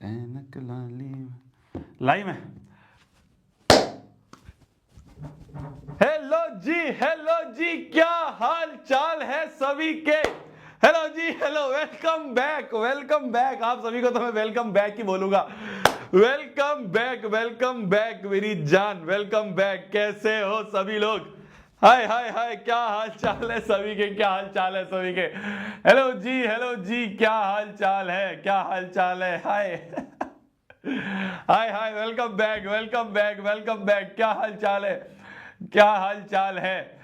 ऐनक लाली लाई में। हेलो जी, क्या हाल चाल है सभी के। हेलो जी, हेलो, वेलकम बैक आप सभी को। तो मैं वेलकम बैक ही बोलूंगा। वेलकम बैक मेरी जान, वेलकम बैक। कैसे हो सभी लोग? हाय हाय हाय, क्या हाल चाल है सभी के, क्या हाल चाल है सभी के। हेलो जी, क्या हाल चाल है, क्या हाल चाल है। हाय हाय हाय, वेलकम बैक। क्या हाल चाल है, क्या हाल चाल है,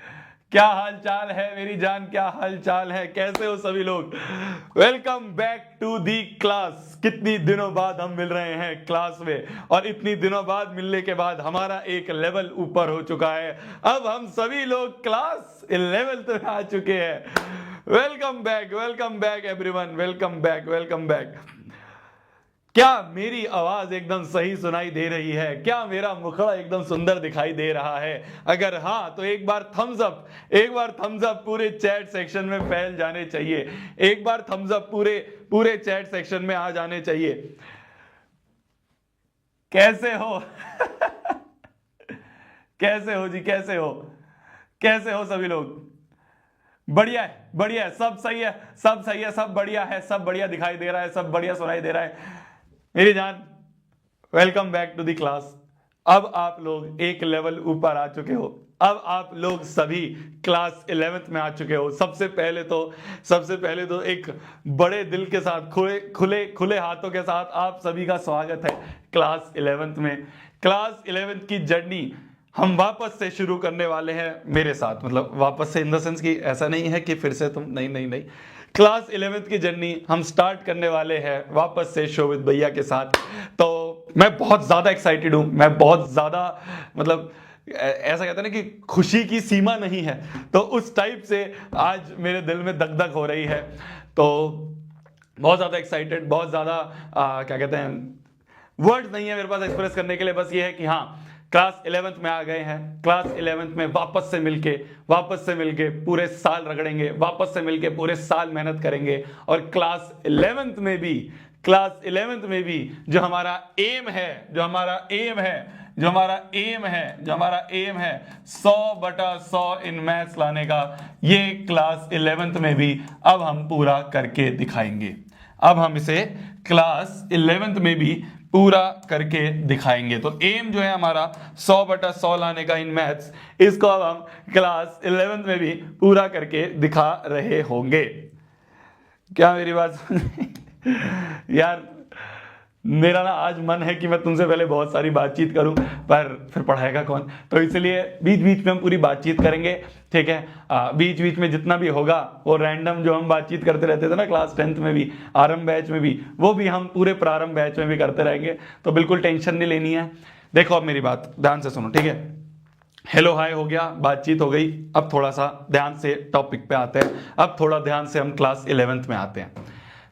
क्या हाल चाल है मेरी जान, क्या हाल चाल है। कैसे हो सभी लोग? Welcome back to the class. कितनी दिनों बाद हम मिल रहे हैं क्लास में, और इतनी दिनों बाद मिलने के बाद हमारा एक लेवल ऊपर हो चुका है। अब हम सभी लोग क्लास 11th में आ चुके हैं। Welcome back everyone, welcome back. क्या मेरी आवाज एकदम सही सुनाई दे रही है? क्या मेरा मुखड़ा एकदम सुंदर दिखाई दे रहा है? अगर हाँ तो एक बार थम्स अप पूरे चैट सेक्शन में फैल जाने चाहिए। एक बार थम्स अप पूरे चैट सेक्शन में आ जाने चाहिए। कैसे हो? कैसे हो जी, कैसे हो सभी लोग? बढ़िया है, सब सही है, सब बढ़िया है, सब बढ़िया दिखाई दे रहा है, सब बढ़िया सुनाई दे रहा है मेरी जान। Welcome back to the class. अब आप लोग एक लेवल ऊपर आ चुके हो। अब आप लोग सभी क्लास 11th में आ चुके हो। सबसे पहले तो एक बड़े दिल के साथ, खुले हाथों के साथ आप सभी का स्वागत है क्लास 11th में। क्लास 11th की जर्नी हम वापस से शुरू करने वाले हैं मेरे साथ। मतलब वापस से इन द सेंस कि ऐसा नहीं है कि फिर से तुम, नहीं। क्लास 11th की जर्नी हम स्टार्ट करने वाले हैं वापस से शोभित भैया के साथ। तो मैं बहुत ज़्यादा एक्साइटेड हूँ, मैं बहुत ज़्यादा, मतलब ऐसा कहते हैं ना कि खुशी की सीमा नहीं है, तो उस टाइप से आज मेरे दिल में दग दग हो रही है। तो बहुत ज़्यादा एक्साइटेड, बहुत ज़्यादा क्या कहते हैं, वर्ड नहीं है मेरे पास एक्सप्रेस करने के लिए। बस ये है कि हाँ, क्लास 11th में आ गए हैं। क्लास 11th में वापस से मिलके पूरे साल रगड़ेंगे, वापस से मिलके पूरे साल मेहनत करेंगे। और क्लास 11th में भी जो हमारा एम है 100/100 इन मैथ्स लाने का, ये क्लास 11th में भी अब हम पूरा करके दिखाएंगे। अब हम इसे क्लास 11th में भी पूरा करके दिखाएंगे। तो एम जो है हमारा 100/100 लाने का इन मैथ्स, इसको अब हम क्लास 11th में भी पूरा करके दिखा रहे होंगे। क्या मेरी बात यार, मेरा ना आज मन है कि मैं तुमसे पहले बहुत सारी बातचीत करूं, पर फिर पढ़ाएगा कौन। तो इसलिए बीच बीच में हम पूरी बातचीत करेंगे, ठीक है। बीच बीच में जितना भी होगा वो रैंडम जो हम बातचीत करते रहते थे ना क्लास 10th में भी, आरंभ बैच में भी, वो भी हम पूरे प्रारंभ बैच में भी करते रहेंगे। तो बिल्कुल टेंशन नहीं लेनी है। देखो अब मेरी बात ध्यान से सुनो, ठीक है। हेलो हाय हो गया, बातचीत हो गई। अब थोड़ा सा ध्यान से टॉपिक पे आते हैं। अब थोड़ा ध्यान से हम क्लास 11th में आते हैं।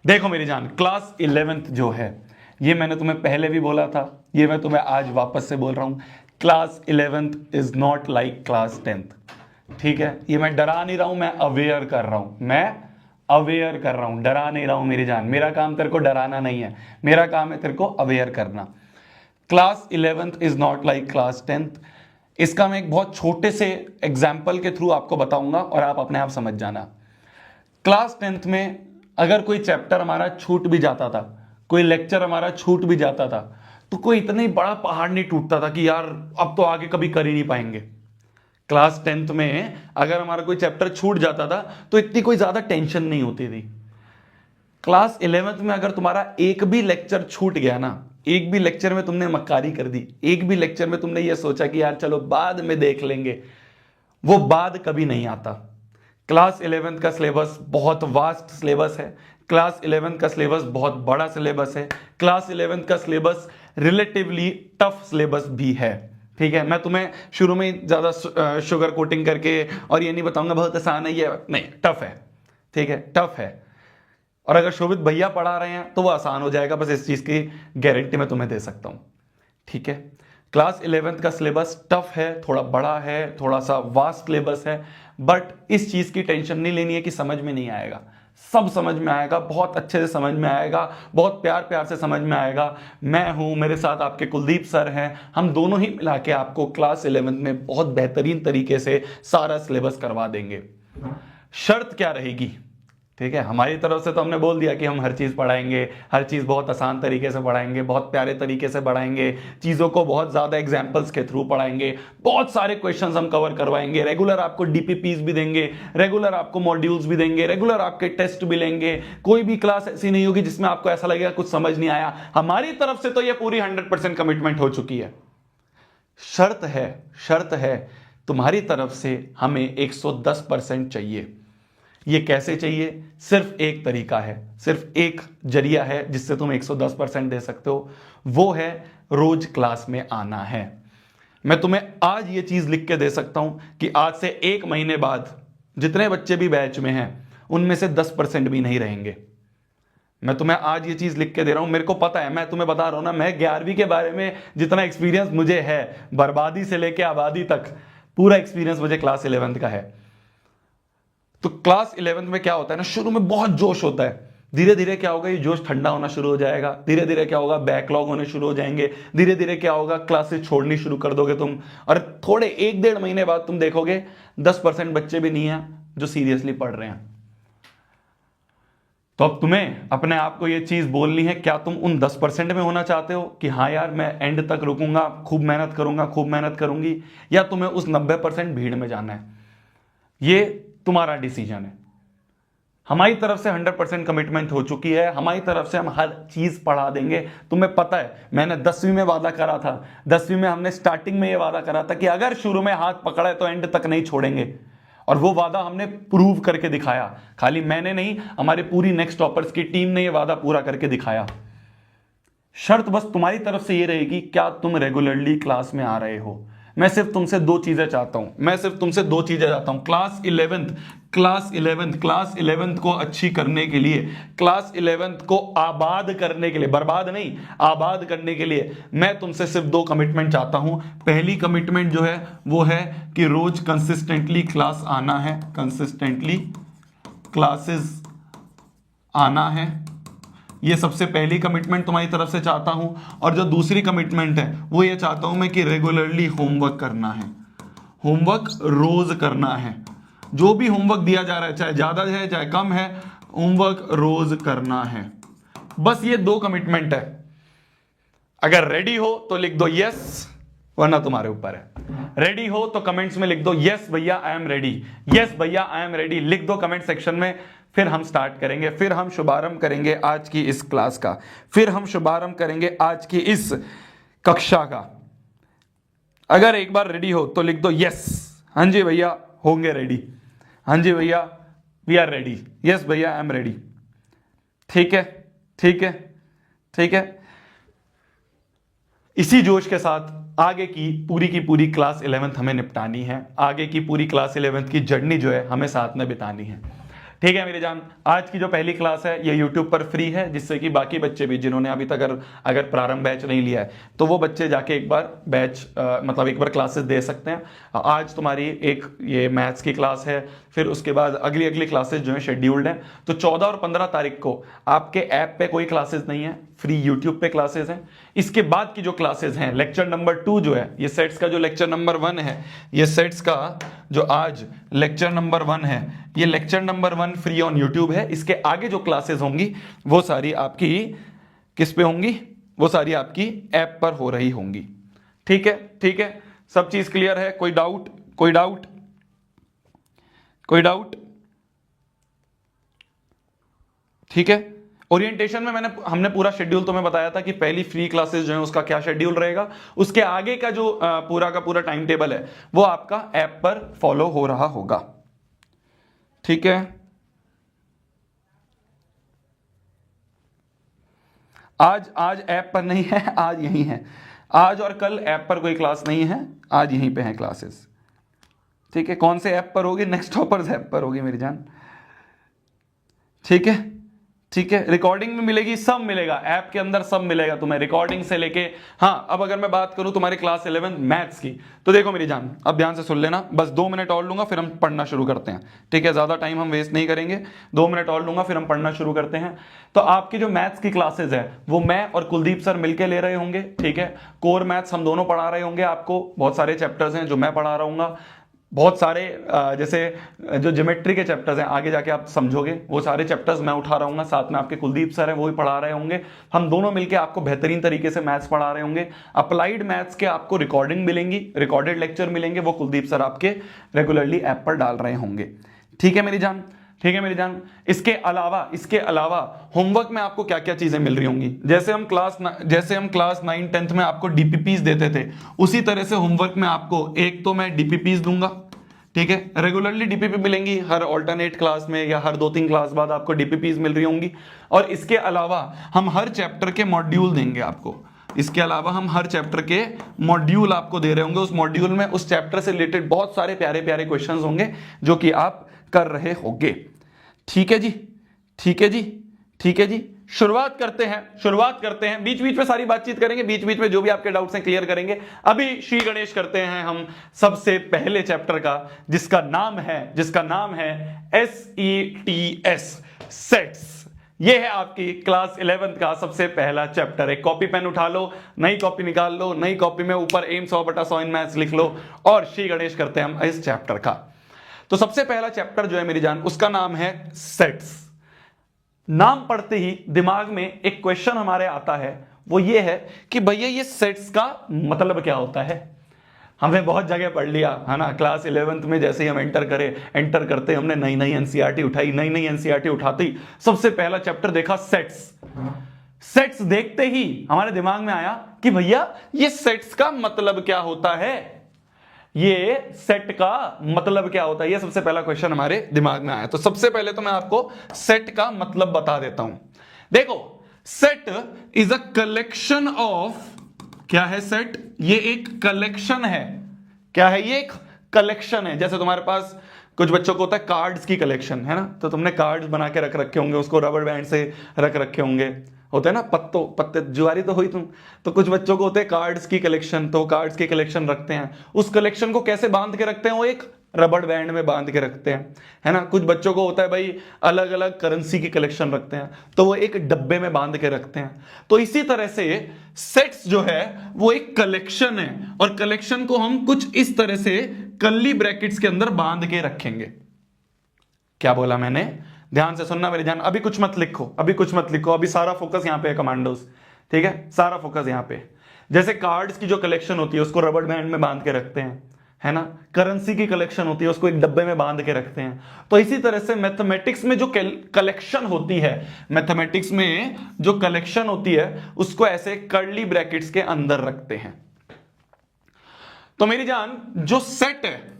देखो मेरी जान, क्लास 11th जो है, ये मैंने तुम्हें पहले भी बोला था, ये मैं तुम्हें आज वापस से बोल रहा हूँ। Class 11th is not like class 10th, ठीक है। ये मैं डरा नहीं रहा हूँ, मैं अवेयर कर रहा हूँ, डरा नहीं रहा हूँ मेरी जान। मेरा काम तेरे को डराना नहीं है, मेरा काम है तेरे को अवेयर करना। Class 11th is not like class 10th। इसका मैं एक बहुत छोटे से एग्जाम्पल के थ्रू आपको बताऊंगा और आप अपने आप समझ जाना। क्लास 10th में अगर कोई चैप्टर हमारा छूट भी जाता था, कोई लेक्चर हमारा छूट भी जाता था, तो कोई इतना ही बड़ा पहाड़ नहीं टूटता था कि यार अब तो आगे कभी कर ही नहीं पाएंगे। क्लास 10th में अगर हमारा कोई चैप्टर छूट जाता था तो इतनी कोई ज्यादा टेंशन नहीं होती थी। क्लास 11th में अगर तुम्हारा एक भी लेक्चर छूट गया ना, एक भी लेक्चर में तुमने मक्कारी कर दी, एक भी लेक्चर में तुमने ये सोचा कि यार चलो बाद में देख लेंगे, वो बाद कभी नहीं आता। क्लास 11th का सिलेबस बहुत वास्ट सिलेबस है। क्लास 11th का सिलेबस बहुत बड़ा सिलेबस है। क्लास 11th का सिलेबस रिलेटिवली टफ सिलेबस भी है, ठीक है। मैं तुम्हें शुरू में ज्यादा शुगर कोटिंग करके और ये नहीं बताऊंगा बहुत आसान है, ये नहीं, टफ है, ठीक है, टफ है। और अगर शोभित भैया पढ़ा रहे हैं तो वो आसान हो जाएगा, बस इस चीज की गारंटी मैं तुम्हें दे सकता हूं, ठीक है। क्लास 11th का सिलेबस टफ है, थोड़ा बड़ा है, थोड़ा सा वास्ट सिलेबस है, बट इस चीज की टेंशन नहीं लेनी है कि समझ में नहीं आएगा। सब समझ में आएगा, बहुत अच्छे से समझ में आएगा, बहुत प्यार प्यार से समझ में आएगा। मैं हूं, मेरे साथ आपके कुलदीप सर हैं, हम दोनों ही मिला के आपको क्लास 11th में बहुत बेहतरीन तरीके से सारा सिलेबस करवा देंगे। शर्त क्या रहेगी? ठीक है, हमारी तरफ से तो हमने बोल दिया कि हम हर चीज़ पढ़ाएंगे, हर चीज़ बहुत आसान तरीके से पढ़ाएंगे, बहुत प्यारे तरीके से पढ़ाएंगे, चीज़ों को बहुत ज़्यादा एग्जाम्पल्स के थ्रू पढ़ाएंगे, बहुत सारे क्वेश्चंस हम कवर करवाएंगे, रेगुलर आपको डीपीपीज भी देंगे, रेगुलर आपको मॉड्यूल्स भी देंगे, रेगुलर आपके टेस्ट भी लेंगे। कोई भी क्लास ऐसी नहीं होगी जिसमें आपको ऐसा लगेगा कुछ समझ नहीं आया। हमारी तरफ से तो ये पूरी 100% कमिटमेंट हो चुकी है। शर्त है तुम्हारी तरफ से हमें 110% चाहिए। ये कैसे चाहिए? सिर्फ एक तरीका है, सिर्फ एक जरिया है जिससे तुम 110% दे सकते हो, वो है रोज क्लास में आना है। मैं तुम्हें आज ये चीज लिख के दे सकता हूं कि आज से 1 महीने बाद जितने बच्चे भी बैच में हैं उनमें से 10% भी नहीं रहेंगे। मैं तुम्हें आज ये चीज लिख के दे रहा हूं, मेरे को पता है, मैं तुम्हें बता रहा हूं ना, मैं 11वीं के बारे में जितना एक्सपीरियंस मुझे है, बर्बादी से लेके आबादी तक पूरा एक्सपीरियंस मुझे क्लास 11th का है। तो क्लास 11th में क्या होता है ना, शुरू में बहुत जोश होता है, धीरे धीरे क्या होगा, ये जोश ठंडा होना शुरू हो जाएगा, धीरे धीरे क्या होगा, बैकलॉग होने शुरू हो जाएंगे, धीरे धीरे क्या होगा, क्लासेस छोड़नी शुरू कर दोगे तुम, और थोड़े 1-1.5 महीने बाद तुम देखोगे 10% बच्चे भी नहीं है जो सीरियसली पढ़ रहे हैं। तो अब तुम्हें अपने आप को ये चीज बोलनी है, क्या तुम उन 10% में होना चाहते हो कि हाँ यार मैं एंड तक रुकूंगा, खूब मेहनत करूंगा, खूब मेहनत करूंगी, या तुम्हें उस 90% भीड़ में जाना है? ये तुम्हारा डिसीजन है। हमारी तरफ से 100% कमिटमेंट हो चुकी है, हमारी तरफ से हम हर चीज पढ़ा देंगे। तुम्हें पता है मैंने 10वीं में वादा करा था, 10वीं में हमने स्टार्टिंग में ये वादा करा था कि अगर शुरू में हाथ पकड़ा है तो एंड तक नहीं छोड़ेंगे, और वो वादा हमने प्रूव करके दिखाया। खाली मैंने नहीं, हमारे पूरी नेक्स्ट टॉपर्स की टीम ने ये वादा पूरा करके दिखाया। शर्त बस तुम्हारी तरफ से ये रहेगी, क्या तुम रेगुलरली क्लास में आ रहे हो? मैं सिर्फ तुमसे 2 चीजें चाहता हूं, क्लास 11th को अच्छी करने के लिए, क्लास 11th को आबाद करने के लिए, बर्बाद नहीं आबाद करने के लिए मैं तुमसे सिर्फ 2 कमिटमेंट चाहता हूं। पहली कमिटमेंट जो है वो है कि रोज कंसिस्टेंटली क्लास आना है, कंसिस्टेंटली क्लासेस आना है, ये सबसे पहली कमिटमेंट तुम्हारी तरफ से चाहता हूं। और जो दूसरी कमिटमेंट है वो ये चाहता हूं मैं कि रेगुलरली होमवर्क करना है, होमवर्क रोज करना है। जो भी होमवर्क दिया जा रहा है, चाहे ज्यादा है चाहे कम है, होमवर्क रोज करना है। बस ये 2 कमिटमेंट है। अगर रेडी हो तो लिख दो यस, वरना तुम्हारे ऊपर है। रेडी हो तो कमेंट्स में लिख दो यस भैया आई एम रेडी, यस भैया आई एम रेडी लिख दो कमेंट सेक्शन में। फिर हम स्टार्ट करेंगे, फिर हम शुभारंभ करेंगे आज की इस क्लास का, फिर हम शुभारंभ करेंगे आज की इस कक्षा का। अगर एक बार रेडी हो तो लिख दो यस, हाँ जी भैया होंगे रेडी, हाँ जी भैया वी आर रेडी, यस भैया आई एम रेडी। ठीक है, ठीक है, ठीक है। इसी जोश के साथ आगे की पूरी क्लास 11th हमें निपटानी है, आगे की पूरी क्लास 11th की जर्नी जो है हमें साथ में बितानी है। ठीक है मेरी जान, आज की जो पहली क्लास है ये YouTube पर फ्री है, जिससे कि बाकी बच्चे भी जिन्होंने अभी तक अगर प्रारंभ बैच नहीं लिया है तो वो बच्चे जाके एक बार बैच मतलब एक बार क्लासेस दे सकते हैं। आज तुम्हारी एक ये मैथ्स की क्लास है, फिर उसके बाद अगली क्लासेस जो है शेड्यूल्ड हैं। तो 14 और 15 तारीख को आपके ऐप पे कोई क्लासेस नहीं है, फ्री YouTube पे क्लासेस हैं। इसके बाद की जो क्लासेस हैं, लेक्चर नंबर 2 जो है, ये सेट्स का जो लेक्चर नंबर 1 है, ये सेट्स का जो आज लेक्चर नंबर 1 है, ये lecture number 1 free on YouTube है। इसके आगे जो क्लासेस होंगी वो सारी आपकी किस पे होंगी? वो सारी आपकी ऐप पर हो रही होंगी। ठीक है, ठीक है, सब चीज क्लियर है? कोई डाउट, कोई डाउट, कोई डाउट? ठीक है। ओरिएंटेशन में हमने पूरा शेड्यूल तुम्हें बताया था कि पहली फ्री क्लासेस जो है उसका क्या शेड्यूल रहेगा, उसके आगे का जो पूरा का पूरा टाइम टेबल है वो आपका ऐप पर फॉलो हो रहा होगा। ठीक है। आज ऐप पर नहीं है, आज यहीं है। आज और कल ऐप पर कोई क्लास नहीं है, आज यहीं पे हैं क्लासेस। ठीक है। कौन से ऐप पर होगी? नेक्स्ट टॉपर्स ऐप पर होगी मेरी जान। ठीक है, ठीक है, रिकॉर्डिंग में मिलेगी, सब मिलेगा, ऐप के अंदर सब मिलेगा तुम्हें, रिकॉर्डिंग से लेके। हाँ, अब अगर मैं बात करूं तुम्हारी क्लास 11 मैथ्स की, तो देखो मेरी जान, अब ध्यान से सुन लेना, बस 2 मिनट और लूंगा फिर हम पढ़ना शुरू करते हैं। ठीक है, ज्यादा टाइम हम वेस्ट नहीं करेंगे, 2 मिनट और लूंगा फिर हम पढ़ना शुरू करते हैं। तो आपकी जो मैथ्स की क्लासेज है वो मैं और कुलदीप सर मिलकर ले रहे होंगे। ठीक है, कोर मैथ्स हम दोनों पढ़ा रहे होंगे आपको, बहुत सारे चैप्टर्स हैं जो मैं पढ़ा रहूंगा, बहुत सारे जैसे जो ज्योमेट्री के चैप्टर्स हैं आगे जाके आप समझोगे, वो सारे चैप्टर्स मैं उठा रहूंगा, साथ में आपके कुलदीप सर हैं वो भी पढ़ा रहे होंगे। हम दोनों मिलके आपको बेहतरीन तरीके से मैथ्स पढ़ा रहे होंगे। अप्लाइड मैथ्स के आपको रिकॉर्डिंग मिलेंगी, रिकॉर्डेड लेक्चर मिलेंगे, वो कुलदीप सर आपके रेगुलरली ऐप पर डाल रहे होंगे। ठीक है मेरी जान, ठीक है मेरी जान। इसके अलावा होमवर्क में आपको क्या क्या चीजें मिल रही होंगी, जैसे हम क्लास 9 10th में आपको डीपीपीज देते थे, उसी तरह से होमवर्क में आपको एक तो मैं डीपीपीज दूंगा। ठीक है, रेगुलरली डीपीपी मिलेंगी, हर ऑल्टरनेट क्लास में या हर 2-3 क्लास बाद आपको डीपीपीज मिल रही होंगी। और इसके अलावा हम हर चैप्टर के मॉड्यूल देंगे आपको, इसके अलावा हम हर चैप्टर के मॉड्यूल आपको दे रहे होंगे। उस मॉड्यूल में उस चैप्टर से रिलेटेड बहुत सारे प्यारे प्यारे क्वेश्चंस होंगे जो कि आप कर रहे होंगे। ठीक है जी, ठीक है जी, ठीक है जी। शुरुआत करते हैं, बीच बीच में सारी बातचीत करेंगे, बीच बीच में जो भी आपके डाउट्स हैं क्लियर करेंगे। अभी श्री गणेश करते हैं हम सबसे पहले चैप्टर का, जिसका नाम है SETS, सेट्स। ये है आपकी क्लास 11th का सबसे पहला चैप्टर। एक कॉपी पेन उठा लो, नई कॉपी निकाल लो, नई कॉपी में ऊपर एम 100/100 इन मैथ्स लिख लो और श्री गणेश करते हैं हम इस चैप्टर का। तो सबसे पहला चैप्टर जो है मेरी जान, उसका नाम है सेट्स। नाम पढ़ते ही दिमाग में एक क्वेश्चन हमारे आता है, वो ये है कि भैया ये सेट्स का मतलब क्या होता है। हमने बहुत जगह पढ़ लिया है ना, क्लास 11th में जैसे ही हम एंटर करते हमने नई एनसीईआरटी उठाई, नई एनसीईआरटी उठाती सबसे पहला चैप्टर देखा सेट्स देखते ही हमारे दिमाग में आया कि भैया ये सेट्स का मतलब क्या होता है, ये सेट का मतलब क्या होता है, ये सबसे पहला क्वेश्चन हमारे दिमाग में आया। तो सबसे पहले तो मैं आपको सेट का मतलब बता देता हूं। देखो, set is a collection of, क्या है सेट, ये एक कलेक्शन है। क्या है ये? एक कलेक्शन है। जैसे तुम्हारे पास कुछ बच्चों को होता है कार्ड्स की कलेक्शन, है ना, तो तुमने कार्ड्स बना के रख रखे होंगे, उसको रबर बैंड से रख रखे होंगे, होते हैं ना, पत्ते जुआरी तो हुई तुम। तो कुछ बच्चों को होते हैं कार्ड्स की कलेक्शन, तो कार्ड्स की कलेक्शन रखते हैं। उस कलेक्शन को कैसे बांध के रखते हैं? वो एक रबड़ बैंड में बांध के रखते हैं, है ना। कुछ बच्चों को होता है भाई अलग अलग करेंसी की कलेक्शन रखते हैं, तो वो एक डब्बे में बांध के रखते हैं। तो इसी तरह से सेट्स जो है वो एक कलेक्शन है, और कलेक्शन को हम कुछ इस तरह से कर्ली ब्रैकेट्स के अंदर बांध के रखेंगे। क्या बोला मैंने? ध्यान से सुनना मेरी जान। अभी कुछ मत लिखो, अभी सारा फोकस यहां पे है कमांडोस, ठीक है, सारा फोकस यहां पे। जैसे कार्ड्स की जो कलेक्शन होती है उसको रबड़ बैंड में बांध के रखते हैं, है ना। करेंसी की कलेक्शन होती है उसको एक डब्बे में बांध के रखते हैं। तो इसी तरह से मैथमेटिक्स में जो कलेक्शन होती है, मैथमेटिक्स में जो कलेक्शन होती है उसको ऐसे कर्ली ब्रैकेट्स के अंदर रखते हैं। तो मेरी जान, जो सेट है,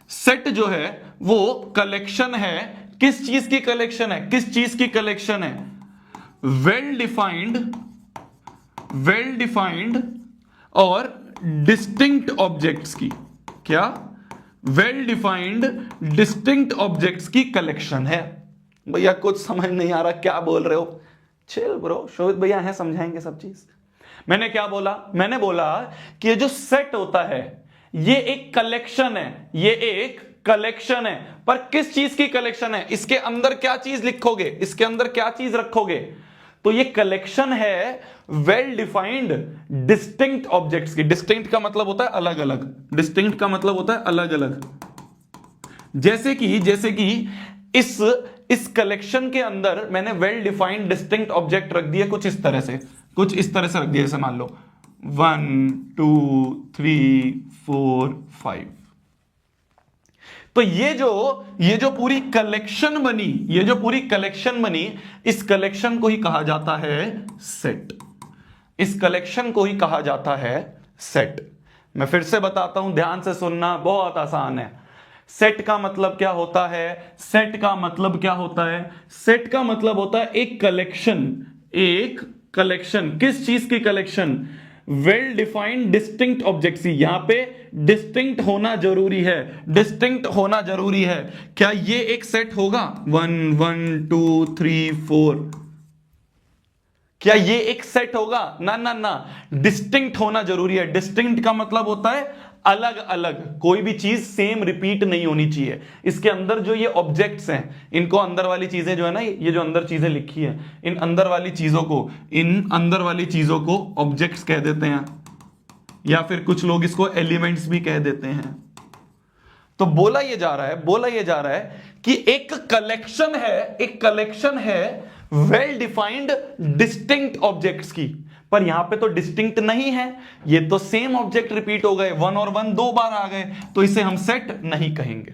सेट जो है वो कलेक्शन है। किस चीज की कलेक्शन है? किस चीज की कलेक्शन है? वेल डिफाइंड और डिस्टिंक्ट ऑब्जेक्ट्स की। क्या? वेल डिफाइंड डिस्टिंक्ट ऑब्जेक्ट्स की कलेक्शन है। भैया कुछ समझ नहीं आ रहा, क्या बोल रहे हो? चिल ब्रो, शोभित भैया हैं, समझाएंगे सब चीज। मैंने क्या बोला? मैंने बोला कि ये जो सेट होता है ये एक कलेक्शन है, ये एक कलेक्शन है। पर किस चीज की कलेक्शन है? इसके अंदर क्या चीज लिखोगे, इसके अंदर क्या चीज रखोगे? तो ये कलेक्शन है वेल डिफाइंड डिस्टिंक्ट ऑब्जेक्ट्स की। डिस्टिंक्ट का मतलब होता है अलग अलग, डिस्टिंक्ट का मतलब होता है अलग अलग। जैसे कि इस कलेक्शन के अंदर मैंने वेल डिफाइंड डिस्टिंक्ट ऑब्जेक्ट रख दिए कुछ इस तरह से रख दिया। जैसे मान लो 1 2 3 4 5। तो ये जो पूरी कलेक्शन बनी, इस कलेक्शन को ही कहा जाता है सेट। इस कलेक्शन को ही कहा जाता है सेट। मैं फिर से बताता हूं, ध्यान से सुनना, बहुत आसान है। सेट का मतलब क्या होता है? सेट का मतलब होता है एक कलेक्शन। किस चीज की collection? Well defined distinct objects. यहां पे डिस्टिंक्ट होना जरूरी है। क्या ये एक सेट होगा? 1 1 2 3 4, क्या ये एक सेट होगा? ना ना ना, डिस्टिंक्ट होना जरूरी है। डिस्टिंक्ट का मतलब होता है अलग अलग, कोई भी चीज सेम रिपीट नहीं होनी चाहिए। इसके अंदर जो ये ऑब्जेक्ट्स हैं, इनको अंदर वाली चीजें जो है ना, ये जो अंदर चीजें लिखी है, इन अंदर वाली चीजों को ऑब्जेक्ट्स कह देते हैं, या फिर कुछ लोग इसको एलिमेंट्स भी कह देते हैं। तो बोला ये जा रहा है कि एक कलेक्शन है वेल डिफाइंड डिस्टिंक्ट ऑब्जेक्ट्स की। पर यहां पे तो डिस्टिंक्ट नहीं है, ये तो सेम ऑब्जेक्ट रिपीट हो गए, 1 और 1 2 बार आ गए, तो इसे हम सेट नहीं कहेंगे।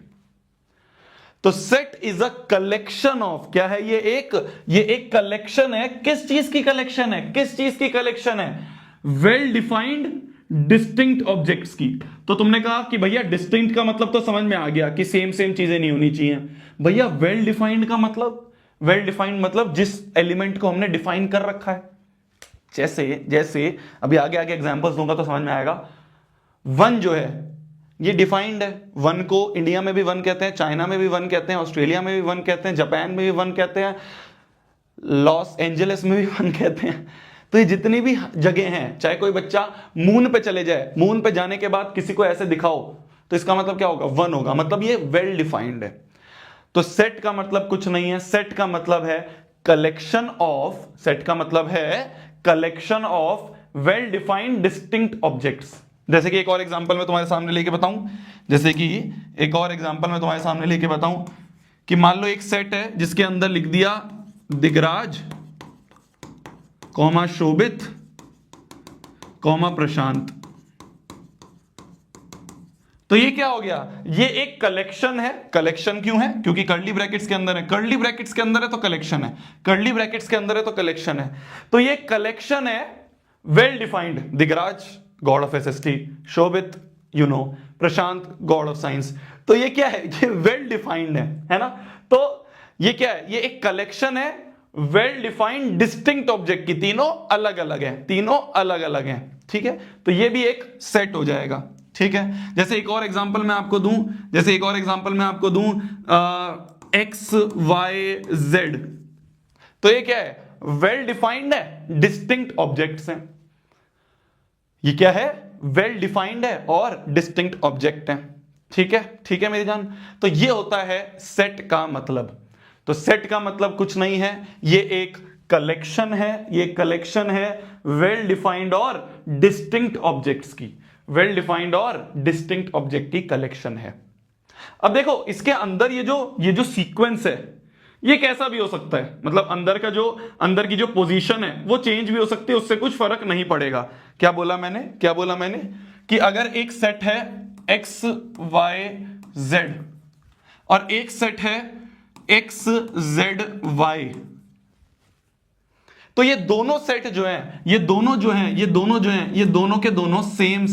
तो set is a collection of, क्या है ये एक कलेक्शन है। किस चीज की कलेक्शन है? वेल डिफाइंड डिस्टिंक्ट ऑब्जेक्ट्स की। तो तुमने कहा कि भैया डिस्टिंक्ट का मतलब तो समझ में आ गया कि सेम चीजें नहीं होनी चाहिए। भैया वेल डिफाइंड मतलब जिस एलिमेंट को हमने डिफाइन कर रखा है। जैसे अभी आगे एग्जांपल्स दूंगा तो समझ में आएगा। 1 जो है ये डिफाइंड है। 1 को इंडिया में भी 1 कहते हैं, चाइना में भी 1 कहते हैं, ऑस्ट्रेलिया में भी 1 कहते हैं, जापान में भी 1 कहते हैं, लॉस एंजलिस में भी 1 कहते हैं। तो ये जितनी भी जगह हैं, चाहे कोई बच्चा मून पे चले जाए, मून पे जाने के बाद किसी को ऐसे दिखाओ, तो इसका मतलब क्या होगा? 1 होगा, मतलब ये वेल डिफाइंड है। तो सेट का मतलब कुछ नहीं है, सेट का मतलब है collection of well defined distinct objects. जैसे कि एक और एग्जांपल मैं तुम्हारे सामने लेके बताऊं, कि मान लो एक सेट है जिसके अंदर लिख दिया दिगराज, शोभित, प्रशांत। तो ये क्या हो गया? ये एक कलेक्शन है। कलेक्शन क्यों है? क्योंकि कर्ली ब्रैकेट्स के अंदर है, कर्ली ब्रैकेट्स के अंदर है तो कलेक्शन है, कर्ली ब्रैकेट्स के अंदर है तो कलेक्शन है। तो ये कलेक्शन है well defined. Digraj God of SST, Shobhit Prashant God of science. तो ये क्या है? ये वेल डिफाइंड है ना? तो ये क्या है? ये एक कलेक्शन है वेल डिफाइंड डिस्टिंक्ट ऑब्जेक्ट की। तीनों अलग अलग हैं, ठीक है? तो ये भी एक सेट हो जाएगा, ठीक है? जैसे एक और एग्जांपल मैं आपको दूं, एक्स वाई जेड। तो ये क्या है? वेल डिफाइंड है, डिस्टिंक्ट ऑब्जेक्ट्स हैं। ये क्या है? वेल डिफाइंड है और डिस्टिंक्ट ऑब्जेक्ट है, ठीक है मेरी जान। तो ये होता है सेट का मतलब। तो सेट का मतलब कुछ नहीं है, ये एक कलेक्शन है वेल डिफाइंड और डिस्टिंक्ट ऑब्जेक्ट्स की, की कलेक्शन है। अब देखो इसके अंदर ये जो सीक्वेंस है, ये कैसा भी हो सकता है। मतलब अंदर की जो पोजीशन है वो चेंज भी हो सकती है, उससे कुछ फर्क नहीं पड़ेगा। क्या बोला मैंने कि अगर एक सेट है एक्स वाई जेड और एक सेट है एक्स जेड वाई, तो ये दोनों सेट जो हैं, ये दोनों के दोनों सेम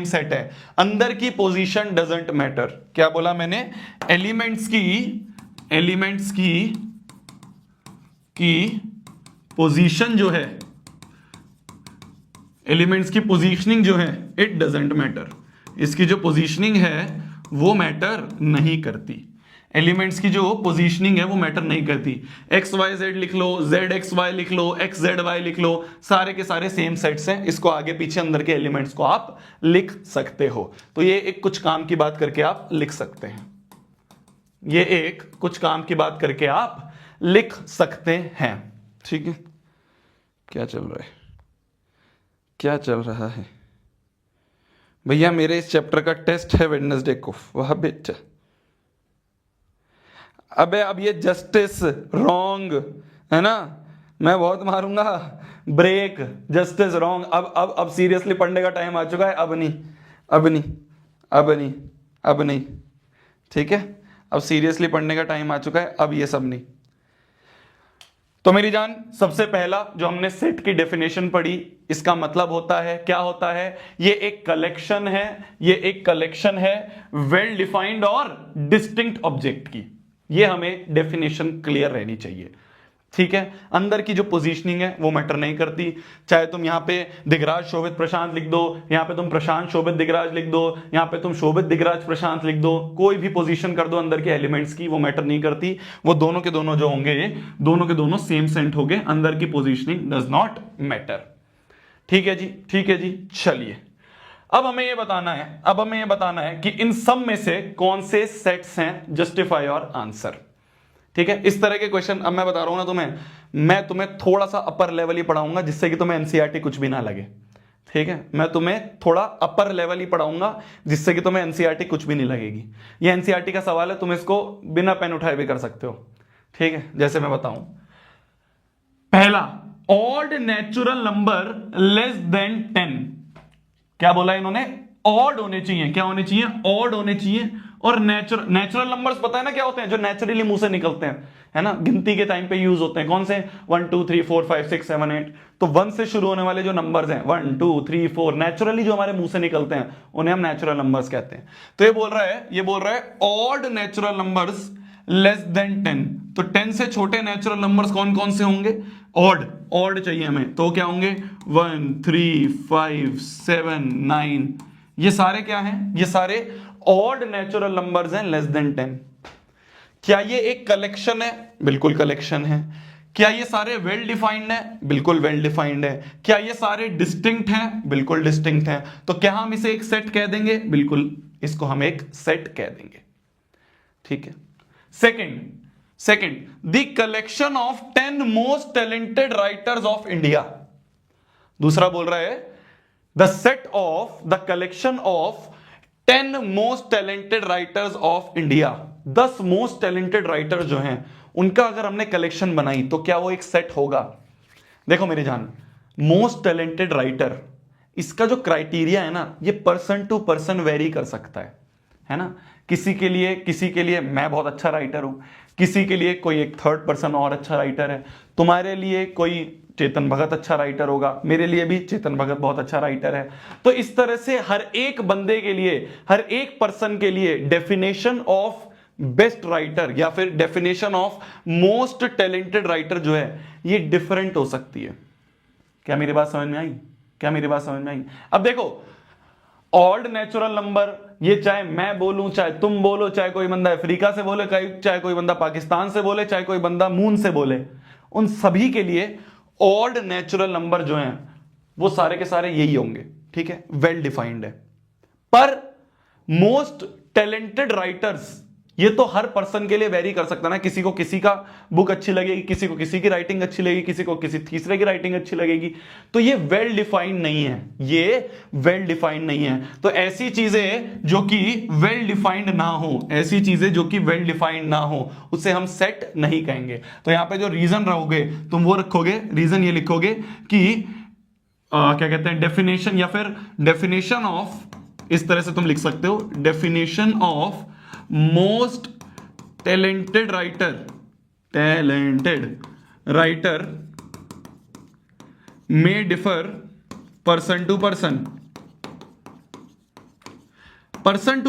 सेट हैं। अंदर की पोजीशन डजंट मैटर। क्या बोला मैंने? एलिमेंट्स की पोजीशन जो है, एलिमेंट्स की पोजीशनिंग जो है, इट डजंट मैटर। इसकी जो पोजीशनिंग है वो मैटर नहीं करती। एलिमेंट्स की जो पोजीशनिंग है वो मैटर नहीं करती। एक्स वाई जेड लिख लो, जेड एक्स वाई लिख लो, एक्स जेड वाई लिख लो, सारे के सारे सेम सेट्स हैं। इसको आगे पीछे अंदर के एलिमेंट्स को आप लिख सकते हो। तो ये एक कुछ काम की बात करके आप लिख सकते हैं, ठीक है? क्या चल रहा है भैया? मेरे इस चैप्टर का टेस्ट है वेडनेसडे को, वह बेटा। अबे अब ये जस्टिस रॉन्ग है ना, मैं बहुत मारूंगा ब्रेक। जस्टिस रॉन्ग, अब सीरियसली पढ़ने का टाइम आ चुका है। अब नहीं, ठीक है? अब सीरियसली पढ़ने का टाइम आ चुका है, अब ये सब नहीं। तो मेरी जान, सबसे पहला जो हमने सेट की डेफिनेशन पढ़ी, इसका मतलब होता है, क्या होता है? ये एक कलेक्शन है वेल डिफाइंड और डिस्टिंक्ट ऑब्जेक्ट की। ये हमें डेफिनेशन क्लियर रहनी चाहिए। ठीक है, अंदर की जो पोजीशनिंग है वो मैटर नहीं करती। चाहे तुम यहाँ पे दिगराज शोभित प्रशांत लिख दो, यहाँ पे तुम प्रशांत शोभित दिगराज लिख दो, यहाँ पे तुम शोभित दिगराज प्रशांत लिख दो, कोई भी पोजीशन कर दो अंदर के एलिमेंट्स की, वो मैटर नहीं करती। वो दोनों के दोनों जो होंगे, दोनों के दोनों सेम सेंट होंगे, अंदर की पोजीशनिंग डज नॉट मैटर। ठीक है जी, ठीक है जी। चलिए अब हमें ये बताना है कि इन सब में से कौन से सेट्स हैं जस्टिफाई और आंसर। ठीक है, इस तरह के क्वेश्चन अब मैं बता रहा हूं ना तुम्हें, मैं तुम्हें थोड़ा सा अपर लेवल ही पढ़ाऊंगा जिससे कि तुम्हें एनसीईआरटी कुछ भी ना लगे। ठीक है, मैं तुम्हें थोड़ा अपर लेवल ही पढ़ाऊंगा जिससे कि तुम्हें एनसीईआरटी कुछ भी नहीं लगेगी। ये एनसीईआरटी का सवाल है, तुम इसको बिना पेन उठाए भी कर सकते हो। ठीक है, जैसे मैं बताऊं, पहला, odd natural number less then 10। क्या बोला इन्होंने? ऑड होने चाहिए। क्या होने चाहिए? ऑड होने चाहिए। और नेचुरल नंबर्स पता है ना क्या होते हैं? जो नेचुरली मुंह से निकलते हैं, है ना, गिनती के टाइम पे यूज होते हैं। कौन से? 1 2 3 4 5 6 7 8। तो 1 से शुरू होने वाले जो नंबर्स हैं 1 2 3 4 नेचुरली जो हमारे मुंह से निकलते हैं उन्हें हम नेचुरल नंबर्स कहते हैं। तो ये बोल रहा है odd natural numbers less then 10। तो 10 से छोटे नेचुरल नंबर्स कौन कौन से होंगे? ऑड चाहिए हमें, तो क्या होंगे? 1 3 5 7 9। ये सारे क्या हैं? ये सारे ऑड नेचुरल नंबर्स हैं लेस देन 10। क्या ये एक कलेक्शन है? बिल्कुल कलेक्शन है। क्या ये सारे वेल डिफाइंड है? बिल्कुल वेल डिफाइंड है। क्या ये सारे डिस्टिंक्ट हैं? बिल्कुल डिस्टिंक्ट हैं। तो क्या हम इसे एक सेट कह देंगे? बिल्कुल, इसको हम एक सेट कह देंगे। ठीक है। Second, the collection of 10 most talented writers of India. दूसरा बोल रहा है the set of the collection of 10 most talented writers of India. 10 most talented writer जो हैं उनका अगर हमने कलेक्शन बनाई तो क्या वो एक सेट होगा? देखो मेरी जान, मोस्ट टैलेंटेड राइटर, इसका जो क्राइटेरिया है ना, ये पर्सन टू पर्सन वेरी कर सकता है ना। किसी के लिए मैं बहुत अच्छा राइटर हूं, किसी के लिए कोई एक थर्ड पर्सन और अच्छा राइटर है, तुम्हारे लिए कोई चेतन भगत अच्छा राइटर होगा, मेरे लिए भी चेतन भगत बहुत अच्छा राइटर है। तो इस तरह से हर एक बंदे के लिए, हर एक पर्सन के लिए डेफिनेशन ऑफ बेस्ट राइटर या फिर definition of most talented writer जो है ये डिफरेंट हो सकती है। क्या मेरी बात समझ में आई? अब देखो, ऑड नेचुरल नंबर, ये चाहे मैं बोलूं, चाहे तुम बोलो, चाहे कोई बंदा अफ्रीका से बोले, चाहे कोई बंदा पाकिस्तान से बोले, चाहे कोई बंदा मून से बोले, उन सभी के लिए ऑड नेचुरल नंबर जो हैं वो सारे के सारे यही होंगे। ठीक है, वेल डिफाइंड है। पर मोस्ट टैलेंटेड राइटर्स, ये तो हर पर्सन के लिए वेरी कर सकता है ना। किसी को किसी का बुक अच्छी लगेगी, किसी को किसी की राइटिंग अच्छी लगेगी, किसी को किसी तीसरे की राइटिंग अच्छी लगेगी। तो ये वेल डिफाइंड नहीं है, तो ऐसी चीजें जो कि वेल डिफाइंड ना हो, उसे हम सेट नहीं कहेंगे। तो यहां पे जो रीजन रहोगे तुम वो रखोगे, रीजन ये लिखोगे कि क्या कहते हैं, डेफिनेशन, या फिर डेफिनेशन ऑफ, इस तरह से तुम लिख सकते हो, definition of most talented writer में differ person to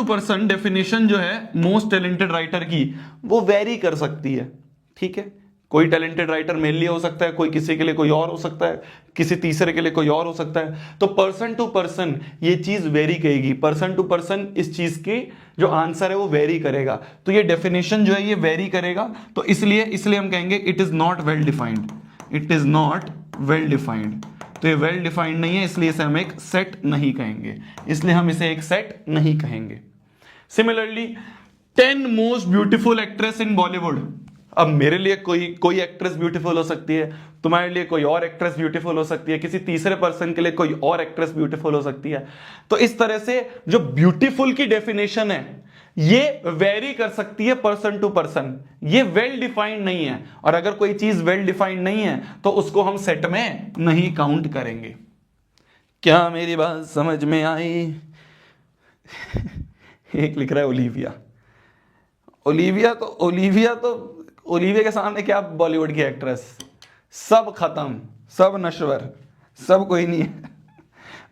person definition जो है मोस्ट टैलेंटेड राइटर की वो वेरी कर सकती है। ठीक है, कोई टैलेंटेड राइटर मेरे लिए हो सकता है, कोई किसी के लिए कोई और हो सकता है, किसी तीसरे के लिए कोई और हो सकता है। तो पर्सन टू पर्सन ये चीज वेरी करेगी, पर्सन टू पर्सन इस चीज की जो आंसर है वो वेरी करेगा। तो ये डेफिनेशन जो है ये वेरी करेगा, तो इसलिए हम कहेंगे it is not well defined. तो ये वेल डिफाइंड नहीं है, इसलिए इसे हम एक सेट नहीं कहेंगे। Similarly 10 most beautiful actress in Bollywood. अब मेरे लिए कोई एक्ट्रेस ब्यूटीफुल हो सकती है, तुम्हारे लिए कोई और एक्ट्रेस ब्यूटीफुल हो सकती है, किसी तीसरे पर्सन के लिए कोई और एक्ट्रेस ब्यूटीफुल हो सकती है। तो इस तरह से जो ब्यूटीफुल की डेफिनेशन है ये वेरी कर सकती है पर्सन टू पर्सन, ये वेल डिफाइंड नहीं है। और अगर कोई चीज वेल डिफाइंड नहीं है तो उसको हम सेट में नहीं काउंट करेंगे। क्या मेरी बात समझ में आई? एक लिख रहा है ओलिविया के सामने क्या बॉलीवुड की एक्ट्रेस, सब खत्म, सब नश्वर, सब कोई नहीं है।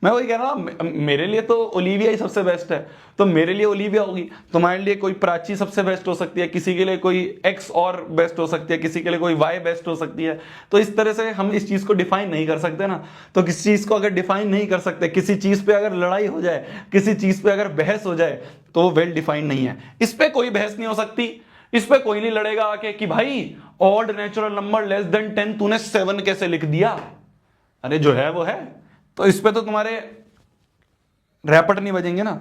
मैं वही कह रहा हूँ, मेरे लिए तो ओलिविया ही सबसे बेस्ट है, तो मेरे लिए ओलिविया होगी, तुम्हारे लिए कोई प्राची सबसे बेस्ट हो सकती है, किसी के लिए कोई एक्स और बेस्ट हो सकती है, किसी के लिए कोई वाई बेस्ट हो सकती है। तो इस तरह से हम इस चीज को डिफाइन नहीं कर सकते ना। तो किसी चीज को अगर डिफाइन नहीं कर सकते, किसी चीज पे अगर लड़ाई हो जाए, किसी चीज पे अगर बहस हो जाए, तो वो वेल डिफाइंड नहीं है। इस पे कोई बहस नहीं हो सकती, इस पे कोई नहीं लड़ेगा आके कि भाई odd natural number less then 10 तूने 7 कैसे लिख दिया। अरे जो है वो है। तो इस पे तो तुम्हारे रैपट नहीं बजेंगे ना।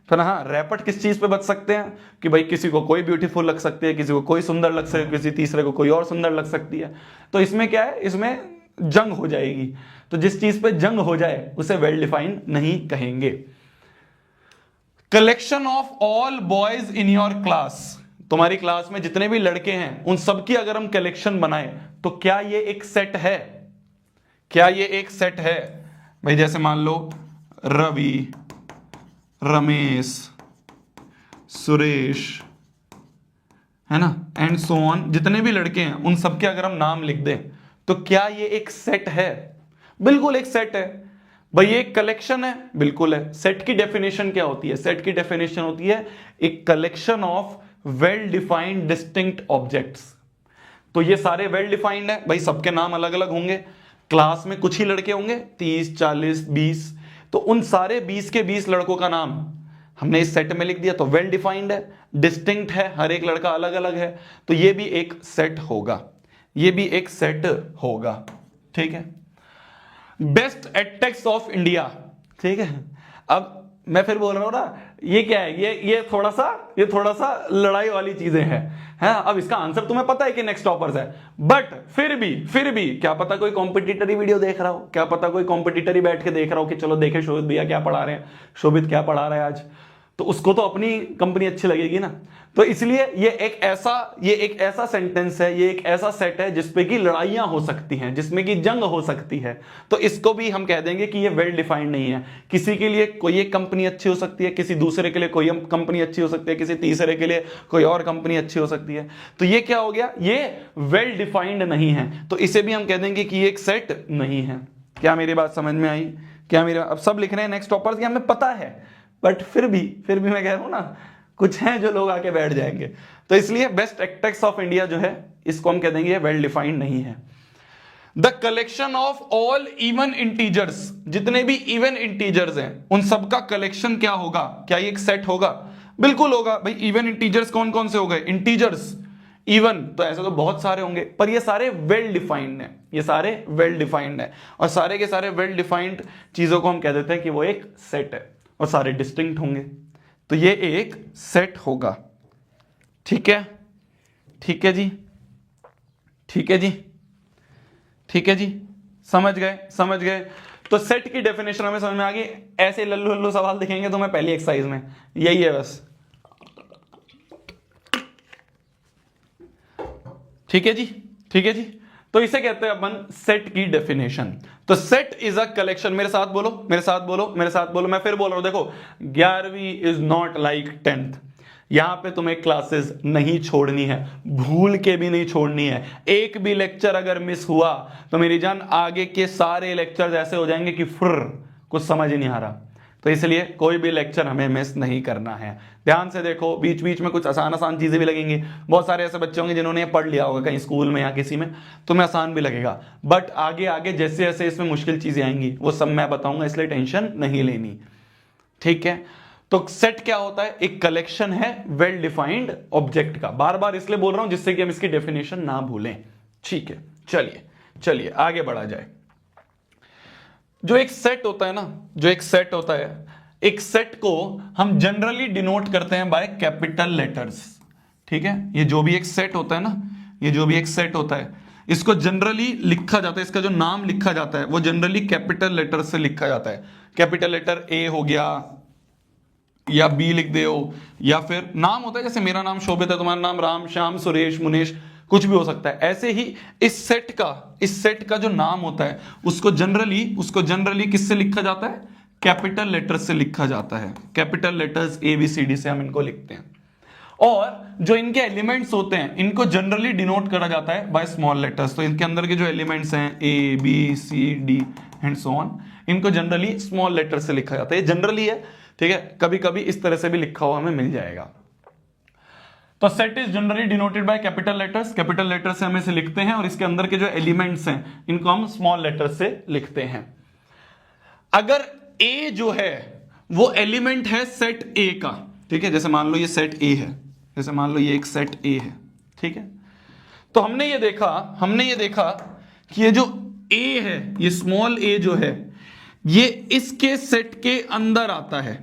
फिर हाँ, रैपट किस चीज पे बच सकते हैं कि भाई किसी को कोई ब्यूटीफुल लग सकती है, किसी को कोई सुंदर लग सकती है, किसी तीसरे को कोई और सुंदर लग सकती है। तो इसमें क्या है, इसमें जंग हो जाएगी। तो जिस चीज पे जंग हो जाए उसे वेल डिफाइंड नहीं कहेंगे। Collection of all boys in your class, तुम्हारी क्लास में जितने भी लड़के हैं उन सबकी अगर हम कलेक्शन बनाए तो क्या ये एक सेट है? क्या ये एक सेट है? भाई जैसे मान लो रवि, रमेश, सुरेश, है ना, एंड सो ऑन, जितने भी लड़के हैं उन सबके अगर हम नाम लिख दें तो क्या ये एक सेट है? बिल्कुल एक सेट है। भाई ये एक कलेक्शन है, बिल्कुल है। सेट की डेफिनेशन क्या होती है? सेट की डेफिनेशन होती है एक collection of well defined distinct objects. तो ये सारे वेल डिफाइंड है, भाई सबके नाम अलग अलग होंगे, क्लास में कुछ ही लड़के होंगे, 30, 40, 20, तो उन सारे 20 के 20 लड़कों का नाम हमने इस सेट में लिख दिया, तो वेल डिफाइंड है, डिस्टिंक्ट है, हर एक लड़का अलग अलग है, तो ये भी एक सेट होगा, ये भी एक सेट होगा। ठीक है। बेस्ट एडटेक्स ऑफ इंडिया, ठीक है। अब मैं फिर बोल रहा हूं ना, ये क्या है, ये थोड़ा सा लड़ाई वाली चीजें हैं, है। अब इसका आंसर तुम्हें पता है कि नेक्स्ट टॉपर्स है, बट फिर भी क्या पता कोई कॉम्पिटिटर ही वीडियो देख रहा हो, क्या पता कोई कॉम्पिटिटर ही बैठ के देख रहा हो कि चलो देखे शोभित भैया क्या पढ़ा रहे हैं, शोभित क्या पढ़ा रहा है आज, तो उसको तो अपनी कंपनी अच्छी लगेगी ना। तो इसलिए ये एक ऐसा सेंटेंस है, ये एक ऐसा सेट है जिसपे कि लड़ाइयां हो सकती हैं, जिसमें कि जंग हो सकती है। तो इसको भी हम कह देंगे कि ये वेल डिफाइंड नहीं है। किसी के लिए कोई एक कंपनी अच्छी हो सकती है, किसी दूसरे के लिए कोई कंपनी अच्छी हो सकती है, किसी तीसरे के लिए कोई और कंपनी अच्छी हो सकती है। तो ये क्या हो गया, ये वेल डिफाइंड नहीं है, तो इसे भी हम कह देंगे कि ये एक सेट नहीं है। क्या मेरी बात समझ में आई? क्या मेरा, अब सब लिख रहे हैं नेक्स्ट टॉपर्स, हमें पता है, बट फिर भी मैं कह रहा हूं ना, कुछ हैं जो लोग आके बैठ जाएंगे। तो इसलिए बेस्ट एडटेक्स ऑफ इंडिया जो है, इसको हम कह देंगे वेल डिफाइंड नहीं है। The collection of all even integers, जितने भी इवन इंटीजर्स हैं उन सबका कलेक्शन क्या होगा? क्या ये एक सेट होगा? बिल्कुल होगा। भाई इवन इंटीजर्स कौन कौन से हो गए? इंटीजर्स इवन, तो ऐसे तो बहुत सारे होंगे, पर ये सारे वेल डिफाइंड हैं, ये सारे वेल डिफाइंड हैं, और सारे के सारे वेल डिफाइंड चीजों को हम कह देते हैं कि वो एक सेट है, और सारे डिस्टिंक्ट होंगे, तो ये एक सेट होगा। ठीक है, ठीक है जी, ठीक है जी, ठीक है जी, समझ गए। तो सेट की डेफिनेशन हमें समझ में आ गई। ऐसे लल्लू लल्लू सवाल दिखेंगे तो मैं पहली एक्सरसाइज में, यही है बस। ठीक है जी, ठीक है जी। तो इसे कहते हैं अपन सेट की डेफिनेशन। तो सेट इज अ कलेक्शन, मेरे साथ बोलो, मेरे साथ बोलो, मेरे साथ बोलो, मैं फिर बोल रहा हूं, देखो 11वीं इज नॉट लाइक 10th। यहां पे तुम्हें क्लासेस नहीं छोड़नी है, भूल के भी नहीं छोड़नी है। एक भी लेक्चर अगर मिस हुआ तो मेरी जान आगे के सारे लेक्चर्स ऐसे हो जाएंगे कि फुर्र, कुछ समझ ही नहीं आ रहा। तो इसलिए कोई भी लेक्चर हमें मिस नहीं करना है। ध्यान से देखो, बीच बीच में कुछ आसान चीजें भी लगेंगी। बहुत सारे ऐसे बच्चे होंगे जिन्होंने पढ़ लिया होगा कहीं स्कूल में या किसी में, तुम्हें आसान भी लगेगा, बट आगे आगे जैसे जैसे इसमें मुश्किल चीजें आएंगी वो सब मैं बताऊंगा, इसलिए टेंशन नहीं लेनी। ठीक है। तो सेट क्या होता है? एक कलेक्शन है वेल डिफाइंड ऑब्जेक्ट का। बार बार इसलिए बोल रहा हूं जिससे कि हम इसकी डेफिनेशन ना भूलें। ठीक है, चलिए आगे बढ़ा जाए। जो एक सेट होता है ना, जो एक सेट होता है, एक सेट को हम जनरली डिनोट करते हैं बाय कैपिटल लेटर्स। ठीक है, ये जो भी एक सेट होता है ना, ये जो भी एक सेट होता है, इसको जनरली लिखा जाता है, इसका जो नाम लिखा जाता है वो जनरली कैपिटल लेटर से लिखा जाता है। कैपिटल लेटर ए हो गया, या बी लिख दे हो, या फिर नाम होता है, जैसे मेरा नाम शोभित है, तुम्हारा नाम राम, श्याम, सुरेश, मुनेश, कुछ भी हो सकता है। ऐसे ही इस सेट का जो नाम होता है उसको जनरली किससे लिखा जाता है? कैपिटल लेटर से लिखा जाता है। कैपिटल लेटर्स ABCD से हम इनको लिखते हैं। और जो इनके एलिमेंट्स होते हैं इनको जनरली डिनोट करा जाता है बाय स्मॉल लेटर्स। तो इनके अंदर के जो एलिमेंट्स हैं A B C D, and so on. इनको जनरली स्मॉल लेटर से लिखा जाता है, जनरली है, ठीक है, कभी कभी इस तरह से भी लिखा हुआ हमें मिल जाएगा। तो set is generally denoted by capital letters, capital letter से हम इसे लिखते हैं, और इसके अंदर के जो एलिमेंट्स हैं इनको हम स्मॉल लेटर से लिखते हैं। अगर ए जो है वो एलिमेंट है सेट ए का, ठीक है, जैसे मान लो ये सेट ए है, जैसे मान लो ये एक सेट ए है, ठीक है, तो हमने ये देखा कि ये जो ए है, ये स्मॉल ए जो है, ये इसके सेट के अंदर आता है।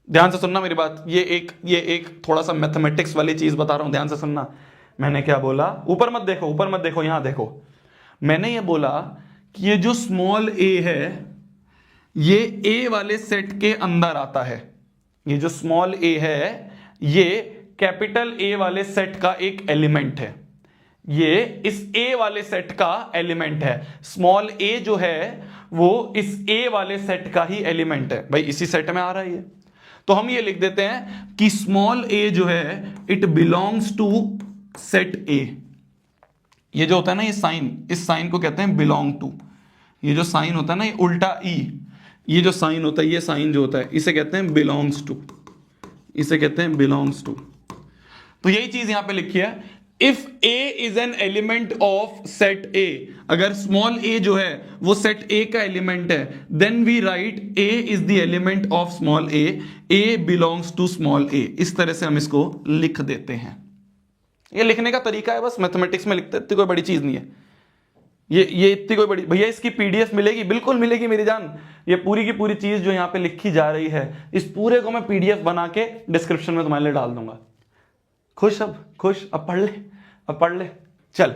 ध्यान से सुनना मेरी बात, ये एक थोड़ा सा मैथमेटिक्स वाली चीज बता रहा हूं, ध्यान से सुनना। मैंने क्या बोला, ऊपर मत देखो, यहां देखो। मैंने ये बोला कि ये जो स्मॉल ए है ये ए वाले सेट के अंदर आता है। ये जो स्मॉल ए है ये कैपिटल ए वाले सेट का एक एलिमेंट है, ये इस ए वाले सेट का एलिमेंट है। स्मॉल ए जो है वो इस ए वाले सेट का ही एलिमेंट है, भाई इसी सेट में आ रहा है ये। तो हम ये लिख देते हैं कि स्मॉल ए जो है it belongs to set A. ये जो होता है ना ये साइन, इस साइन को कहते हैं बिलोंग टू। ये जो साइन होता है ना ये उल्टा ई, ये जो साइन होता है, ये साइन जो होता है इसे कहते हैं बिलोंग्स टू, इसे कहते हैं बिलोंग्स टू। तो यही चीज यहां पे लिखी है, if A is an element of set ए, अगर स्मॉल ए जो है वो सेट ए का एलिमेंट है, then we write A is the element of small A belongs to small A. इस तरह से हम इसको लिख देते हैं। ये लिखने का तरीका है, बस मैथमेटिक्स में लिखते, इतनी कोई बड़ी चीज नहीं है ये इतनी कोई बड़ी। भैया इसकी पीडीएफ मिलेगी, बिल्कुल मिलेगी मेरी जान। ये पूरी की पूरी चीज जो यहां पे लिखी जा रही है, इस पूरे को मैं पीडीएफ बना के डिस्क्रिप्शन में तुम्हारे लिए डाल दूंगा। खुश, अब खुश, अब पढ़ ले चल।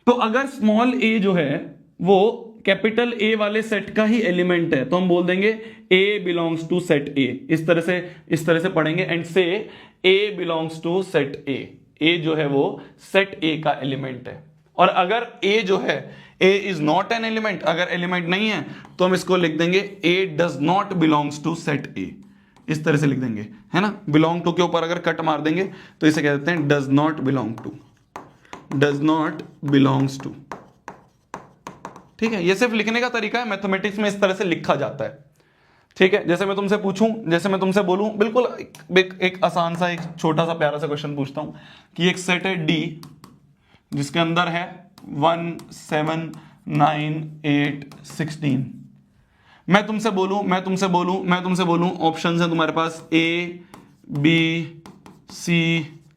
तो अगर स्मॉल ए जो है वो कैपिटल ए वाले सेट का ही एलिमेंट है, तो हम बोल देंगे ए बिलोंग्स टू सेट ए। इस तरह से पढ़ेंगे एंड से ए बिलोंग्स टू सेट ए जो है वो सेट ए का एलिमेंट है। और अगर ए जो है A is not an element, अगर एलिमेंट नहीं है तो हम इसको लिख देंगे A does not belongs to set A. इस तरह से लिख देंगे, है ना। बिलोंग टू के ऊपर अगर कट मार देंगे तो इसे कह देते हैं does not belong to, does not belongs to. ठीक है, ये सिर्फ लिखने का तरीका है, मैथमेटिक्स में इस तरह से लिखा जाता है। ठीक है, जैसे मैं तुमसे पूछूं, जैसे मैं तुमसे बोलूं, बिल्कुल एक आसान सा, एक छोटा सा प्यारा सा क्वेश्चन पूछता हूं कि एक सेट है डी जिसके अंदर है 1 7 9 8 16। मैं तुमसे बोलूं ऑप्शन है तुम्हारे पास ए बी सी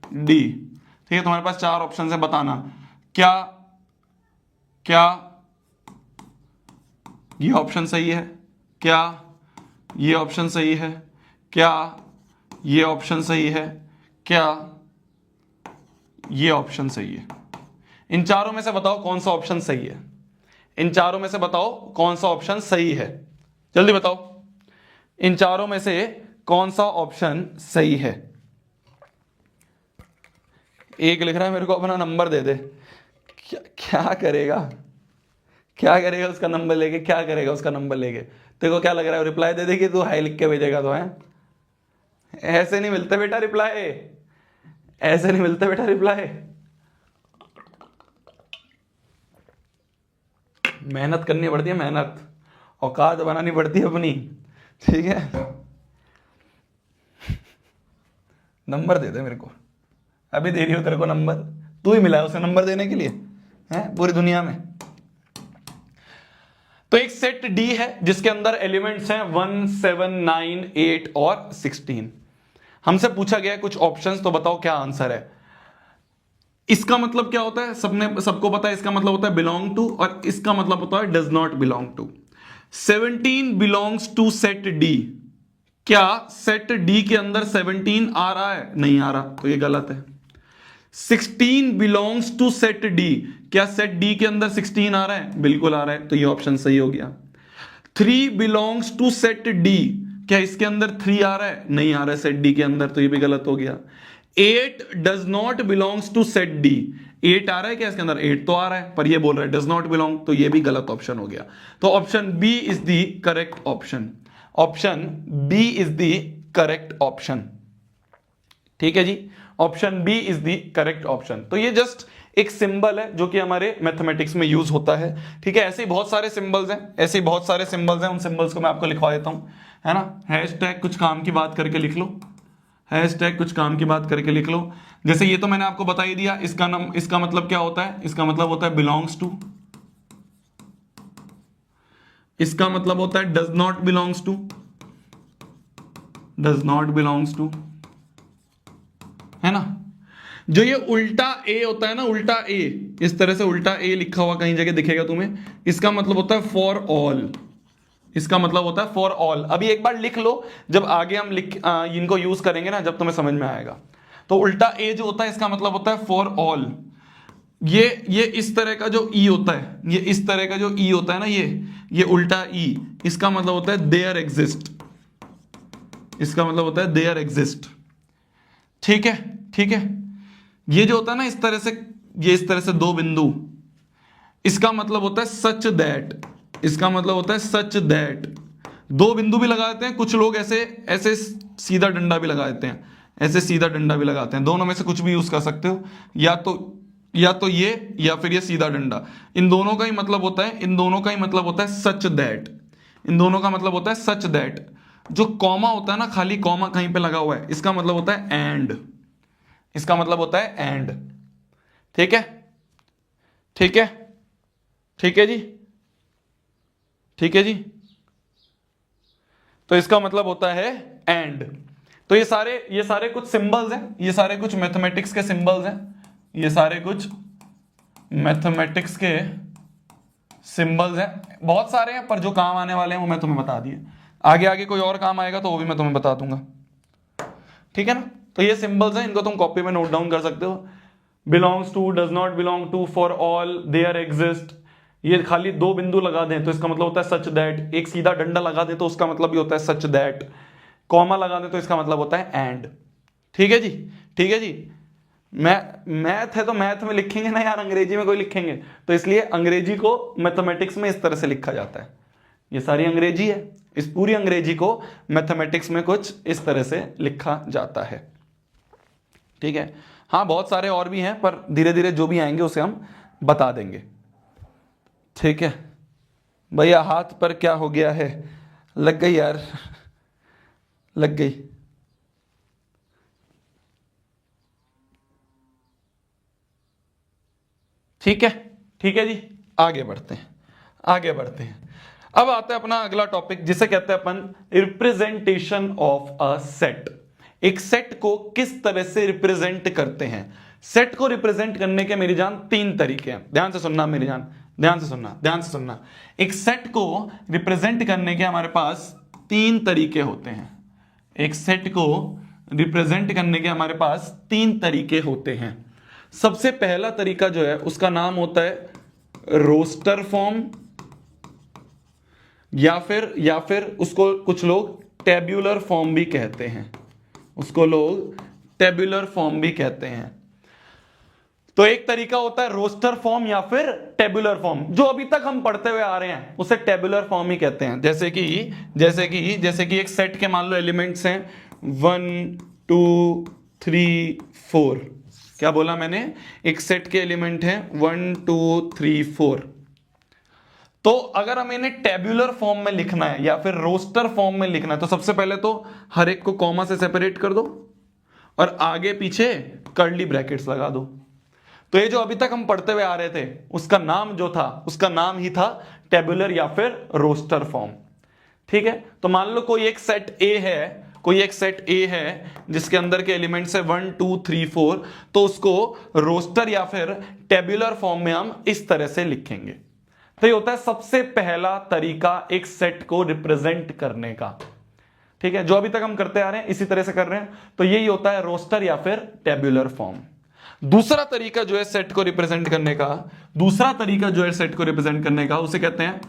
डी। ठीक है, तुम्हारे पास 4 ऑप्शन है, बताना क्या ये ऑप्शन सही है, क्या ये ऑप्शन सही है, क्या ये ऑप्शन सही है, क्या ये ऑप्शन सही है। इन चारों में से बताओ कौन सा ऑप्शन सही है, इन चारों में से बताओ कौन सा ऑप्शन सही है, जल्दी बताओ, इन चारों में से कौन सा ऑप्शन सही है। एक लिख रहा है मेरे को अपना नंबर दे दे, क्या करेगा उसका नंबर लेके, क्या करेगा उसका नंबर लेके। तेरे को क्या लग रहा है रिप्लाई दे देगी, तू हाई लिख के भेजेगा तो है। ऐसे नहीं मिलते बेटा रिप्लाई, ऐसे नहीं मिलते बेटा रिप्लाई। मेहनत करनी पड़ती है, मेहनत, औकात बनानी पड़ती है अपनी। ठीक है, नंबर दे दे मेरे को, अभी दे रही हो तेरे को नंबर, तू ही मिला है उसे नंबर देने के लिए, है पूरी दुनिया में। तो एक सेट डी है जिसके अंदर एलिमेंट्स हैं 1 7 9 8 और 16। हमसे पूछा गया कुछ ऑप्शंस, तो बताओ क्या आंसर है। इसका मतलब क्या होता है, सबको पता है, इसका मतलब होता है बिलोंग टू, और इसका मतलब होता है does not belong to. 17 belongs to set D. क्या सेट डी के अंदर 17 आ रहा है? नहीं आ रहा, तो ये गलत है। 16 बिलोंग्स टू सेट डी। क्या सेट डी के अंदर 16 आ रहा है? बिल्कुल आ रहा है, तो ये ऑप्शन सही हो गया। 3 बिलोंग्स टू सेट डी। क्या इसके अंदर 3 आ रहा है? नहीं आ रहा है सेट डी के अंदर, तो ये भी गलत हो गया। 8 does not belongs to set D. 8 आ रहा है क्या इसके अंदर? 8 तो आ रहा है, पर ये बोल रहा है डज नॉट बिलोंग, तो ये भी गलत ऑप्शन हो गया। तो option B is the correct option, option B is the correct option. ठीक है जी, option B is the correct option. तो ये जस्ट एक सिंबल है जो कि हमारे मैथमेटिक्स में यूज होता है। ठीक है, ऐसे ही बहुत सारे सिंबल्स हैं, ऐसे ही बहुत सारे सिंबल्स हैं, उन सिंबल्स को मैं आपको लिखवा देता हूं, है ना। हैशटैग कुछ काम की बात करके लिख लो, हैशटैग कुछ काम की बात करके लिख लो। जैसे ये तो मैंने आपको बता ही दिया, इसका मतलब क्या होता है, इसका मतलब होता है बिलोंग्स टू, इसका मतलब होता है does not belongs to, does not belongs to, है ना। जो ये उल्टा ए होता है ना, उल्टा ए, इस तरह से उल्टा ए लिखा हुआ कहीं जगह दिखेगा तुम्हें, इसका मतलब होता है फॉर ऑल, इसका मतलब होता है फॉर ऑल। अभी एक बार लिख लो, जब आगे हम इनको यूज करेंगे ना, जब तुम्हें समझ में आएगा। तो उल्टा ए जो होता है इसका मतलब होता है फॉर ऑल। ये इस तरह का जो ई होता है, ये इस तरह का जो ई होता है ना, ये उल्टा ई, इसका मतलब होता है देयर एग्जिस्ट, इसका मतलब होता है देयर एग्जिस्ट। ठीक है, ठीक है। ये जो होता है ना इस तरह से, ये इस तरह से दो बिंदु, इसका मतलब होता है सच दैट, इसका मतलब होता है सच दैट। दो बिंदु भी लगा देते हैं कुछ लोग, ऐसे ऐसे सीधा डंडा भी लगा देते हैं, ऐसे सीधा डंडा भी लगाते हैं, दोनों में से कुछ भी यूज कर सकते हो, या तो ये या फिर ये सीधा डंडा। इन दोनों का ही मतलब होता है, इन दोनों का ही मतलब होता है सच दैट, इन दोनों का मतलब होता है सच दैट। जो कॉमा होता है ना, खाली कॉमा कहीं पे लगा हुआ है, इसका मतलब होता है एंड, इसका मतलब होता है एंड। ठीक है, ठीक है, ठीक है जी, ठीक है जी। तो इसका मतलब होता है एंड। तो ये सारे कुछ सिंबल्स हैं, ये सारे कुछ मैथमेटिक्स के सिंबल्स हैं, ये सारे कुछ मैथमेटिक्स के सिंबल्स हैं, बहुत सारे हैं, पर जो काम आने वाले हैं वो मैं तुम्हें बता दिए। आगे आगे कोई और काम आएगा तो वो भी मैं तुम्हें बता दूंगा। ठीक है ना। तो ये सिंबल्स हैं, इनको तुम कॉपी में नोट डाउन कर सकते हो। Belongs to, does not belong to, for all, there exist. ये खाली दो बिंदु लगा दें तो इसका मतलब होता है सच दैट, एक सीधा डंडा लगा दें तो उसका मतलब भी होता है सच दैट, कॉमा लगा दें तो इसका मतलब होता है एंड। ठीक है जी, ठीक है जी। मैथ है तो मैथ में लिखेंगे ना यार, अंग्रेजी में कोई लिखेंगे, तो इसलिए अंग्रेजी को मैथमेटिक्स में इस तरह से लिखा जाता है। ये सारी अंग्रेजी है, इस पूरी अंग्रेजी को मैथमेटिक्स में कुछ इस तरह से लिखा जाता है। ठीक है, हाँ बहुत सारे और भी हैं, पर धीरे धीरे जो भी आएंगे उसे हम बता देंगे। ठीक है भैया, हाथ पर क्या हो गया है, लग गई यार, लग गई। ठीक है, ठीक है जी, आगे बढ़ते हैं, आगे बढ़ते हैं। अब आता है अपना अगला टॉपिक, जिसे कहते हैं अपन रिप्रेजेंटेशन ऑफ अ सेट। एक सेट को किस तरह से रिप्रेजेंट करते हैं। सेट को रिप्रेजेंट करने के मेरी जान तीन तरीके हैं, ध्यान से सुनना मेरी जान, ध्यान से सुनना, ध्यान से सुनना। एक सेट को रिप्रेजेंट करने के हमारे पास तीन तरीके होते हैं। एक सेट को रिप्रेजेंट करने के हमारे पास तीन तरीके होते हैं। सबसे पहला तरीका जो है उसका नाम होता है रोस्टर फॉर्म, या फिर उसको कुछ लोग टेब्यूलर फॉर्म भी कहते हैं, उसको लोग टेब्यूलर फॉर्म भी कहते हैं। तो एक तरीका होता है रोस्टर फॉर्म या फिर टेब्यूलर फॉर्म। जो अभी तक हम पढ़ते हुए आ रहे हैं उसे टेब्यूलर फॉर्म ही कहते हैं। जैसे कि एक सेट के मान लो एलिमेंट्स हैं 1 2 3 4। क्या बोला मैंने, एक सेट के एलिमेंट हैं 1 2 3 4। तो अगर हमें इन्हें टेब्यूलर फॉर्म में लिखना है या फिर रोस्टर फॉर्म में लिखना है, तो सबसे पहले तो हर एक को कॉमा से सेपरेट कर दो और आगे पीछे कर्ली ब्रैकेट्स लगा दो। तो ये जो अभी तक हम पढ़ते हुए आ रहे थे उसका नाम जो था, उसका नाम ही था टेब्यूलर या फिर रोस्टर फॉर्म। ठीक है, तो मान लो कोई एक सेट ए है, कोई एक सेट ए है जिसके अंदर के एलिमेंट्स है 1 2 3 4, तो उसको रोस्टर या फिर टेब्यूलर फॉर्म में हम इस तरह से लिखेंगे। तो ये होता है सबसे पहला तरीका एक सेट को रिप्रेजेंट करने का। ठीक है, जो अभी तक हम करते आ रहे हैं इसी तरह से कर रहे हैं, तो यही होता है रोस्टर या फिर टेब्यूलर फॉर्म। दूसरा तरीका जो है सेट को रिप्रेजेंट करने का, दूसरा तरीका जो है सेट को रिप्रेजेंट करने का, उसे कहते हैं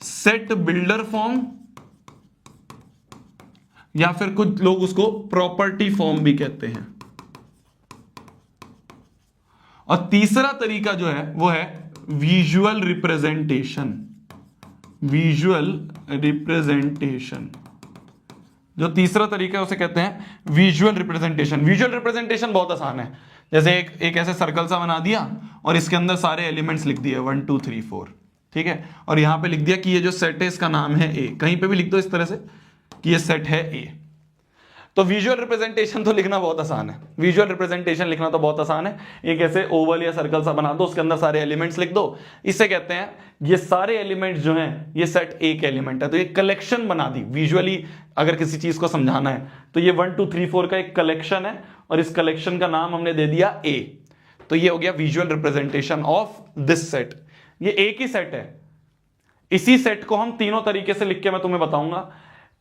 सेट बिल्डर फॉर्म, या फिर कुछ लोग उसको प्रॉपर्टी फॉर्म भी कहते हैं। और तीसरा तरीका जो है वो है विजुअल रिप्रेजेंटेशन। विजुअल रिप्रेजेंटेशन, जो तीसरा तरीका है उसे कहते हैं विजुअल रिप्रेजेंटेशन। विजुअल रिप्रेजेंटेशन बहुत आसान है। जैसे एक ऐसे सर्कल सा बना दिया और इसके अंदर सारे एलिमेंट्स लिख दिए 1 2 3 4, ठीक है, और यहां पे लिख दिया कि ये जो सेट है इसका नाम है ए, कहीं पे भी लिख दो इस तरह से कि ये सेट है ए। तो विजुअल रिप्रेजेंटेशन तो लिखना बहुत आसान है, विजुअल रिप्रेजेंटेशन लिखना तो बहुत आसान है। एक ऐसे ओवल या सर्कल सा बना दो, उसके अंदर सारे एलिमेंट्स लिख दो, इससे कहते हैं ये सारे एलिमेंट्स जो हैं ये सेट ए के एलिमेंट है। तो ये कलेक्शन बना दी विजुअली, अगर किसी चीज को समझाना है तो ये 1 2 3 4 का एक कलेक्शन है और इस कलेक्शन का नाम हमने दे दिया ए। तो ये हो गया visual representation of this set. ये एक ही सेट है, इसी सेट को हम तीनों तरीके से लिख के मैं तुम्हें बताऊंगा।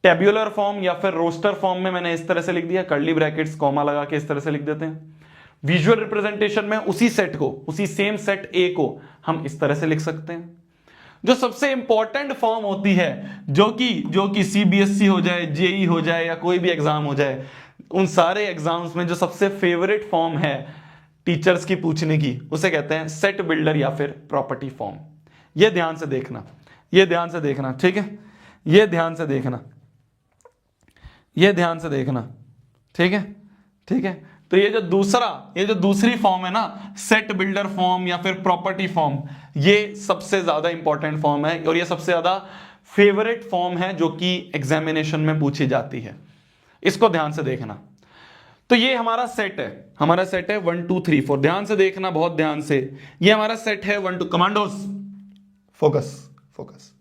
टेब्यूलर फॉर्म या फिर रोस्टर फॉर्म में मैंने इस तरह से लिख दिया, कर्ली ब्रैकेट्स कॉमा लगा के इस तरह से लिख देते हैं। विजुअल रिप्रेजेंटेशन में उसी सेट को, उसी सेम सेट ए को हम इस तरह से लिख सकते हैं। जो सबसे इंपॉर्टेंट फॉर्म होती है, जो कि सीबीएसई हो जाए, जेई हो जाए या कोई भी एग्जाम हो जाए, उन सारे एग्जाम्स में जो सबसे फेवरेट फॉर्म है टीचर्स की पूछने की, उसे कहते हैं सेट बिल्डर या फिर प्रॉपर्टी फॉर्म। ये ध्यान से देखना, ये ध्यान से देखना, ठीक है, ये ध्यान से देखना, ये ध्यान से देखना, ठीक है, ठीक है। तो ये जो दूसरी फॉर्म है ना, सेट बिल्डर फॉर्म या फिर प्रॉपर्टी फॉर्म, ये सबसे ज्यादा इंपॉर्टेंट फॉर्म है और ये सबसे ज्यादा फेवरेट फॉर्म है जो कि एग्जामिनेशन में पूछी जाती है। इसको ध्यान से देखना। तो ये हमारा सेट है, हमारा सेट है 1 2 3 4, ध्यान से देखना, बहुत ध्यान से। ये हमारा सेट है 1 2, कमांडोज फोकस फोकस।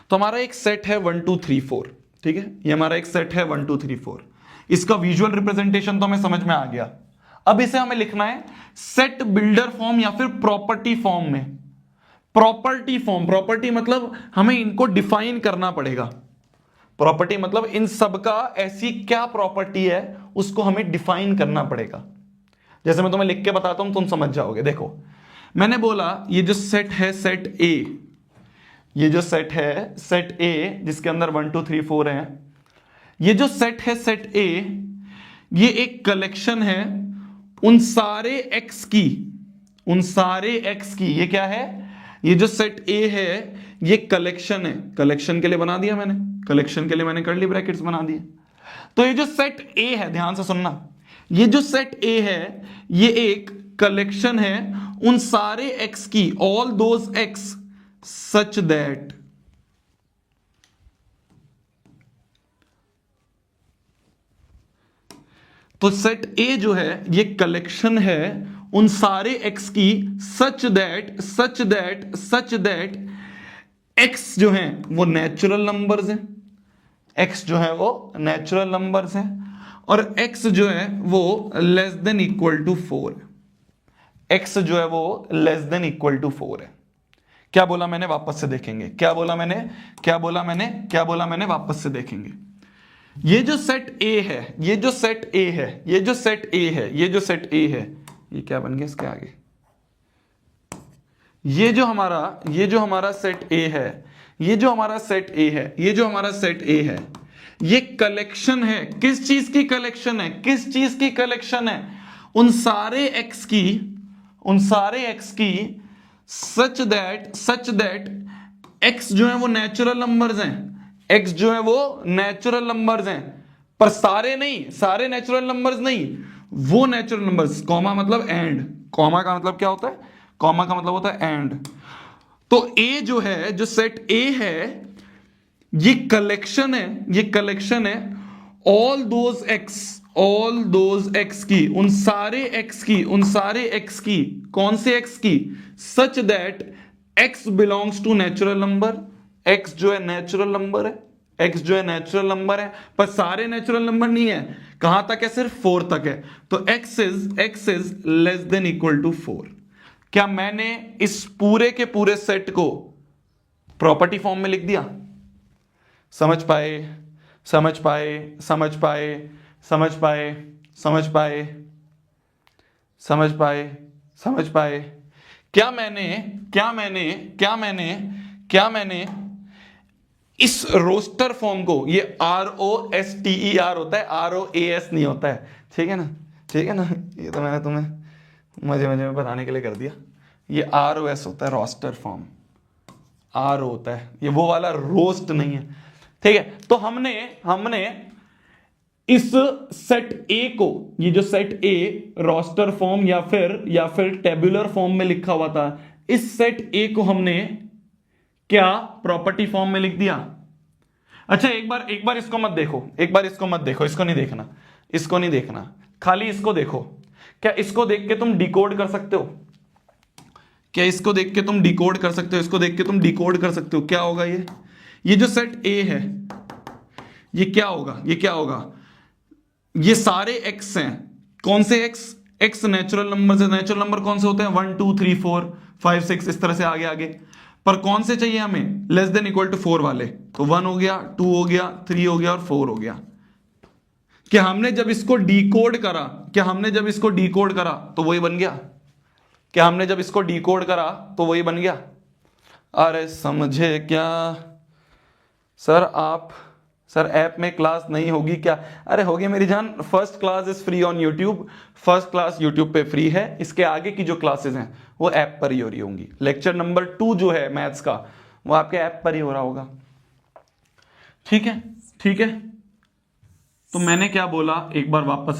तो हमारा एक सेट है 1 2 3 4, ठीक है, ये हमारा एक सेट है 1 2 3 4। इसका विजुअल रिप्रेजेंटेशन तो हमें समझ में आ गया। अब इसे हमें लिखना है सेट बिल्डर फॉर्म या फिर प्रॉपर्टी फॉर्म में। प्रॉपर्टी फॉर्म, प्रॉपर्टी मतलब हमें इनको डिफाइन करना पड़ेगा। प्रॉपर्टी मतलब इन सबका ऐसी क्या प्रॉपर्टी है उसको हमें डिफाइन करना पड़ेगा। जैसे मैं तुम्हें लिख के बताता हूं, तुम समझ जाओगे। देखो, मैंने बोला ये जो सेट है सेट ए, ये जो सेट है सेट ए जिसके अंदर 1 2 3 4 है, ये जो सेट है सेट ए, ये एक कलेक्शन है उन सारे एक्स की, उन सारे एक्स की। ये क्या है? ये जो सेट ए है ये कलेक्शन है। कलेक्शन के लिए बना दिया मैंने, कलेक्शन के लिए मैंने कर्ली ब्रैकेट्स बना दिए। तो ये जो सेट ए है, ध्यान से सुनना, ये जो सेट ए है ये एक कलेक्शन है उन सारे एक्स की, all those x such that तो सेट ए जो है ये कलेक्शन है उन सारे एक्स की सच दैट एक्स जो है वो नेचुरल नंबर्स हैं, एक्स जो है वो नेचुरल नंबर्स हैं और एक्स जो है वो लेस देन इक्वल टू 4 है। एक्स जो है वो लेस देन इक्वल टू 4 है। क्या बोला मैंने? वापस से देखेंगे। क्या बोला मैंने? वापस से देखेंगे। ये जो सेट ए है, ये जो सेट ए है, ये जो सेट ए है, ये जो सेट ए है, ये क्या बन गया इसके आगे? ये जो हमारा सेट ए है, ये जो हमारा सेट ए है, ये जो हमारा सेट ए है, ये कलेक्शन है। किस चीज की कलेक्शन है? किस चीज की कलेक्शन है? उन सारे एक्स की, उन सारे एक्स की सच दैट एक्स जो है वो नेचुरल नंबर्स हैं, एक्स जो है वो नेचुरल नंबर्स हैं, पर सारे नहीं, सारे नेचुरल नंबर्स नहीं, वो नेचुरल नंबर्स। कॉमा मतलब एंड, कॉमा का मतलब क्या होता है? कॉमा का मतलब होता है एंड। तो ए जो है, जो सेट ए है, ये कलेक्शन है, ये कलेक्शन है ऑल दोज एक्स की, उन सारे एक्स की, उन सारे एक्स की। कौन से एक्स की? Such that x belongs to natural number. X जो है नेचुरल नंबर है, एक्स जो है नेचुरल नंबर है, पर सारे नेचुरल नंबर नहीं है। कहां तक है? सिर्फ 4 तक है। तो x is less than equal to 4। क्या मैंने इस पूरे के पूरे सेट को प्रॉपर्टी फॉर्म में लिख दिया? समझ पाए? समझ पाए? समझ पाए? समझ पाए? समझ पाए? समझ पाए? समझ पाए? क्या मैंने इस रोस्टर फॉर्म को, ये ROSTER होता है, ROAS नहीं होता है, ठीक है ना? ठीक है ना? ये तो मैंने तुम्हें मजे में बताने के लिए कर दिया। ये ROS होता है, रोस्टर फॉर्म। R होता है, ये वो वाला रोस्ट नहीं है, ठीक है? तो हमने इस सेट ए को, ये जो सेट ए रोस्टर फॉर्म या फिर टेबुलर फॉर्म में लिखा हुआ था, इस सेट ए को हमने क्या प्रॉपर्टी फॉर्म में लिख दिया। अच्छा एक बार इसको मत देखो, इसको नहीं देखना, इसको नहीं देखना, खाली इसको देखो। क्या इसको देख के तुम डिकोड कर सकते हो? क्या इसको देख के तुम डिकोड कर सकते हो? इसको देख के तुम डिकोड कर सकते हो? क्या होगा ये जो सेट ए है, ये क्या होगा? ये सारे एक्स हैं। कौन से एक्स? एक्स नेचुरल नंबर से। नेचुरल नंबर कौन से होते हैं? 1 2 3 4 5 6 इस तरह से आगे आगे। पर कौन से चाहिए हमें? लेस देन इक्वल टू 4 वाले। तो 1 हो गया, 2 हो गया, 3 हो गया और 4 हो गया। क्या हमने जब इसको डिकोड करा तो वही बन गया? क्या हमने जब इसको डिकोड करा तो वही बन गया? अरे समझे क्या सर ऐप में क्लास नहीं होगी क्या? अरे होगी मेरी जान। First class is free on YouTube. First class YouTube पे फ्री है। इसके आगे की जो क्लासेस हैं वो ऐप पर ही हो रही होंगी। लेक्चर नंबर 2 जो है मैथ्स का, वो आपके ऐप पर ही हो रहा होगा। ठीक है। तो मैंने क्या बोला एक बार वापस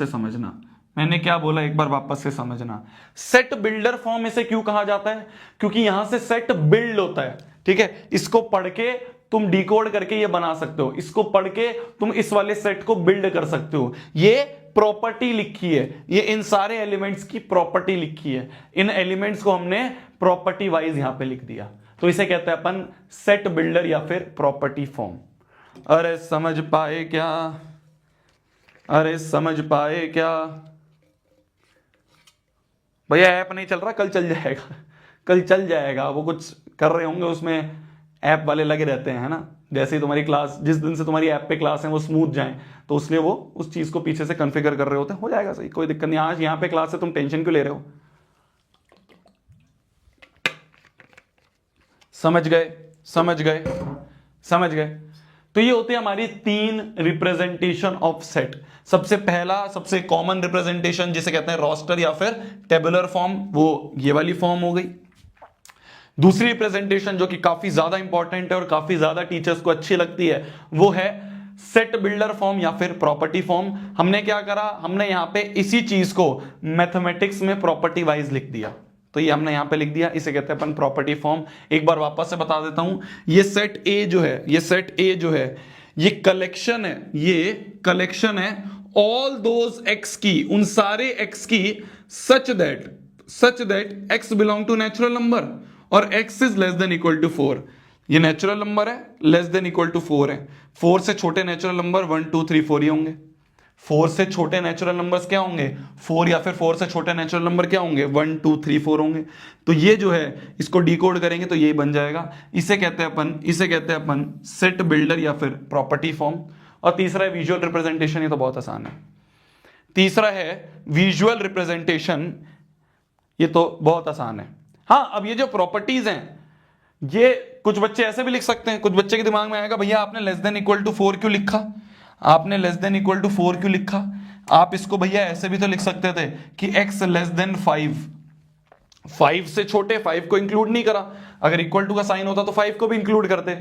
से समझना। सेट बिल्डर फॉर्म इसे क्यों कहा जाता है? क्योंकि यहां से सेट बिल्ड होता है। ठीक है, इसको पढ़ के तुम डिकोड करके ये बना सकते हो, इसको पढ़ के तुम इस वाले सेट को बिल्ड कर सकते हो। ये प्रॉपर्टी लिखी है, ये इन सारे एलिमेंट्स की प्रॉपर्टी लिखी है। इन एलिमेंट्स को हमने प्रॉपर्टी वाइज यहां पे लिख दिया, तो इसे कहते हैं अपन सेट बिल्डर या फिर प्रॉपर्टी फॉर्म। अरे समझ पाए क्या? भैया ऐप नहीं चल रहा, कल चल जाएगा। वो कुछ कर रहे होंगे उसमें, ऐप वाले लगे रहते हैं, है ना। जैसे ही तुम्हारी क्लास, जिस दिन से तुम्हारी ऐप पे क्लास है वो स्मूथ जाए, तो उसलिए वो उस चीज को पीछे से कॉन्फ़िगर कर रहे होते हैं। हो जाएगा सही, कोई दिक्कत नहीं। आज यहाँ पे क्लास है, तुम टेंशन क्यों ले रहे हो? समझ गए। तो ये होती है हमारी 3 रिप्रेजेंटेशन ऑफ सेट। सबसे पहला, सबसे कॉमन रिप्रेजेंटेशन जिसे कहते हैं रोस्टर या फिर टेबुलर फॉर्म, वो ये वाली फॉर्म हो गई। दूसरी रिप्रेजेंटेशन जो कि काफी ज्यादा इंपॉर्टेंट है और काफी ज्यादा टीचर्स को अच्छी लगती है, वो है सेट बिल्डर फॉर्म या फिर प्रॉपर्टी फॉर्म। हमने क्या करा? हमने यहां पे इसी चीज को मैथमेटिक्स में प्रॉपर्टी वाइज लिख दिया, तो ये हमने यहां पे लिख दिया, इसे कहते हैं अपन प्रॉपर्टी फॉर्म। एक बार वापस से बता देता हूं, ये सेट ए जो है ये कलेक्शन है ऑल दोज एक्स की, उन सारे एक्स की, such that x belong to natural number और x is less than equal to 4। ये नेचुरल नंबर है, लेस देन इक्वल टू 4 है। 4 से छोटे नेचुरल नंबर 1 2 3 4 ही होंगे। 4 से छोटे नेचुरल नंबर्स क्या होंगे? 4, या फिर 4 से छोटे नेचुरल नंबर क्या होंगे? 1 2 3 4 होंगे। तो ये जो है, इसको डिकोड करेंगे तो यही बन जाएगा। इसे कहते हैं अपन सेट बिल्डर या फिर प्रॉपर्टी फॉर्म। और तीसरा है विजुअल रिप्रेजेंटेशन। ये तो बहुत आसान है। तीसरा है विजुअल रिप्रेजेंटेशन, ये तो बहुत आसान है। हाँ, अब ये जो प्रॉपर्टीज हैं, ये कुछ बच्चे ऐसे भी लिख सकते हैं। कुछ बच्चे के दिमाग में आएगा, भैया आपने लेस देन इक्वल टू 4 क्यों लिखा? आप इसको भैया ऐसे भी तो लिख सकते थे कि x लेस देन 5 से छोटे, 5 को इंक्लूड नहीं करा। अगर इक्वल टू का साइन होता तो 5 को भी इंक्लूड करते।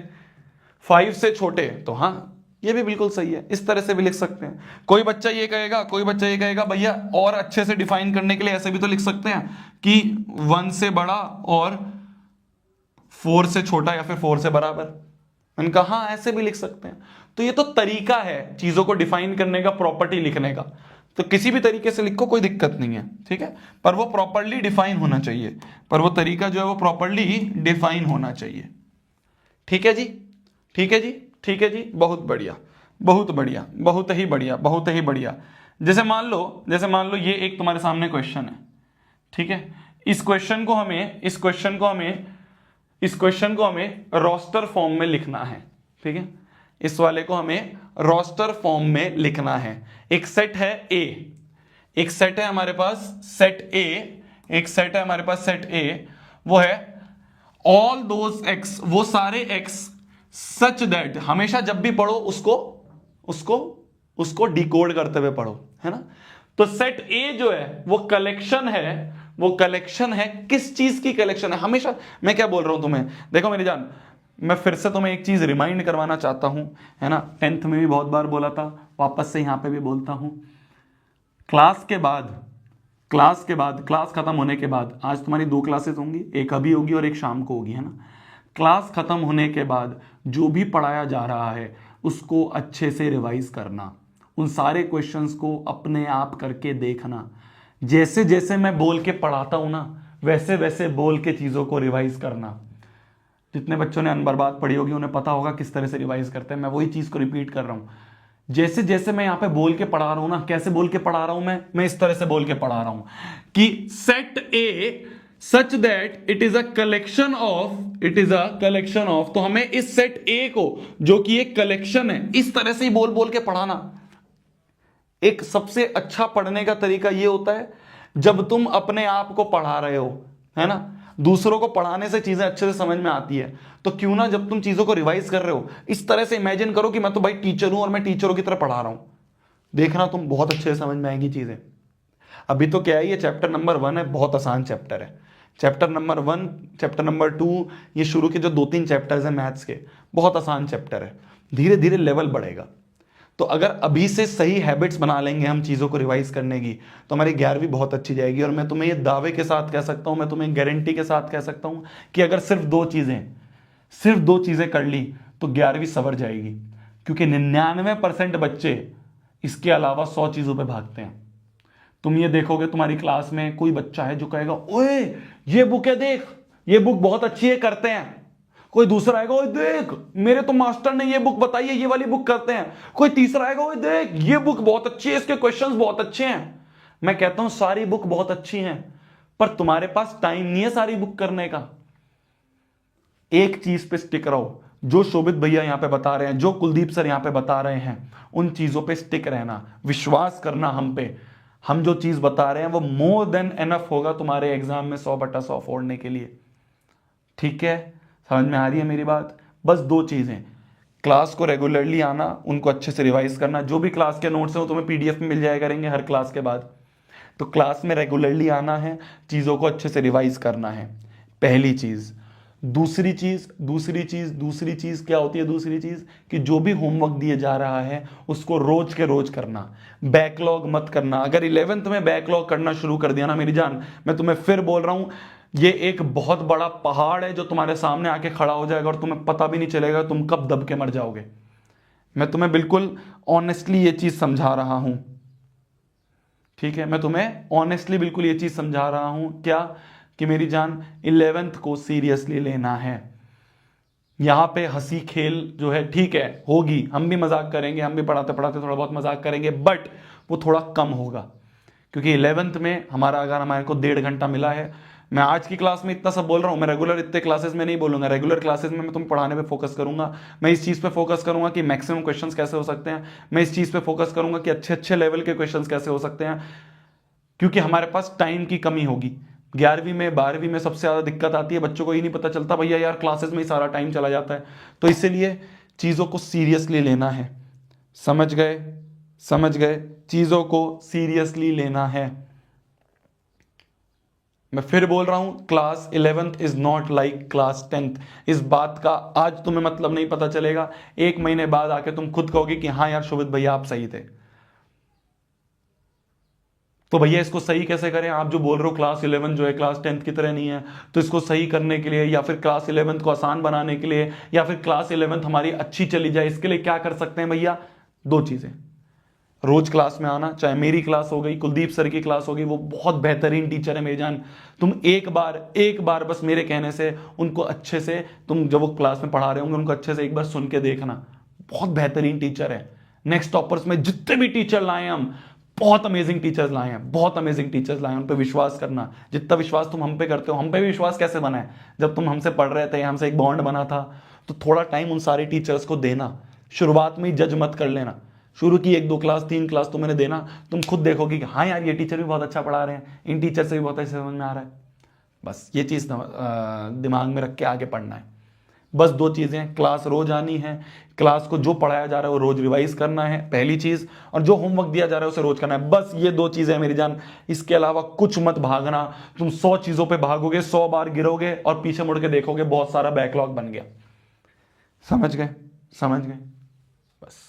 5 से छोटे, तो हाँ ये भी बिल्कुल सही है। इस तरह से भी लिख सकते हैं। कोई बच्चा ये कहेगा भैया और अच्छे से डिफाइन करने के लिए ऐसे भी तो लिख सकते हैं कि 1 से बड़ा और 4 से छोटा या फिर 4 से बराबर। मैंने कहा हाँ, ऐसे भी लिख सकते हैं। तो ये तो तरीका है चीजों को डिफाइन करने का, प्रॉपर्टी लिखने का। तो किसी भी तरीके से लिखो, कोई दिक्कत नहीं है, ठीक है। पर वो प्रॉपर्ली डिफाइन होना चाहिए, वो तरीका जो है वो प्रॉपर्ली डिफाइन होना चाहिए। ठीक है जी, बहुत ही बढ़िया। जैसे मान लो ये एक तुम्हारे सामने क्वेश्चन है, ठीक है। इस क्वेश्चन को हमें रोस्टर फॉर्म में लिखना है, ठीक है। इस वाले को हमें रोस्टर फॉर्म में लिखना है। एक सेट है हमारे पास सेट ए, वो है ऑल दोज एक्स, वो सारे एक्स सच दैट, हमेशा जब भी पढ़ो उसको डिकोड करते हुए पढ़ो, है ना। तो सेट ए जो है वो कलेक्शन है किस चीज की कलेक्शन है? हमेशा मैं क्या बोल रहा हूं तुम्हें, देखो मेरी जान, मैं फिर से तुम्हें एक चीज रिमाइंड करवाना चाहता हूं, है ना। 10th में भी बहुत बार बोला था, वापस से यहां पे भी बोलता हूं, क्लास खत्म होने के बाद, आज तुम्हारी 2 क्लासेस होंगी, एक अभी होगी और एक शाम को होगी, है ना। क्लास खत्म होने के बाद जो भी पढ़ाया जा रहा है उसको अच्छे से रिवाइज करना, उन सारे क्वेश्चंस को अपने आप करके देखना। जैसे जैसे मैं बोल के पढ़ाता हूं ना, वैसे वैसे बोल के चीजों को रिवाइज करना। जितने बच्चों ने अनबर्बाद पढ़ी होगी उन्हें पता होगा किस तरह से रिवाइज करते हैं। मैं वही चीज को रिपीट कर रहा हूं। जैसे जैसे मैं यहां पे बोल के पढ़ा रहा हूं ना, कैसे बोल के पढ़ा रहा हूं मैं इस तरह से बोल के पढ़ा रहा हूं कि set A such that it is a collection of, तो हमें इस सेट ए को, जो कि एक कलेक्शन है, इस तरह से ही बोल बोल के पढ़ाना। एक सबसे अच्छा पढ़ने का तरीका यह होता है जब तुम अपने आप को पढ़ा रहे हो, है ना। दूसरों को पढ़ाने से चीजें अच्छे से समझ में आती है, तो क्यों ना जब तुम चीजों को रिवाइज कर रहे हो इस तरह से इमेजिन करो कि मैं तो भाई टीचर हूं और मैं टीचरों की तरह पढ़ा रहा हूं। देखना तुम बहुत अच्छे से समझ में आएंगी चीजें। अभी तो क्या है, ये चैप्टर नंबर 1 है, बहुत आसान चैप्टर है। चैप्टर नंबर 1, चैप्टर नंबर 2, ये शुरू के जो 2-3 चैप्टर्स हैं मैथ्स के, बहुत आसान चैप्टर है। धीरे धीरे लेवल बढ़ेगा। तो अगर अभी से सही हैबिट्स बना लेंगे हम चीज़ों को रिवाइज करने की, तो हमारी 11वीं बहुत अच्छी जाएगी। और मैं तुम्हें ये दावे के साथ कह सकता हूं, मैं तुम्हें गारंटी के साथ कह सकता हूं कि अगर सिर्फ दो चीज़ें कर ली तो 11वीं सवर जाएगी। क्योंकि 99% बच्चे इसके अलावा 100 चीज़ों पर भागते हैं। तुम ये देखोगे तुम्हारी क्लास में कोई बच्चा है जो कहेगा ओए ये बुक है, देख ये बुक बहुत अच्छी है, करते हैं। कोई दूसरा आएगा, ओए देख मेरे तो मास्टर ने ये बुक बताई है, ये वाली बुक करते हैं। कोई तीसरा आएगा, ओए देख ये बुक बहुत अच्छी है, इसके क्वेश्चंस बहुत अच्छे हैं। मैं कहता हूं सारी बुक बहुत अच्छी हैं, पर तुम्हारे पास टाइम नहीं है सारी बुक करने का। एक चीज पे स्टिक रहो, जो शोभित भैया यहां पे बता रहे हैं, जो कुलदीप सर यहां पे बता रहे हैं, उन चीजों पे स्टिक रहना, विश्वास करना हम पे। हम जो चीज बता रहे हैं वो मोर देन एनफ होगा तुम्हारे एग्जाम में 100/100 फोड़ने के लिए। ठीक है, समझ में आ रही है मेरी बात। बस 2 चीजें, क्लास को रेगुलरली आना, उनको अच्छे से रिवाइज करना। जो भी क्लास के नोट्स हैं वो तुम्हें पीडीएफ में मिल जाया करेंगे हर क्लास के बाद। तो क्लास में रेगुलरली आना है, चीजों को अच्छे से रिवाइज करना है, पहली चीज। दूसरी चीज क्या होती है? दूसरी चीज कि जो भी होमवर्क दिए जा रहा है उसको रोज के रोज करना, बैकलॉग मत करना। अगर 11th में बैकलॉग करना शुरू कर दिया ना मेरी जान, मैं तुम्हें फिर बोल रहा हूं, ये एक बहुत बड़ा पहाड़ है जो तुम्हारे सामने आके खड़ा हो जाएगा और तुम्हें पता भी नहीं चलेगा तुम कब दब के मर जाओगे। मैं तुम्हें बिल्कुल ऑनेस्टली ये चीज समझा रहा हूं, ठीक है। मैं तुम्हें ऑनेस्टली बिल्कुल ये चीज समझा रहा हूं, क्या कि मेरी जान 11th को सीरियसली लेना है। यहां पे हंसी खेल जो है ठीक है होगी, हम भी मजाक करेंगे, हम भी पढ़ाते पढ़ाते थोड़ा बहुत मजाक करेंगे, बट वो थोड़ा कम होगा। क्योंकि 11th में अगर हमारे को 1.5 घंटा मिला है, मैं आज की क्लास में इतना सब बोल रहा हूं, मैं रेगुलर इतने क्लासेस में नहीं बोलूंगा। रेगुलर क्लासेस में मैं तुम पढ़ाने पे फोकस करूंगा, मैं इस चीज पे फोकस करूंगा कि मैक्सिमम क्वेश्चंस कैसे हो सकते हैं, मैं इस चीज पे फोकस करूंगा कि अच्छे अच्छे लेवल के क्वेश्चंस कैसे हो सकते हैं। क्योंकि हमारे पास टाइम की कमी होगी। 11वीं में 12वीं में सबसे ज्यादा दिक्कत आती है, बच्चों को ही नहीं पता चलता भैया यार क्लासेस में ही सारा टाइम चला जाता है। तो इसीलिए चीजों को सीरियसली लेना है, समझ गए, चीजों को सीरियसली लेना है। मैं फिर बोल रहा हूं, class 11th is not like class 10th। इस बात का आज तुम्हें मतलब नहीं पता चलेगा, 1 महीने बाद आके तुम खुद कहोगे कि हाँ यार शोभित भैया आप सही थे। तो भैया इसको सही कैसे करें? आप जो बोल रहे हो क्लास 11 जो है क्लास 10th की तरह नहीं है, तो इसको सही करने के लिए या फिर क्लास 11th को आसान बनाने के लिए या फिर क्लास 11th हमारी अच्छी चली जाए, इसके लिए क्या कर सकते हैं भैया? 2 चीजें, रोज क्लास में आना, चाहे मेरी क्लास हो गई, कुलदीप सर की क्लास हो गई, वो बहुत बेहतरीन टीचर है मेरी जान। तुम एक बार बस मेरे कहने से उनको अच्छे से, तुम जब वो क्लास में पढ़ा रहे होंगे उनको अच्छे से एक बार सुन के देखना, बहुत बेहतरीन टीचर है। नेक्स्ट टॉपर्स में जितने भी टीचर लाए हम, बहुत अमेजिंग टीचर्स लाए हैं, उन पे विश्वास करना। जितना विश्वास तुम हम पे करते हो, हम पे भी विश्वास कैसे बना है? जब तुम हमसे पढ़ रहे थे, हमसे एक बॉन्ड बना था, तो थोड़ा टाइम उन सारे टीचर्स को देना। शुरुआत में ही जज मत कर लेना। शुरू की 1-2 क्लास 3 क्लास तो मैंने देना, तुम खुद देखोगे कि हाँ यार ये टीचर भी बहुत अच्छा पढ़ा रहे हैं, इन टीचर से भी बहुत अच्छे समझ में आ रहा है। बस ये चीज दिमाग में रख के आगे पढ़ना है। बस 2 चीजें, क्लास रोज आनी है, क्लास को जो पढ़ाया जा रहा है वो रोज रिवाइज करना है, पहली चीज, और जो होमवर्क दिया जा रहा है उसे रोज करना है। बस ये 2 चीजें मेरी जान, इसके अलावा कुछ मत भागना। तुम 100 चीजों पे भागोगे, 100 बार गिरोगे और पीछे मुड़ के देखोगे बहुत सारा बैकलॉग बन गया। समझ गए? बस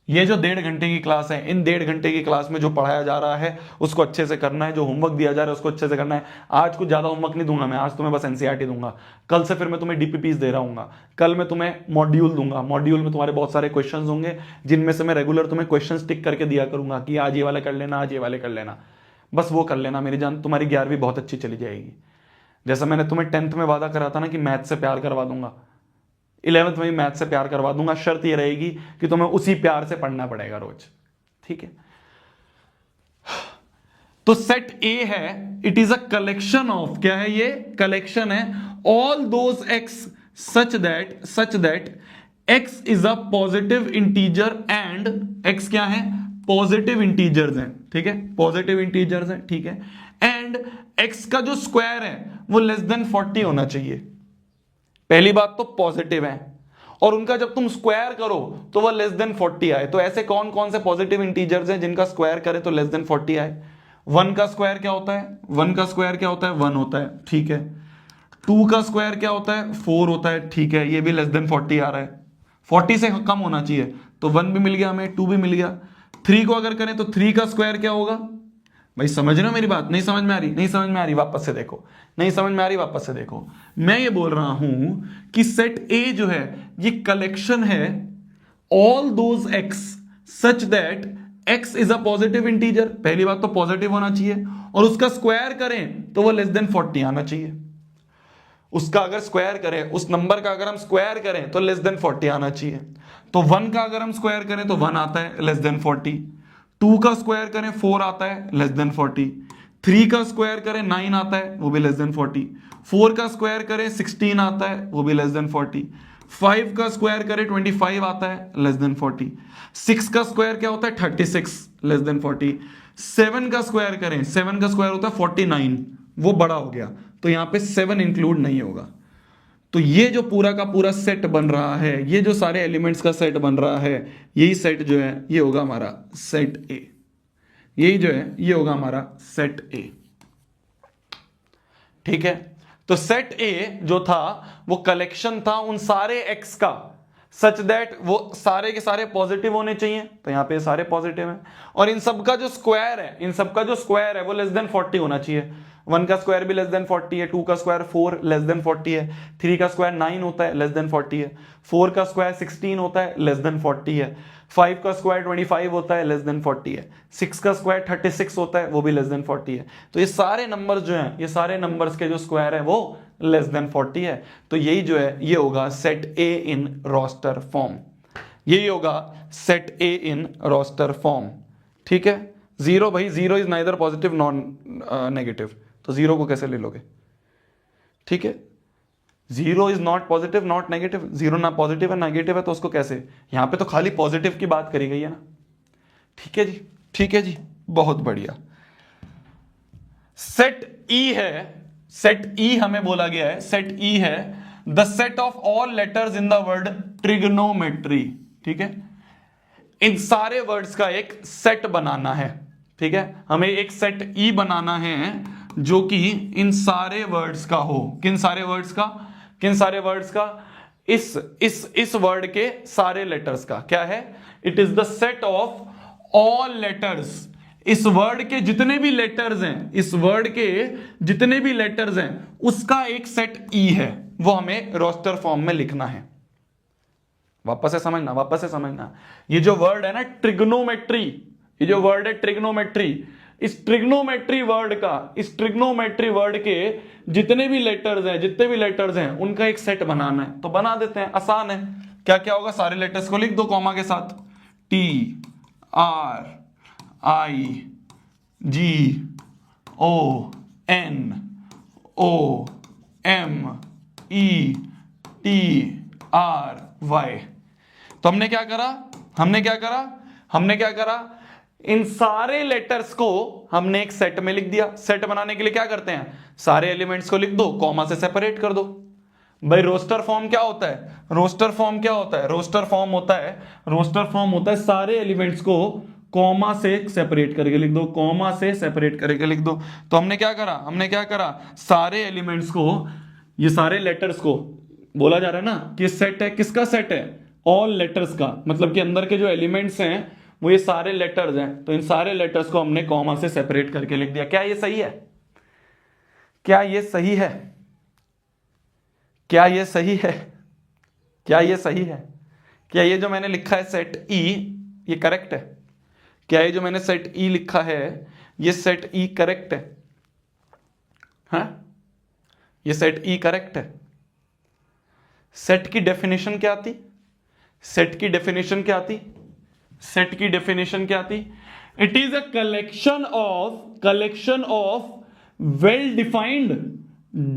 ये जो 1.5 घंटे की क्लास है, इन 1.5 घंटे की क्लास में जो पढ़ाया जा रहा है उसको अच्छे से करना है, जो होमवर्क दिया जा रहा है उसको अच्छे से करना है। आज कुछ ज्यादा होमवर्क नहीं दूंगा मैं, आज तुम्हें बस एनसीईआरटी दूंगा। कल से फिर मैं तुम्हें डीपीपीस दे रहा हूँ, कल मैं तुम्हें मॉड्यूल दूंगा, मॉड्यूल में तुम्हारे बहुत सारे क्वेश्चन होंगे जिनमें से मैं रेगुलर तुम्हें क्वेश्चन टिक करके दिया करूंगा कि आज ये वाले कर लेना, आज ये वाले कर लेना, बस वो कर लेना मेरी जान, तुम्हारी 11वीं बहुत अच्छी चली जाएगी। जैसा मैंने तुम्हें 10th में वादा करा था ना कि मैथ से प्यार करवा दूंगा, 11th में भी मैथ से प्यार करवा दूंगा। शर्त ये रहेगी कि तुम्हें उसी प्यार से पढ़ना पड़ेगा रोज, ठीक है। तो सेट ए है, it is a collection of, क्या है ये, कलेक्शन है, all those x such that x is a positive integer and x क्या है, पॉजिटिव इंटीजर्स हैं, ठीक है, पॉजिटिव इंटीजर्स हैं, ठीक है। एंड एक्स का जो स्क्वायर है वो लेस देन 40 होना चाहिए। पहली बात तो पॉजिटिव है, और उनका जब तुम स्क्वायर करो तो वह लेस देन 40 आए। तो ऐसे कौन कौन से पॉजिटिव इंटीजर्स हैं जिनका स्क्वायर करे तो लेस देन 40 आए। 1 का स्क्वायर क्या होता है, 1 का स्क्वायर क्या होता है, 1 होता है, ठीक है। 2 का स्क्वायर क्या होता है, 4 होता है, ठीक है, ये भी लेस देन 40 आ रहा है, 40 से कम होना चाहिए, तो 1 भी मिल गया हमें, 2 भी मिल गया। 3 को अगर करें तो 3 का स्क्वायर क्या होगा, भाई समझ रहे हो मेरी बात, नहीं समझ में आ रही, नहीं समझ में आ रही, वापस से देखो, नहीं समझ में आ रही, वापस से देखो। मैं ये बोल रहा हूं कि सेट ए जो है ये कलेक्शन है all those x such that x is a positive integer. पहली बात तो पॉजिटिव होना चाहिए, और उसका स्क्वायर करें तो वो लेस देन 40 आना चाहिए। उसका अगर स्क्वायर करें, उस नंबर का अगर हम स्क्वायर करें तो लेस देन 40 आना चाहिए। तो 1 का अगर हम स्क्वायर करें तो 1 आता है, लेस देन 40। 2 का स्क्वायर करें 4 आता है, लेस देन 40। 3 का स्क्वायर करें 9 आता है, वो भी लेस देन 40। 4 का स्क्वायर करें 16 आता है, वो भी लेस देन 40। 5 का स्क्वायर करें 25 आता है, लेस देन 40। 6 का स्क्वायर क्या होता है 36, लेस देन 40। 7 का स्क्वायर करें, 7 का स्क्वायर होता है 49, वो बड़ा हो गया, तो यहां पे 7 इंक्लूड नहीं होगा। तो ये जो पूरा का पूरा सेट बन रहा है, ये जो सारे एलिमेंट्स का सेट बन रहा है, यही सेट जो है ये होगा हमारा सेट ए, यही जो है ये होगा हमारा सेट ए, ठीक है। तो सेट ए जो था वो कलेक्शन था उन सारे एक्स का सच दैट वो सारे के सारे पॉजिटिव होने चाहिए, तो यहां पे सारे पॉजिटिव हैं, और इन सबका जो स्क्वायर है, इन सबका जो स्क्वायर है वो लेस देन 40 होना चाहिए। 1 का स्क्वायर भी लेस देन 40 है, 2 का स्क्वायर 4 लेस देन 40 है, 3 का स्क्वायर 9 होता है, लेस देन 40 है, 4 का स्क्वायर 16 होता है, लेस देन 40 है, 5 का स्क्वायर 25 होता है, लेस देन 40 है, 6 का स्क्वायर 36 होता है, वो भी लेस देन 40 है। तो ये सारे नंबर्स जो हैं, ये सारे नंबर्स के जो स्क्वायर है वो लेस देन 40 है। तो यही जो है ये होगा set A in roster form, यही होगा set A in roster form, ठीक है। जीरो, भाई zero is neither positive non negative, तो जीरो को कैसे ले लोगे, ठीक है। Zero is not positive not negative, zero ना पॉजिटिव है नेगेटिव है, तो उसको कैसे, यहां पे तो खाली पॉजिटिव की बात करी गई है ना, ठीक है जी, ठीक है जी, बहुत बढ़िया। सेट ई है, सेट ई हमें बोला गया है, सेट ई है the set of all letters in the word trigonometry, ठीक है। इन सारे वर्ड्स का एक सेट बनाना है, ठीक है, हमें एक सेट ई बनाना है जो कि इन सारे वर्ड्स का हो। किन सारे वर्ड्स का, किन सारे वर्ड्स का, इस वर्ड के सारे लेटर्स का। क्या है, it is the set of all letters, इस वर्ड के जितने भी लेटर्स हैं, इस वर्ड के जितने भी लेटर्स हैं उसका एक सेट ई है, वो हमें रोस्टर फॉर्म में लिखना है। वापस से समझना, वापस से समझना, ये जो वर्ड है ना ट्रिग्नोमेट्री, ये जो वर्ड है ट्रिग्नोमेट्री, इस ट्रिग्नोमेट्री वर्ड का, इस ट्रिग्नोमेट्री वर्ड के जितने भी लेटर्स हैं, जितने भी लेटर्स हैं उनका एक सेट बनाना है। तो बना देते हैं, आसान है। क्या क्या होगा, सारे लेटर्स को लिख दो कॉमा के साथ, T R I G O N O M E T R Y. तो हमने क्या करा, हमने क्या करा, हमने क्या करा, इन सारे लेटर्स को हमने एक सेट में लिख दिया। सेट बनाने के लिए क्या करते हैं, सारे एलिमेंट्स को लिख दो, कॉमा से सेपरेट कर दो। भाई रोस्टर फॉर्म क्या होता है, रोस्टर फॉर्म क्या होता है, रोस्टर फॉर्म होता है, रोस्टर फॉर्म होता है सारे एलिमेंट्स को कॉमा से सेपरेट करके लिख दो, कॉमा से सेपरेट करके लिख दो। तो हमने क्या करा, हमने क्या करा, सारे एलिमेंट्स को, ये सारे लेटर्स को बोला जा रहा है ना कि सेट है, किसका सेट है, ऑल लेटर्स का मतलब कि अंदर के जो एलिमेंट्स हैं वो ये सारे लेटर्स हैं, तो इन सारे लेटर्स को हमने कॉमा से सेपरेट करके लिख दिया। क्या ये सही है? क्या ये सही है? क्या ये सही है? क्या ये सही है? क्या ये जो मैंने लिखा है सेट ई ये करेक्ट है? क्या ये जो मैंने सेट ई लिखा है ये सेट ई करेक्ट है? हाँ, ये सेट ई करेक्ट है? सेट की डेफिनेशन क्या आती? सेट की डेफिनेशन क्या आती? सेट की डेफिनेशन क्या आती? It is a collection of well defined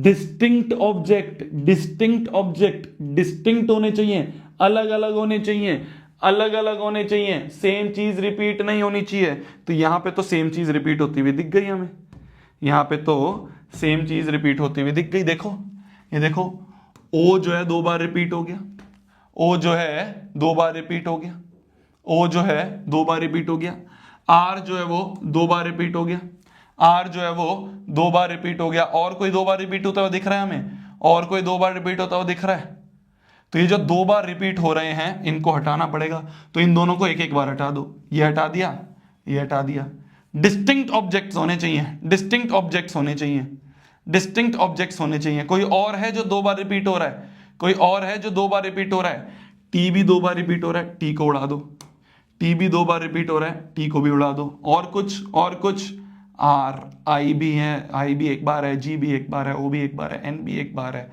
distinct object. Distinct object distinct होने चाहिए, अलग अलग होने चाहिए, अलग अलग होने चाहिए, सेम चीज रिपीट नहीं होनी चाहिए। तो यहां पे तो सेम चीज रिपीट होती हुई दिख गई हमें, यहां पे तो सेम चीज रिपीट होती हुई दिख गई। देखो ये देखो, ओ जो है 2 बार रिपीट हो गया, ओ जो है 2 बार रिपीट हो गया, ओ जो है 2 बार रिपीट हो गया, आर जो है वो 2 बार रिपीट हो गया, आर जो है वो 2 बार रिपीट हो गया। और कोई 2 बार रिपीट होता हुआ दिख रहा है हमें? और कोई 2 बार रिपीट होता हुआ दिख रहा है? तो ये जो 2 बार रिपीट हो रहे हैं इनको हटाना पड़ेगा, तो इन दोनों को एक एक बार हटा दो। ये हटा दिया, ये हटा दिया। डिस्टिंक्ट ऑब्जेक्ट्स होने चाहिए, डिस्टिंक्ट ऑब्जेक्ट्स होने चाहिए, डिस्टिंक्ट ऑब्जेक्ट्स होने चाहिए। कोई और है जो 2 बार रिपीट हो रहा है? कोई और है जो 2 बार रिपीट हो रहा है? टी भी 2 बार रिपीट हो रहा है, टी को उड़ा दो। टी भी 2 बार रिपीट हो रहा है, टी को भी उड़ा दो। और कुछ, और कुछ, आर, आई भी है, आई भी एक बार है, जी भी एक बार है, ओ भी एक बार है, एन भी एक बार है,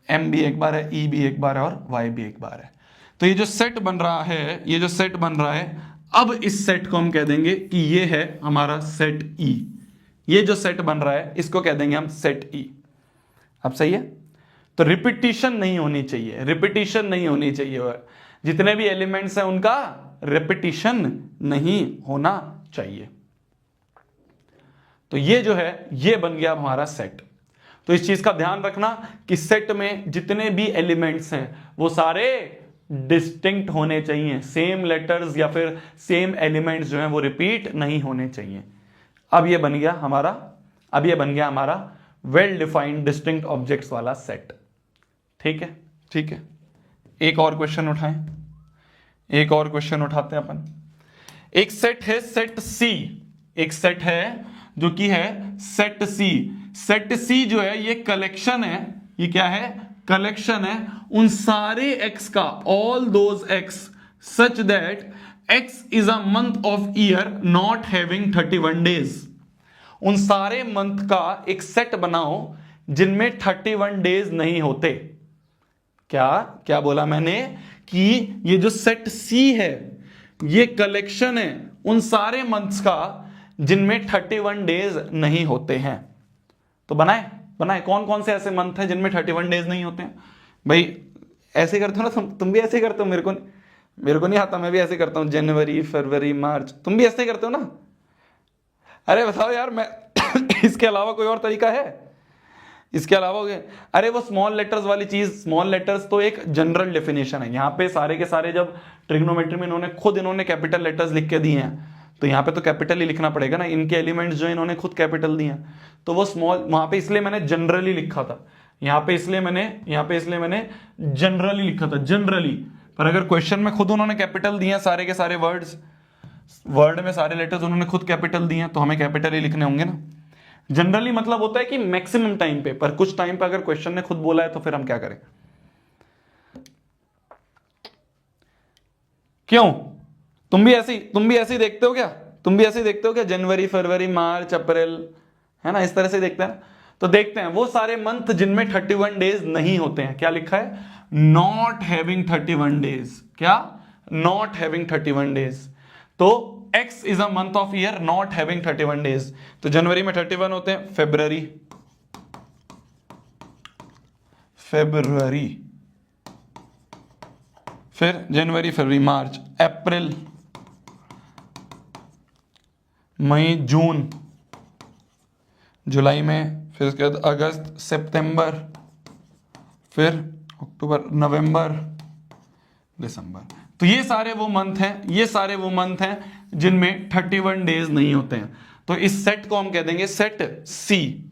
एम भी एक बार है, ई भी एक बार है और वाई भी एक बार है। तो ये जो सेट बन रहा है, ये जो सेट बन रहा है, अब इस सेट को हम कह देंगे कि ये है हमारा सेट ई। ये जो सेट बन रहा है इसको कह देंगे हम सेट ई। अब सही है? तो रिपीटिशन नहीं होनी चाहिए, रिपीटिशन नहीं होनी चाहिए, जितने भी एलिमेंट्स हैं उनका रिपीटिशन नहीं होना चाहिए। तो ये जो है ये बन गया हमारा सेट। तो इस चीज का ध्यान रखना कि सेट में जितने भी एलिमेंट्स हैं वो सारे डिस्टिंक्ट होने चाहिए, सेम लेटर्स या फिर सेम एलिमेंट्स जो हैं वो रिपीट नहीं होने चाहिए। अब ये बन गया हमारा, अब ये बन गया हमारा वेल डिफाइंड डिस्टिंक्ट ऑब्जेक्ट्स वाला सेट। ठीक है, ठीक है। एक और क्वेश्चन उठाएं, एक और क्वेश्चन उठाते हैं अपन। एक सेट है सेट सी, एक सेट है जो कि है सेट सी। सेट सी जो है ये कलेक्शन है, ये क्या है? कलेक्शन है उन सारे एक्स का, all those x such that x is a month of year not having 31 days. उन सारे मंथ का एक सेट बनाओ जिनमें 31 डेज नहीं होते। क्या क्या बोला मैंने? कि ये जो सेट सी है ये कलेक्शन है उन सारे मंथ्स का जिनमें 31 डेज नहीं होते हैं। तो बनाए बनाए कौन कौन से ऐसे मंथ हैं जिनमें 31 डेज नहीं होते हैं? भाई ऐसे करते हो ना तुम भी ऐसे करते हो, मेरे को नहीं आता, मैं भी ऐसे करता हूं, जनवरी फरवरी मार्च, तुम भी ऐसे करते हो ना? अरे बताओ यार, मैं इसके अलावा कोई और तरीका है? इसके अलावा हो गए? अरे वो स्मॉल लेटर्स वाली चीज, स्मॉल लेटर्स तो एक जनरल डेफिनेशन है। यहाँ पे सारे के सारे जब ट्रिग्नोमेट्री में इन्होंने कैपिटल लेटर्स लिख के दिए हैं तो यहाँ पे तो कैपिटल ही लिखना पड़ेगा ना, इनके एलिमेंट्स जो इन्होंने खुद कैपिटल दिए हैं। तो वो स्मॉल वहां पे इसलिए मैंने जनरली लिखा था, यहाँ पे इसलिए मैंने जनरली लिखा था, जनरली। पर अगर क्वेश्चन में खुद उन्होंने कैपिटल दिए हैं, सारे के सारे वर्ड में सारे लेटर्स उन्होंने खुद कैपिटल दिए हैं, तो हमें कैपिटल ही लिखने होंगे ना। जनरली मतलब होता है कि मैक्सिमम टाइम पे, पर कुछ टाइम पे अगर क्वेश्चन ने खुद बोला है तो फिर हम क्या करें? क्यों? तुम भी ऐसे देखते हो क्या? तुम भी ऐसे देखते हो क्या? जनवरी फरवरी मार्च अप्रैल, है ना, इस तरह से देखते हैं। तो देखते हैं वो सारे मंथ जिनमें 31 डेज नहीं होते हैं। क्या लिखा है? Not having 31 days. क्या? Not having 31 days. तो X is a month of year not having 31 days. तो जनवरी में 31 होते हैं, फेब्रुवरी, फिर जनवरी फरवरी मार्च अप्रैल मई जून, जुलाई में, फिर उसके बाद अगस्त सितंबर, फिर अक्टूबर नवंबर दिसंबर। तो ये सारे वो मंथ हैं जिनमें 31 डेज नहीं होते हैं। तो इस सेट को हम कह देंगे सेट सी।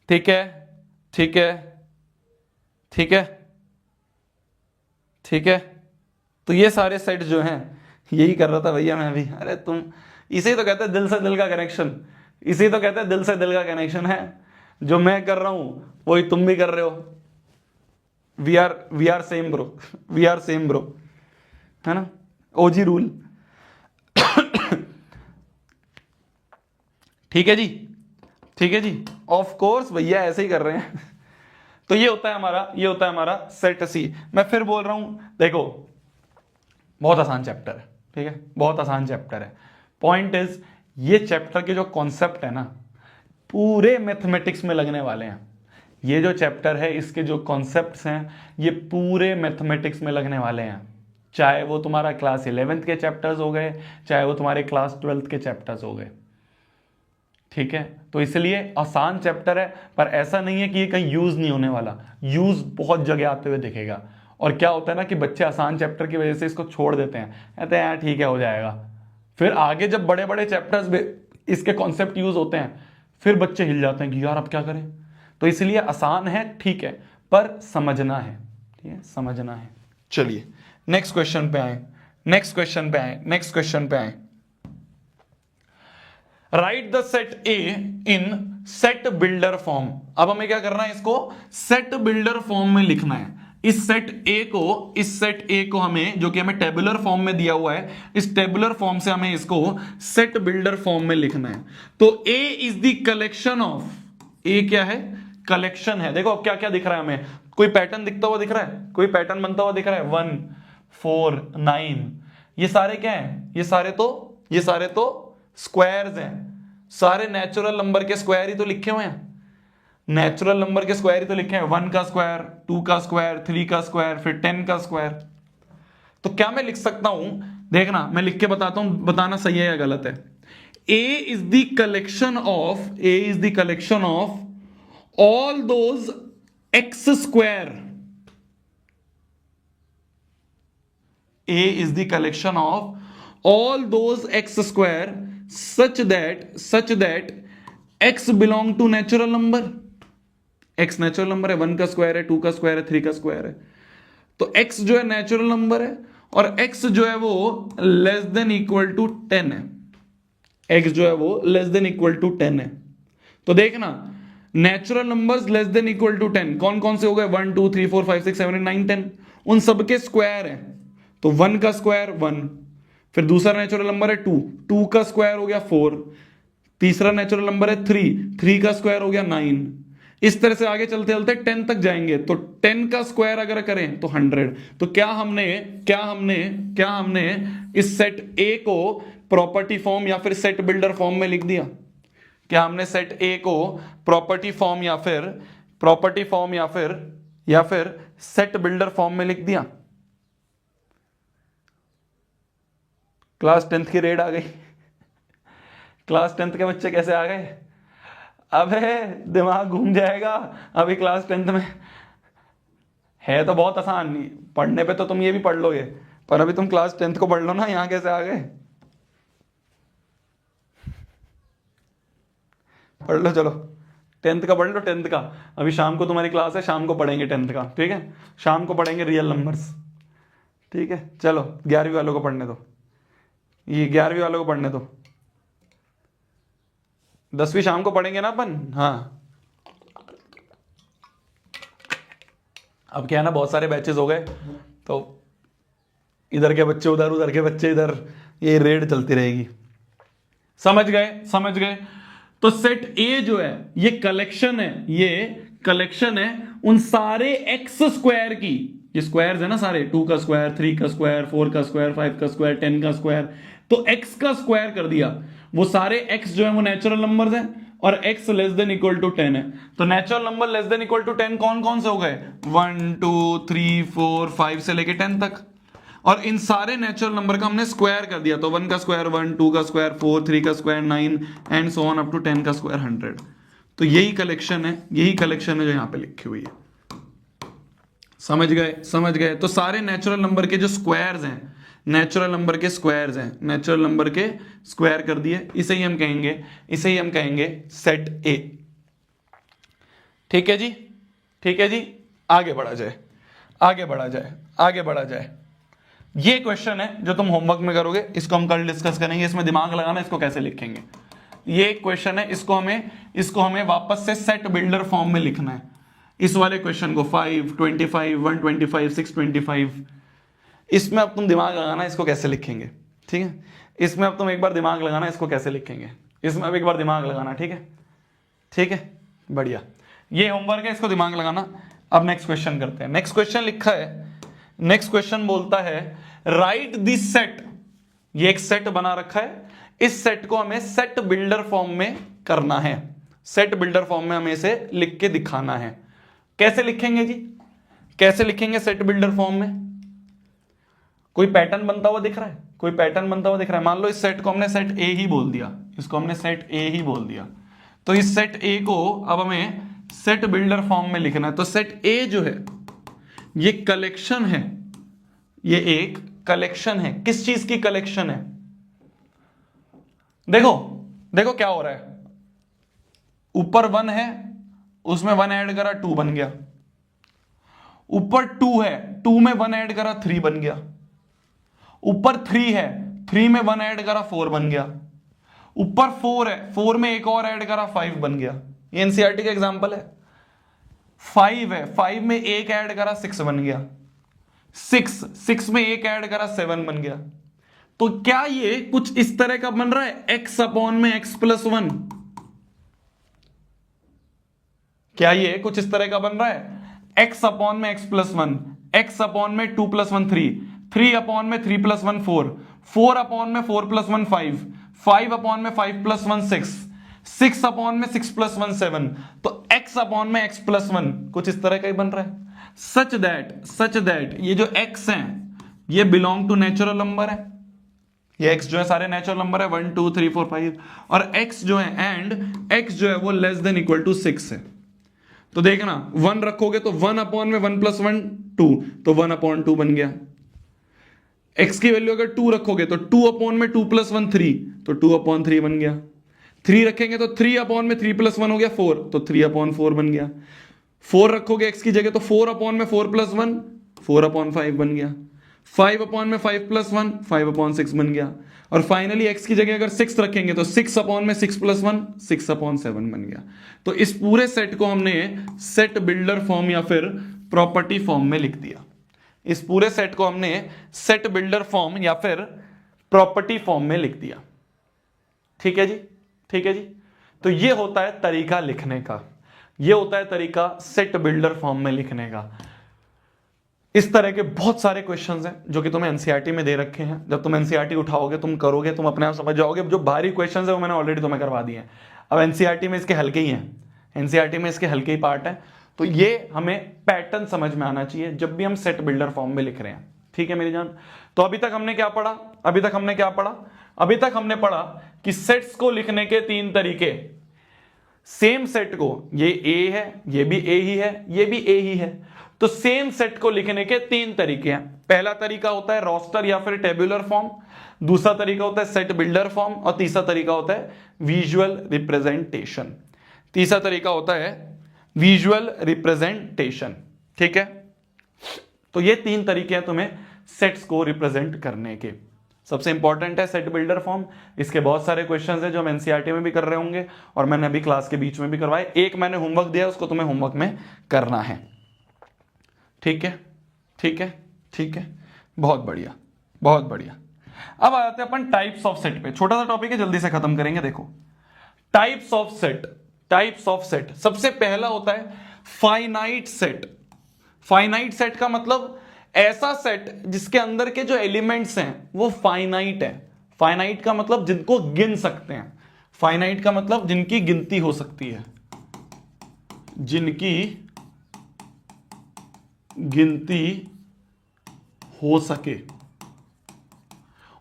ठीक है, ठीक है, ठीक है, ठीक है। तो ये सारे सेट जो हैं, यही कर रहा था भैया मैं भी। अरे तुम, इसे तो कहते हैं दिल से दिल का कनेक्शन, इसे तो कहते हैं दिल से दिल का कनेक्शन है। जो मैं कर रहा हूं वही तुम भी कर रहे हो। We are same bro, we are same bro, है ना, ओजी रूल। ठीक है जी, ठीक है जी, ऑफ कोर्स भैया ऐसे ही कर रहे हैं। तो ये होता है हमारा, ये होता है हमारा सेट सी। मैं फिर बोल रहा हूं, देखो बहुत आसान चैप्टर है, ठीक है, बहुत आसान चैप्टर है। पॉइंट इज, ये चैप्टर के जो कॉन्सेप्ट है ना, पूरे मैथमेटिक्स में लगने वाले हैं। ये जो चैप्टर है, इसके जो कॉन्सेप्ट्स हैं, ये पूरे मैथमेटिक्स में लगने वाले हैं। चाहे वो तुम्हारा क्लास 11th के चैप्टर्स हो गए, चाहे वो तुम्हारे क्लास 12th के चैप्टर्स हो गए, ठीक है। तो इसलिए आसान चैप्टर है, पर ऐसा नहीं है कि ये कहीं यूज नहीं होने वाला, यूज बहुत जगह आते हुए दिखेगा। और क्या होता है ना कि बच्चे आसान चैप्टर की वजह से इसको छोड़ देते हैं, कहते हैं यार ठीक है हो जाएगा। फिर आगे जब बड़े बड़े चैप्टर्स में इसके कॉन्सेप्ट यूज होते हैं, फिर बच्चे हिल जाते हैं कि यार अब क्या करें। तो इसलिए आसान है, ठीक है, पर समझना है, ठीक है, समझना है। चलिए नेक्स्ट क्वेश्चन पे आए, नेक्स्ट क्वेश्चन पे आए, नेक्स्ट क्वेश्चन पे आए। Right the set A in set builder form. अब हमें क्या करना है, इसको सेट बिल्डर फॉर्म में लिखना है। इस सेट ए को हमें, जो कि हमें टेबुलर फॉर्म में दिया हुआ है, इस टेबुलर फॉर्म से हमें इसको सेट बिल्डर फॉर्म में लिखना है। तो ए इज द कलेक्शन ऑफ, ए क्या है, कलेक्शन है। देखो अब क्या क्या दिख रहा है हमें, कोई पैटर्न दिखता हुआ दिख रहा है, कोई पैटर्न बनता हुआ दिख रहा है, 1 4 9, ये सारे क्या है, ये सारे तो स्क्वायर्स हैं। सारे नेचुरल नंबर के स्क्वायर ही तो लिखे हुए हैं, नेचुरल नंबर के स्क्वायर ही तो लिखे हैं। 1 का स्क्वायर, 2 का स्क्वायर, 3 का स्क्वायर, फिर 10 का स्क्वायर। तो क्या मैं लिख सकता हूं, देखना मैं लिख के बताता हूं, बताना सही है या गलत है। A is the collection of, A is the collection of all those x square, A is the collection of all those x square such that x belong to natural number। x natural number है, 1 का square है, 2 का square है, 3 का square है। तो x जो है नेचुरल नंबर है, और x जो है वो लेस देन इक्वल टू 10 है। x जो है वो लेस देन इक्वल टू 10 है। तो देखना natural numbers less than equal to 10 कौन कौन से हो गए, 1 2 3 4 5 6 7 8 9 10, उन सबके स्क्वायर है। तो 1 का स्क्वायर 1, फिर दूसरा नेचुरल नंबर है 2, 2 का स्क्वायर हो गया 4, तीसरा नेचुरल नंबर है 3, 3 का स्क्वायर हो गया 9। इस तरह से आगे चलते चलते 10 तक जाएंगे। तो 10 का स्क्वायर अगर करें तो 100। तो क्या हमने इस सेट ए को प्रॉपर्टी फॉर्म या फिर सेट बिल्डर फॉर्म में लिख दिया? क्या हमने सेट ए को प्रॉपर्टी फॉर्म या फिर सेट बिल्डर फॉर्म में लिख दिया? क्लास 10th की रेड आ गई। क्लास 10th के बच्चे कैसे आ गए? अबे दिमाग घूम जाएगा अभी क्लास 10th में। है तो बहुत आसान, पढ़ने पे तो तुम ये भी पढ़ लोगे, पर अभी तुम क्लास 10th को पढ़ लो ना, यहां कैसे आ गए? पढ़ लो, चलो 10th का पढ़ लो, 10th का। अभी शाम को तुम्हारी क्लास है, शाम को पढ़ेंगे 10th का, ठीक है, शाम को पढ़ेंगे रियल नंबर्स, ठीक है। चलो 11वीं वालों को पढ़ने दो, ये 11वीं वालों को पढ़ने दो, 10वीं शाम को पढ़ेंगे ना अपन। हाँ अब क्या है ना, बहुत सारे बैचेस हो गए, तो इधर के बच्चे उधर, उधर के बच्चे इधर, ये रेड चलती रहेगी। समझ गए? तो सेट ए जो है ये कलेक्शन है, उन सारे एक्स स्क्वायर की, ये स्क्वायर्स है ना सारे, 2 का स्क्वायर, 3 का स्क्वायर, 4 का स्क्वायर, 5 का स्क्वायर, 10 का स्क्वायर। तो x का स्क्वायर कर दिया। वो सारे x जो है वो नेचुरल नंबर्स हैं, और x less than equal to 10 है। तो natural number less than equal to 10 कौन कौन से हो गए? 1 2 3 4 5 से लेके 10 तक। और इन सारे नेचुरल नंबर का हमने स्क्वायर कर दिया। तो 1 का स्क्वायर 1, 2 का स्क्वायर 4, 3 का square 9 and so on up to 10 का स्क्वायर 100। तो यही कलेक्शन है जो यहां पे लिखी हुई है। समझ गए? तो सारे नेचुरल नंबर के जो स्क्वायर्स हैं, नेचुरल नंबर के स्क्वायर कर दिए। इसे ही हम कहेंगे सेट ए। ठीक है जी, आगे बढ़ा जाए। ये क्वेश्चन है जो तुम होमवर्क में करोगे, इसको हम कल डिस्कस करेंगे, इसमें दिमाग लगाना, इसको कैसे लिखेंगे। ये क्वेश्चन है, इसको हमें वापस से सेट बिल्डर फॉर्म में लिखना है। इस वाले क्वेश्चन को 5, 25, 125, 625, इसमें अब तुम दिमाग लगाना इसको कैसे लिखेंगे, ठीक है। इसमें अब तुम एक बार दिमाग लगाना इसको कैसे लिखेंगे, इसमें अब एक बार दिमाग लगाना, ठीक है, ठीक है, बढ़िया। ये होमवर्क है, इसको दिमाग लगाना। अब नेक्स्ट क्वेश्चन करते हैं। नेक्स्ट क्वेश्चन लिखा है, नेक्स्ट क्वेश्चन बोलता है राइट दिस सेट। ये एक सेट बना रखा है, इस सेट को हमें सेट बिल्डर फॉर्म में करना है। सेट बिल्डर फॉर्म में हमें इसे लिख के दिखाना है। कैसे लिखेंगे जी, कैसे लिखेंगे सेट बिल्डर फॉर्म में? कोई पैटर्न बनता हुआ दिख रहा है, कोई पैटर्न बनता हुआ दिख रहा है। मान लो इस सेट को हमने सेट ए ही बोल दिया, इसको हमने सेट ए ही बोल दिया, तो इस सेट ए को अब हमें सेट बिल्डर फॉर्म में लिखना है। तो सेट ए जो है ये कलेक्शन है, ये एक कलेक्शन है। किस चीज की कलेक्शन है? देखो देखो क्या हो रहा है, ऊपर 1 है, उसमें 1 ऐड करा 2 बन गया। ऊपर 2 है, 2 में 1 ऐड करा 3 बन गया। ऊपर 3 है, 3 में 1 ऐड करा 4 बन गया। ऊपर 4 है, 4 में एक और ऐड करा 5 बन गया। ये एनसीईआरटी का एग्जांपल है। 5 है, 5 में एक ऐड करा 6 बन गया। 6 में एक ऐड करा 7 बन गया। तो क्या ये कुछ इस तरह का बन रहा है, x अपॉन में x+1? क्या ये कुछ इस तरह का बन रहा है, x अपॉन में x+1, x अपॉन में 2 + 1 3, 3 अपॉन में 3 + 1 4, 4 अपॉन में 4 + 1 5, 5 अपॉन में 5 + 1 6, 6 अपॉन में 6 + 1 7। तो x अपॉन में x+1 कुछ इस तरह का ही बन रहा है। सच दैट ये जो x है ये बिलोंग टू नेचुरल नंबर है। ये x जो है सारे नेचुरल नंबर है, 1 2 3 4 5, और x जो है एंड x जो है वो लेस देन इक्वल टू 6 है। तो देखना 1 रखोगे तो 1 अपॉन में 1 + 1 2, तो 1 अपॉन 2 बन गया। x की वैल्यू अगर 2 रखोगे तो 2 अपॉन में 2 + 1 3, तो 2 अपॉन 3 बन गया। 3 रखेंगे तो 3 अपॉन में 3 + 1 हो गया 4, तो 3 अपॉन 4 बन गया। 4 रखोगे x की जगह तो 4 अपॉन में 4 + 1 4 अपॉन 5 बन गया। 5 अपॉन में 5 + 1 5 अपॉन 6 बन गया। और फाइनली x की जगह अगर 6 रखेंगे तो 6 अपॉन में 6 + 1 6 अपॉन 7 बन गया। तो इस पूरे सेट को हमने सेट बिल्डर फॉर्म या फिर प्रॉपर्टी फॉर्म में लिख दिया। इस पूरे सेट को हमने सेट बिल्डर फॉर्म या फिर प्रॉपर्टी फॉर्म में लिख दिया। ठीक है जी, ठीक है जी। तो ये होता है तरीका लिखने का, ये होता है तरीका सेट बिल्डर फॉर्म में लिखने का। इस तरह के बहुत सारे क्वेश्चंस हैं जो कि तुम्हें एनसीईआरटी में दे रखे हैं। जब तुम एनसीईआरटी उठाओगे, तुम करोगे, तुम अपने आप समझ जाओगे। जो भारी क्वेश्चंस है वो मैंने ऑलरेडी तुम्हें करवा दिए हैं। अब एनसीईआरटी में इसके हल्के ही हैं, एनसीईआरटी में इसके हल्के ही पार्ट है। तो ये हमें पैटर्न समझ में आना चाहिए जब भी हम सेट बिल्डर फॉर्म में लिख रहे हैं। ठीक है मेरी जान। तो अभी तक हमने क्या पढ़ा, अभी तक हमने पढ़ा कि सेट्स को लिखने के 3 तरीके। सेम सेट को, ये ए है, ये भी ए ही है, ये भी ए ही है, तो सेम सेट को लिखने के 3 तरीके हैं। पहला तरीका होता है रोस्टर या फिर टेबुलर फॉर्म, दूसरा तरीका होता है सेट बिल्डर फॉर्म, और तीसरा तरीका होता है विजुअल रिप्रेजेंटेशन। तीसरा तरीका होता है विजुअल रिप्रेजेंटेशन। ठीक है, तो ये 3 तरीके हैं तुम्हें सेट्स को रिप्रेजेंट करने के। सबसे इंपॉर्टेंट है सेट बिल्डर फॉर्म। इसके बहुत सारे क्वेश्चंस हैं जो हम एनसीईआरटी में भी कर रहे होंगे और मैंने अभी क्लास के बीच में भी करवाए। एक मैंने होमवर्क दिया, उसको तुम्हें होमवर्क में करना है। ठीक है, ठीक है, ठीक है, बहुत बढ़िया, बहुत बढ़िया। अब आ जाते हैं अपन टाइप्स ऑफ सेट पे। छोटा सा टॉपिक है, जल्दी से खत्म करेंगे। देखो types of set, types of set. सबसे पहला होता है फाइनाइट सेट। फाइनाइट सेट का मतलब ऐसा सेट जिसके अंदर के जो एलिमेंट्स हैं वो फाइनाइट है। फाइनाइट का मतलब जिनको गिन सकते हैं, फाइनाइट का मतलब जिनकी गिनती हो सकती है, जिनकी गिनती हो सके,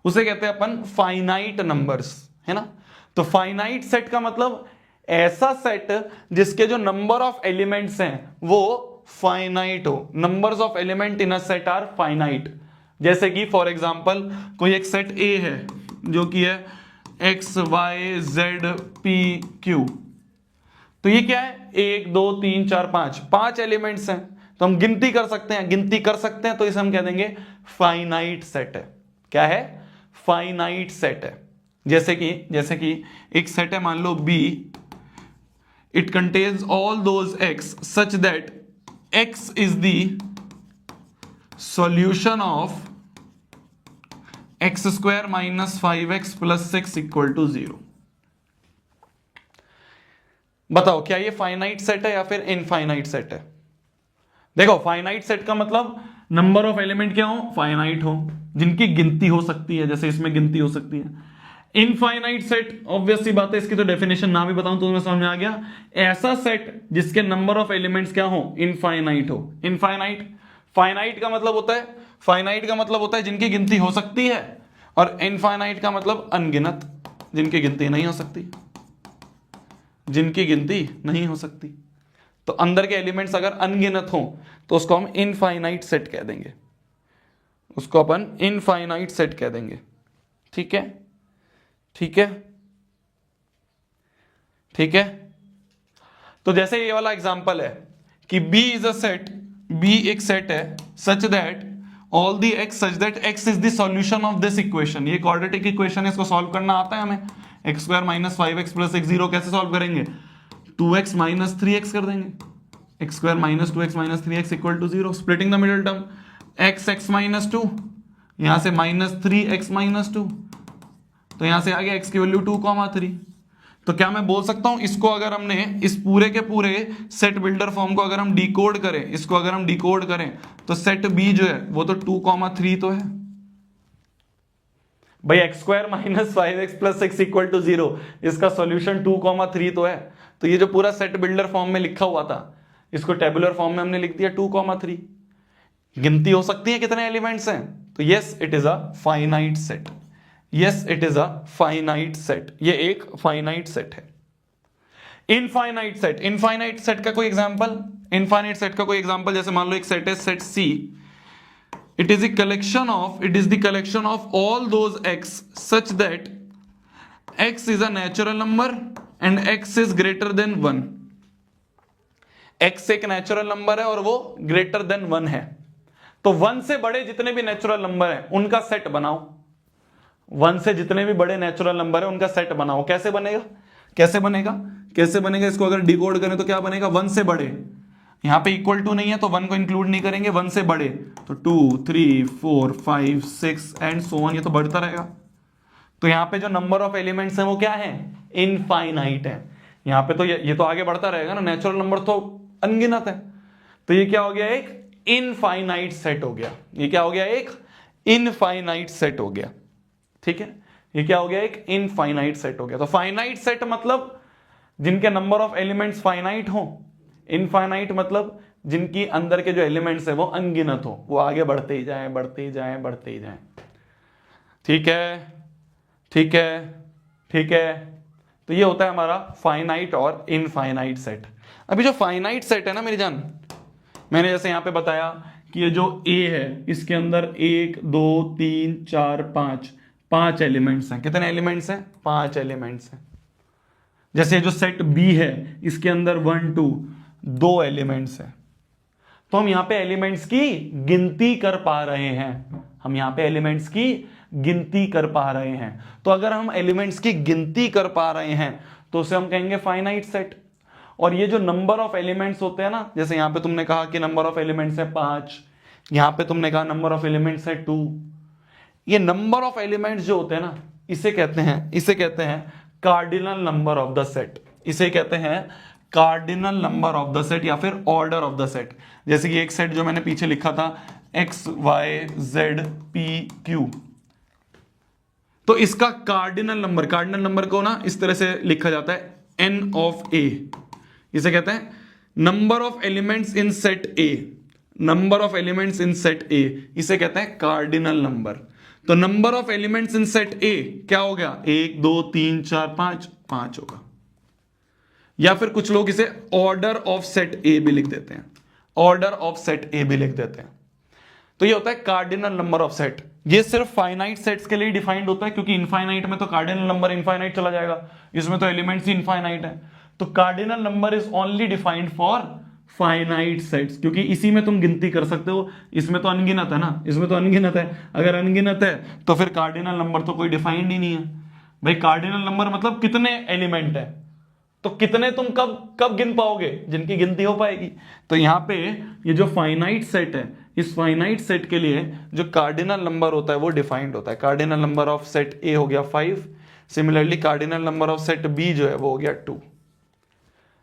उसे कहते हैं अपन फाइनाइट नंबर्स, है ना। तो फाइनाइट सेट का मतलब ऐसा सेट जिसके जो नंबर ऑफ एलिमेंट्स हैं वो फाइनाइट हो। Numbers of element in a set are finite. जैसे कि फॉर एग्जांपल कोई एक सेट ए है जो कि है x Y z p q. तो ये क्या है, 1 2 3 4 5 एलिमेंट्स हैं। तो हम गिनती कर सकते हैं, गिनती कर सकते हैं, तो इसे हम कह देंगे फाइनाइट सेट है। क्या है? फाइनाइट सेट है। जैसे कि एक सेट है, मान लो B, it contains all those x such that x is the solution of x square minus 5x plus 6 equal to 0। बताओ क्या ये फाइनाइट सेट है या फिर इनफाइनाइट सेट है? देखो, फाइनाइट सेट का मतलब नंबर ऑफ एलिमेंट क्या हो? फाइनाइट हो, जिनकी गिनती हो सकती है, जैसे इसमें गिनती हो सकती है। इनफाइनाइट सेट, ऑब्वियस सी बात है, इसकी तो डेफिनेशन ना भी बताऊं तो तुम्हें समझ में आ गया। ऐसा सेट जिसके नंबर ऑफ एलिमेंट्स क्या हो? इनफाइनाइट हो। इनफाइनाइट, फाइनाइट का मतलब होता है जिनकी गिनती हो सकती है, और इनफाइनाइट का मतलब अनगिनत, जिनकी गिनती नहीं हो सकती, जिनकी गिनती नहीं हो सकती। तो अंदर के एलिमेंट्स अगर अनगिनत हो तो उसको हम इनफाइनाइट सेट कह देंगे, उसको अपन इनफाइनाइट सेट कह देंगे। ठीक है, ठीक है, ठीक है। तो जैसे ये वाला एग्जांपल है कि B is a set, B एक सेट है such that all the x such that x is the solution of this equation. ये क्वाड्रेटिक इक्वेशन है, इसको सॉल्व करना आता है हमें। X square minus 5x plus 6 0 कैसे सॉल्व करेंगे? 2x माइनस 3x कर देंगे। X square minus 2x minus 3x equal to 0। Splitting the middle term, x minus 2, यहां से माइनस 3x माइनस 2, तो यहां से आ गया x की वैल्यू 2,3। तो क्या मैं बोल सकता हूं, इसको अगर हमने इस पूरे के पूरे सेट बिल्डर फॉर्म को अगर हम डिकोड करें, इसको अगर हम डिकोड करें, तो सेट B जो है वो तो 2,3 तो है भाई। X square minus 5x plus 6 equal to 0, इसका सॉल्यूशन 2,3 तो है। तो ये जो पूरा सेट बिल्डर फॉर्म में लिखा हुआ था, इसको टेबुलर फॉर्म में हमने लिख दिया 2,3। गिनती हो सकती है कितने एलिमेंट्स हैं? तो yes it is a finite set, yes it is a finite set, ये एक फाइनाइट सेट है। इनफाइनाइट सेट, इनफाइनाइट सेट का कोई एग्जांपल, इनफाइनाइट सेट का कोई एग्जांपल, जैसे मान लो एक सेट है set C, it is the collection of all those x such that x is a natural number and x is greater than 1। x एक natural number है और वो ग्रेटर देन 1 है। तो 1 से बड़े जितने भी नेचुरल नंबर हैं उनका सेट बनाओ, 1 से जितने भी बड़े नेचुरल नंबर है उनका सेट बनाओ। कैसे बनेगा? कैसे बनेगा? कैसे बनेगा? इसको अगर डिकोड करें तो क्या बनेगा? 1 से बड़े, यहां पे इक्वल टू नहीं है तो 1 को इंक्लूड नहीं करेंगे, 1 से बड़े तो 2 3 4 5 6 एंड सो ऑन, ये तो बढ़ता रहेगा। तो यहां पे जो नंबर ऑफ एलिमेंट्स हैं वो क्या है? इनफाइनाइट है। यहां पे तो ये तो आगे बढ़ता रहेगा ना, नेचुरल नंबर तो अनगिनत है। तो ये क्या हो गया? एक इनफाइनाइट सेट हो गया। ये क्या हो गया? एक इनफाइनाइट सेट हो गया। ठीक है, ये क्या हो गया? एक इनफाइनाइट सेट हो गया। तो फाइनाइट सेट मतलब जिनके नंबर ऑफ एलिमेंट्स फाइनाइट हो, इनफाइनाइट मतलब जिनकी अंदर के जो एलिमेंट्स है वो अनगिनत हो, वो आगे बढ़ते ही जाएं, बढ़ते ही जाएं, बढ़ते ही जाएं। ठीक है, ठीक है, ठीक है। तो ये होता है हमारा फाइनाइट और इनफाइनाइट सेट। अभी जो फाइनाइट सेट है ना मेरी जान, मैंने जैसे यहां पे बताया कि ये जो A है इसके अंदर 1 2 3 4 5 एलिमेंट्स हैं। कितने एलिमेंट्स हैं? 5 एलिमेंट्स हैं। जैसे जो सेट B है इसके अंदर 1 2 2 एलिमेंट्स हैं। तो हम यहां पे एलिमेंट्स की गिनती कर पा रहे हैं, हम यहां पे एलिमेंट्स की गिनती कर पा रहे हैं। तो अगर हम एलिमेंट्स की गिनती कर पा रहे हैं तो उसे हम कहेंगे फाइनाइट सेट। और ये जो नंबर ऑफ एलिमेंट्स होते हैं ना, जैसे यहां पे तुमने कहा कि नंबर ऑफ एलिमेंट्स है 5, यहां पे तुमने कहा नंबर ऑफ एलिमेंट्स है 2, ये नंबर ऑफ एलिमेंट्स जो होते हैं ना, इसे कहते हैं cardinal number of the set, इसे कहते हैं cardinal number of the set या फिर ऑर्डर ऑफ द सेट। जैसे कि एक सेट जो मैंने पीछे लिखा था x y z p q, तो इसका कार्डिनल नंबर को ना इस तरह से लिखा जाता है n ऑफ a, इसे कहते हैं number of elements in set a, number of elements in set a, इसे कहते हैं कार्डिनल नंबर। तो number of elements in set A क्या हो गया? 1 2 3 4 5 होगा। या फिर कुछ लोग इसे ऑर्डर ऑफ सेट A भी लिख देते हैं, ऑर्डर ऑफ सेट A भी लिख देते हैं। तो ये होता है कार्डिनल नंबर ऑफ सेट। ये सिर्फ फाइनाइट सेट्स के लिए डिफाइंड होता है, क्योंकि इनफाइनाइट में तो कार्डिनल नंबर इनफाइनाइट चला जाएगा, इसमें तो एलिमेंट्स ही इनफाइनाइट है। तो cardinal number is only defined for finite sets, क्योंकि इसी में तुम गिनती कर सकते हो, इसमें तो अनगिनत है ना, इसमें तो अनगिनत है। अगर अनगिनत है तो फिर कार्डिनल नंबर तो कोई डिफाइंड ही नहीं है भाई। कार्डिनल नंबर मतलब कितने एलिमेंट है, तो कितने तुम कब कब गिन पाओगे, जिनकी गिनती हो पाएगी। तो यहां पे ये जो फाइनाइट सेट है, इस फाइनाइट सेट के लिए जो कार्डिनल नंबर होता है वो डिफाइंड होता है। Cardinal number of set A हो गया 5, similarly cardinal number of set B जो है वो हो गया 2।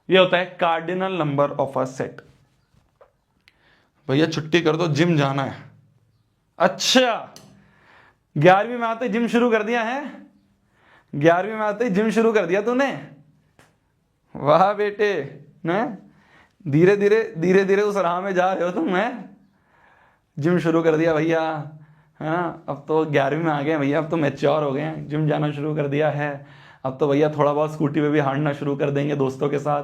ये होता है cardinal number of a set. भैया छुट्टी कर दो, जिम जाना है। अच्छा, 11वीं में आते जिम शुरू कर दिया है, 11वीं में आते जिम शुरू कर दिया तूने, वाह बेटे। न धीरे धीरे धीरे धीरे उस राह में जा रहे हो तुम, है जिम शुरू कर दिया भैया, है ना। अब तो 11वीं में आ गए भैया, अब तो मैच्योर हो गए हैं, जिम जाना शुरू कर दिया है। अब तो भैया थोड़ा बहुत स्कूटी पे भी हारना शुरू कर देंगे दोस्तों के साथ।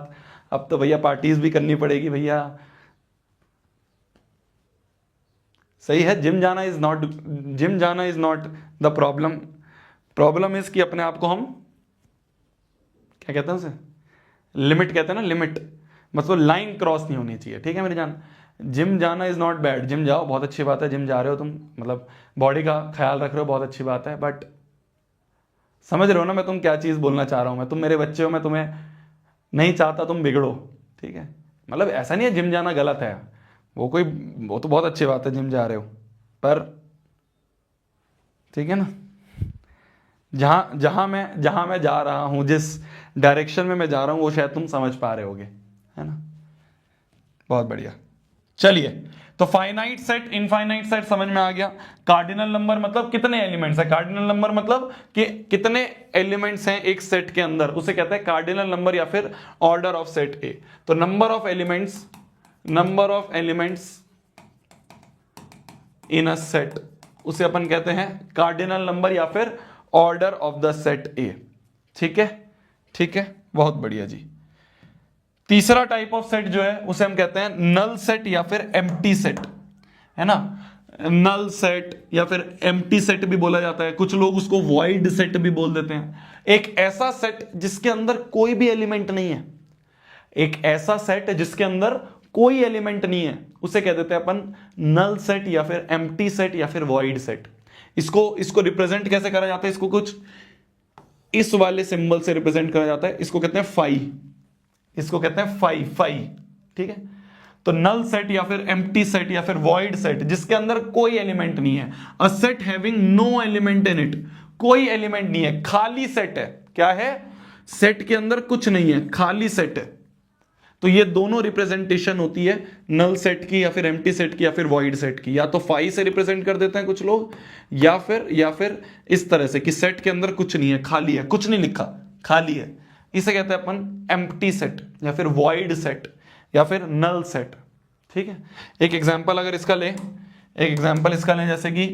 अब तो भैया पार्टीज भी करनी पड़ेगी भैया। सही है, जिम जाना is not the problem. Problem is कि अपने आप को हम क्या कहते हैं उसे, लिमिट कहते हैं ना, लिमिट मतलब लाइन क्रॉस नहीं होनी चाहिए, ठीक है मेरी जान। जिम जाना इज नॉट बैड, जिम जाओ, बहुत अच्छी बात है, जिम जा रहे हो तुम, मतलब बॉडी का ख्याल रख रहे हो, बहुत अच्छी बात है। बट समझ रहे हो ना मैं तुम क्या चीज़ बोलना चाह रहा हूँ। मैं तुम मेरे बच्चे हो, मैं तुम्हें नहीं चाहता तुम बिगड़ो, ठीक है। मतलब ऐसा नहीं है जिम जाना गलत है, वो तो बहुत अच्छी बात है जिम जा रहे हो, पर ठीक है ना, जहां मैं जा रहा हूं, जिस डायरेक्शन में मैं जा रहा हूं वो शायद तुम समझ पा रहे होगे, है ना। बहुत बढ़िया। चलिए, तो फाइनाइट सेट, इनफाइनाइट सेट समझ में आ गया। कार्डिनल नंबर मतलब कितने एलिमेंट्स है, कार्डिनल नंबर मतलब कि कितने एलिमेंट्स हैं एक सेट के अंदर, उसे कहते हैं कार्डिनल नंबर या फिर ऑर्डर ऑफ सेट ए। तो number of elements in a set, उसे अपन कहते हैं कार्डिनल नंबर या फिर order of the set A. ठीक है, ठीक है, बहुत बढ़िया जी। तीसरा टाइप ऑफ सेट जो है उसे हम कहते हैं नल सेट या फिर एम्प्टी सेट, है ना। नल सेट या फिर एम्प्टी सेट भी बोला जाता है, कुछ लोग उसको वॉइड सेट भी बोल देते हैं। एक ऐसा सेट जिसके अंदर कोई भी एलिमेंट नहीं है, एक ऐसा सेट जिसके अंदर कोई एलिमेंट नहीं है, उसे कह देते हैं अपन नल सेट या फिर एम्प्टी सेट या फिर वॉइड सेट। इसको रिप्रेजेंट कैसे करा जाता है, इसको कुछ इस वाले सिंबल से रिप्रेजेंट करा जाता है, इसको कहते हैं फाई, इसको कहते हैं फाई, ठीक है। तो नल सेट या फिर एम्प्टी सेट या फिर वॉइड सेट, जिसके अंदर कोई एलिमेंट नहीं है। A set having no element in it, कोई एलिमेंट नहीं है, खाली सेट है। क्या है, सेट के अंदर कुछ नहीं है, खाली सेट है। तो ये दोनों रिप्रेजेंटेशन होती है नल सेट की या फिर एम्प्टी सेट की या फिर वॉइड सेट की। या तो फाई से रिप्रेजेंट कर देते हैं कुछ लोग, या फिर इस तरह से कि सेट के अंदर कुछ नहीं है, खाली है, कुछ नहीं लिखा, खाली है, इसे कहते हैं अपन एम्प्टी सेट या फिर वॉइड सेट या फिर नल सेट। ठीक है, एक एग्जांपल अगर इसका लें, जैसे कि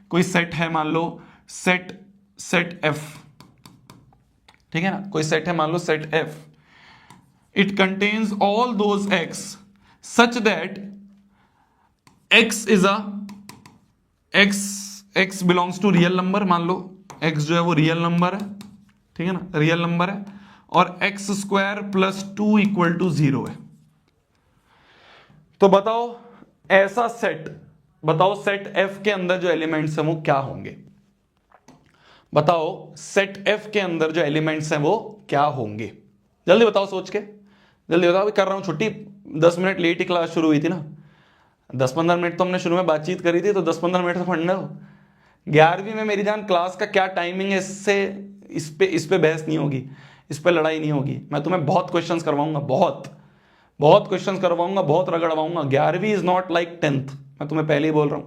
कोई सेट है, मान लो सेट एफ, ठीक है ना, कोई सेट है मान लो set F. It contains all those x such that x belongs to real number। मान लो x जो है वो रियल नंबर है, ठीक है ना, रियल नंबर है, और x square plus 2 equal to 0 है। तो बताओ ऐसा सेट, बताओ सेट f के अंदर जो एलिमेंट्स हैं वो क्या होंगे, बताओ सेट f के अंदर जो एलिमेंट्स हैं वो क्या होंगे, जल्दी बताओ, सोच के जल्दी बताओ। कर रहा हूं छुट्टी, 10 मिनट लेट ही क्लास शुरू हुई थी ना, 10-15 मिनट तो हमने शुरू में बातचीत करी थी, तो 10-15 मिनट तो पढ़ना हो। 11वीं में मेरी जान क्लास का क्या टाइमिंग है, इस पे बहस नहीं होगी, इस पे लड़ाई नहीं होगी। मैं तुम्हें बहुत क्वेश्चंस करवाऊंगा, बहुत क्वेश्चंस करवाऊंगा, बहुत रगड़वाऊंगा। 11वीं इज नॉट लाइक 10th, मैं तुम्हें पहले ही बोल रहा हूं,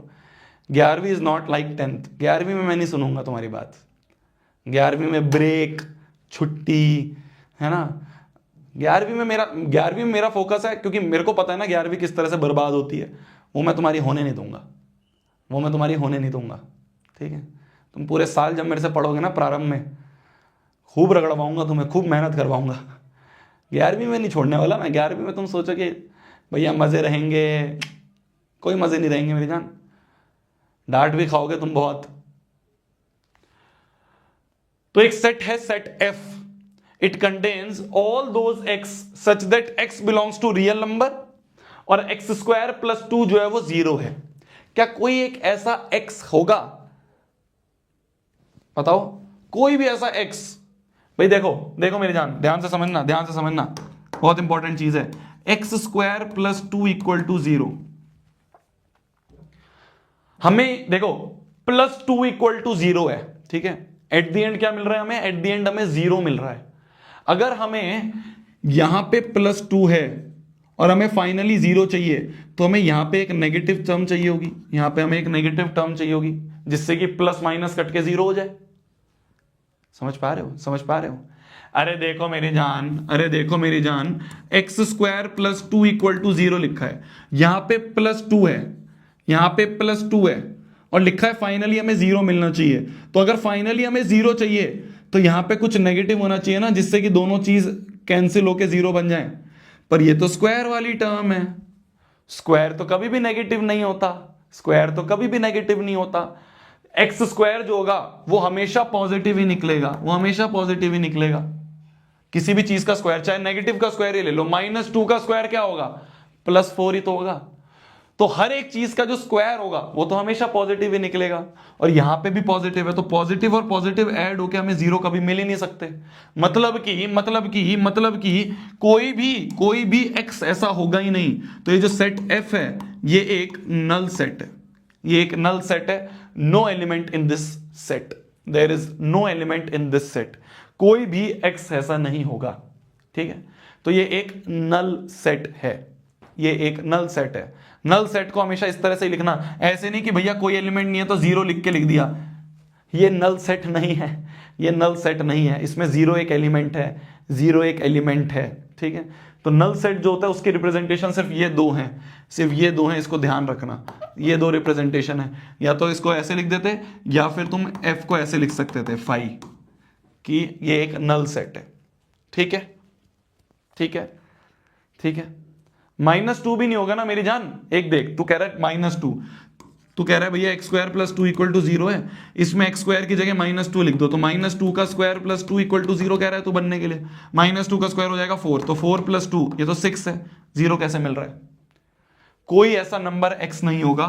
11वीं इज नॉट लाइक 10th। 11वीं में मैं नहीं सुनूंगा तुम्हारी बात, 11वीं में ब्रेक, छुट्टी, है ना। 11वीं में मेरा फोकस है, क्योंकि मेरे को पता है ना 11वीं किस तरह से बर्बाद होती है, वो मैं तुम्हारी होने नहीं दूंगा, ठीक है। तुम पूरे साल जब मेरे से पढ़ोगे ना प्रारंभ में, खूब रगड़वाऊंगा तुम्हें, खूब मेहनत करवाऊंगा। 11वीं में नहीं छोड़ने वाला मैं। 11वीं में तुम सोचो कि भैया मजे रहेंगे, कोई मजे नहीं रहेंगे मेरी जान, डांट भी खाओगे तुम बहुत। तो एक सेट है set F, it contains all those x such that x belongs to real number और एक्स स्क्वायर प्लस 2 जो है वो 0 है। क्या कोई एक ऐसा x होगा, बताओ, कोई भी ऐसा x? भाई देखो देखो मेरी जान, ध्यान से समझना, ध्यान से समझना, बहुत इंपॉर्टेंट चीज है। X square plus 2 equal to 0, हमें देखो प्लस 2 इक्वल टू 0 है, ठीक है। एट द एंड क्या मिल रहा है हमें? एट द एंड हमें 0 मिल रहा है। अगर हमें यहां पे प्लस 2 है और हमें फाइनली 0 चाहिए, तो हमें यहां पे एक नेगेटिव टर्म चाहिए होगी, यहां पे हमें एक नेगेटिव टर्म चाहिए होगी, जिससे कि प्लस माइनस कट के 0 हो जाए। समझ पा रहे हो? समझ पा रहे हो? अरे देखो मेरी जान, अरे देखो मेरी जान, x square plus 2 equal to 0 लिखा है, यहां पे प्लस 2 है, यहां पे प्लस 2 है, और लिखा है फाइनली हमें 0 मिलना चाहिए। तो अगर फाइनली हमें 0 चाहिए, तो यहां पे कुछ नेगेटिव होना चाहिए ना, जिससे कि दोनों चीज कैंसिल होके 0 बन जाए। पर ये तो स्क्वायर वाली टर्म है, स्क्वायर तो कभी भी नेगेटिव नहीं होता, स्क्वायर तो कभी भी नेगेटिव नहीं होता। एक्स स्क्वायर जो होगा वो हमेशा पॉजिटिव ही निकलेगा, वो हमेशा पॉजिटिव ही निकलेगा। किसी भी चीज का स्क्वायर, चाहे नेगेटिव का स्क्वायर ही ले लो, -2 का स्क्वायर क्या होगा? +4 ही तो होगा। तो हर एक चीज का जो स्क्वायर होगा वो तो हमेशा पॉजिटिव ही निकलेगा, और यहां पे भी पॉजिटिव है, तो पॉजिटिव और पॉजिटिव ऐड होकर हमें 0 कभी मिल ही नहीं सकते। मतलब कि कोई भी x ऐसा होगा ही नहीं। तो ये जो सेट f है, ये एक नल सेट है, ये एक नल सेट है। No element in this set, there is no element in this set, कोई भी x ऐसा नहीं होगा, ठीक है। तो ये एक नल सेट है, ये एक नल सेट है। नल सेट को हमेशा इस तरह से लिखना, ऐसे नहीं कि भैया कोई एलिमेंट नहीं है तो 0 लिख के लिख दिया। ये नल सेट नहीं है, ये नल सेट नहीं है, इसमें 0 एक एलिमेंट है, 0 एक एलिमेंट है, ठीक है। तो नल सेट जो होता है उसकी रिप्रेजेंटेशन सिर्फ ये दो हैं, सिर्फ ये दो हैं, इसको ध्यान रखना। ये दो रिप्रेजेंटेशन है, या तो इसको ऐसे लिख देते, या फिर तुम f को ऐसे लिख सकते थे फाई, कि ये एक नल सेट है, ठीक है, ठीक है, ठीक है। -2 भी नहीं होगा ना मेरी जान। एक देख, तू कह रहा है -2, तू कह रहा है भैया x square plus 2 equal to 0 है, इसमें एक्स स्क्वायर की जगह -2 लिख दो, तो -2 का स्क्वायर प्लस 2 इक्वल टू 0 कह रहा है तू बनने के लिए। -2 का स्क्वायर हो जाएगा 4, तो 4 + 2 ये तो 6 है, 0 कैसे मिल रहा है? कोई ऐसा नंबर x नहीं होगा,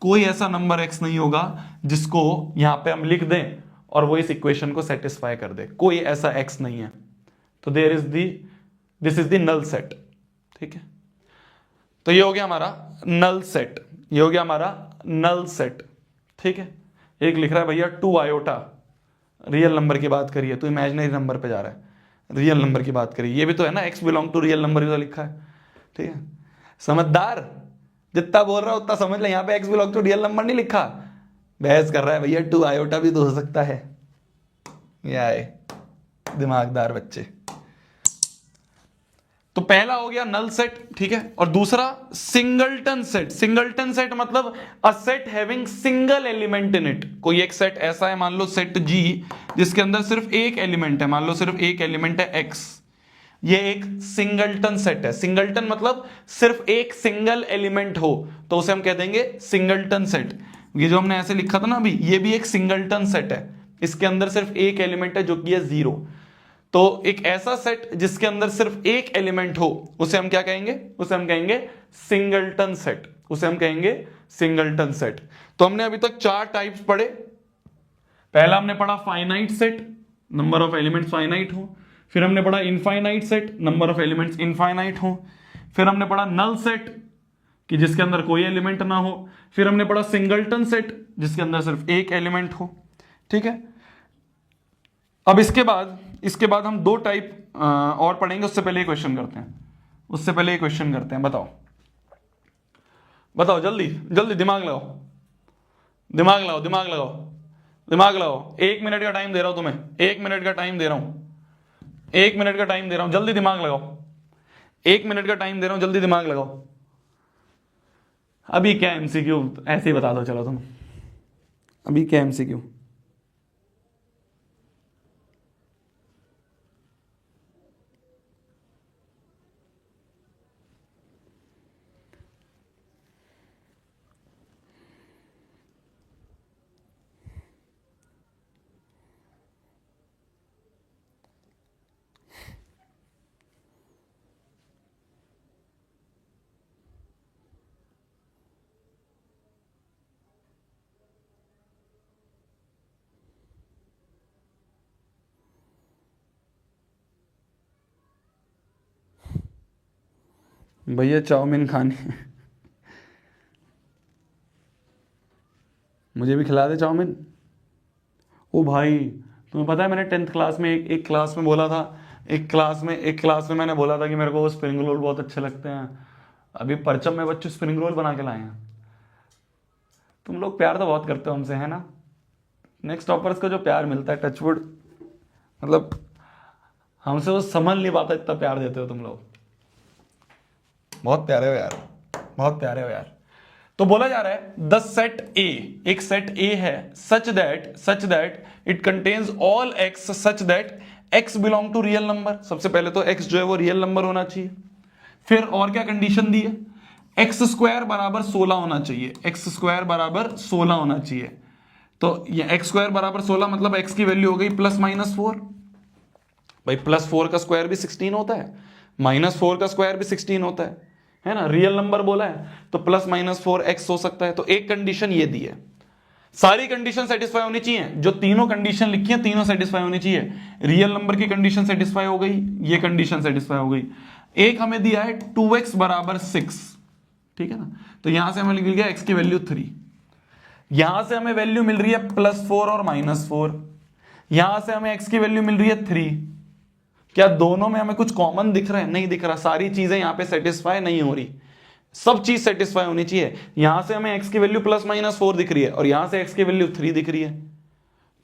कोई ऐसा नंबर x नहीं होगा जिसको यहां पे हम लिख दें और वो इस इक्वेशन को सेटिस्फाई कर दे, कोई ऐसा x नहीं है। तो this is the null set, ठीक है। तो ये हो गया हमारा नल सेट, ये हो गया हमारा नल सेट, ठीक है। एक लिख रहा है भैया 2 आयोटा, रियल नंबर की बात करिए, तो इमेजिनरी नंबर पे जा रहा है, रियल नंबर की बात करिए, ये भी तो है ना, x belong to real number तो लिखा है, ठीक है। समझदार, जितना बोल रहा है उतना समझ ले, यहां पे x belong to real number नहीं लिखा, बहस कर रहा है भैया 2 आयोटा भी तो हो सकता है। ये आए दिमागदार बच्चे। तो पहला हो गया नल सेट, ठीक है, और दूसरा सिंगलटन सेट। सिंगलटन सेट मतलब अ set having single element in it. कोई एक सेट ऐसा है, मान लो सेट G, जिसके अंदर सिर्फ एक एलिमेंट है, मान लो सिर्फ एक एलिमेंट है x, ये एक सिंगलटन सेट है। सिंगलटन मतलब सिर्फ एक सिंगल एलिमेंट हो, तो उसे हम कह देंगे सिंगलटन सेट। ये जो हमने ऐसे लिखा था ना अभी, ये भी एक सिंगलटन सेट है, इसके अंदर सिर्फ एक एलिमेंट है जो कि है 0। तो एक ऐसा सेट जिसके अंदर सिर्फ एक एलिमेंट हो, उसे हम क्या कहेंगे? उसे हम कहेंगे सिंगलटन सेट, उसे हम कहेंगे सिंगलटन सेट। तो हमने अभी तक 4 टाइप्स पढ़े। पहला हमने पढ़ा finite set, number of elements finite हो। फिर हमने पढ़ा infinite set, number of elements infinite हो। फिर हमने पढ़ा नल सेट, कि जिसके अंदर कोई एलिमेंट ना हो। फिर हमने पढ़ा सिंगलटन सेट, जिसके अंदर सिर्फ एक एलिमेंट हो, ठीक है। अब इसके बाद हम 2 टाइप और पढ़ेंगे। उससे पहले क्वेश्चन करते हैं, उससे पहले क्वेश्चन करते हैं। बताओ बताओ, जल्दी जल्दी दिमाग लगाओ, दिमाग लगाओ, दिमाग लगाओ, दिमाग लगाओ। 1 मिनट का टाइम दे रहा हूं तुम्हें, 1 मिनट का टाइम दे रहा हूं, 1 मिनट का टाइम दे रहा हूं, जल्दी दिमाग लगाओ। 1 मिनट का टाइम दे रहा हूं, जल्दी दिमाग लगाओ। अभी क्या एमसीक्यू, ऐसे ही बता दो चलो तुम, अभी क्या एमसीक्यू? भैया चाउमीन खानी है, मुझे भी खिला दे चाउमीन। ओ भाई तुम्हें पता है मैंने 10th क्लास में एक क्लास में बोला था, एक क्लास में मैंने बोला था कि मेरे को स्प्रिंग रोल बहुत अच्छे लगते हैं। अभी परचम में बच्चे स्प्रिंग रोल बना के लाए हैं। तुम लोग प्यार तो बहुत करते हो हमसे, है ना। नेक्स्ट टॉपर्स को जो प्यार मिलता है, टचवुड, मतलब हमसे वो समझ नहीं पाता, इतना प्यार देते हो तुम लोग। बहुत प्यारे हो यार, बहुत प्यारे हो यार। तो बोला जा रहा है द सेट ए, एक सेट ए है, such that it contains all x such that x belong to real number. सबसे पहले तो एक्स जो है वो रियल नंबर होना चाहिए। फिर और क्या कंडीशन दी है, एक्स स्क्वायर बराबर 16 होना चाहिए, एक्स स्क्वायर बराबर 16 होना चाहिए। तो ये एक्स स्क्वायर बराबर 16 मतलब एक्स की वैल्यू हो गई +-4। भाई +4 का स्क्वायर भी 16 होता है, -4 का स्क्वायर भी 16 होता है ना। रियल नंबर बोला है तो +-4 एक्स हो सकता है। तो एक कंडीशन ये दी है, सारी कंडीशन सेटिस्फाई होनी चाहिए। जो तीनों कंडीशन लिखी है तीनों सेटिस्फाई होनी चाहिए। रियल नंबर की कंडीशन सेटिस्फाई हो गई, ये कंडीशन सेटिस्फाई हो गई। एक हमें दिया है 2x बराबर 6, ठीक है ना। तो यहां से हमें मिल गया x की वैल्यू 3, यहां से हमें वैल्यू मिल रही है +4 और -4, यहां से हमें x की वैल्यू मिल रही है 3। क्या दोनों में हमें कुछ कॉमन दिख रहा है? नहीं दिख रहा। सारी चीजें यहां पे सेटिस्फाई नहीं हो रही, सब चीज सेटिस्फाई होनी चाहिए। यहां से हमें x की वैल्यू +-4 दिख रही है और यहां से x की वैल्यू 3 दिख रही है।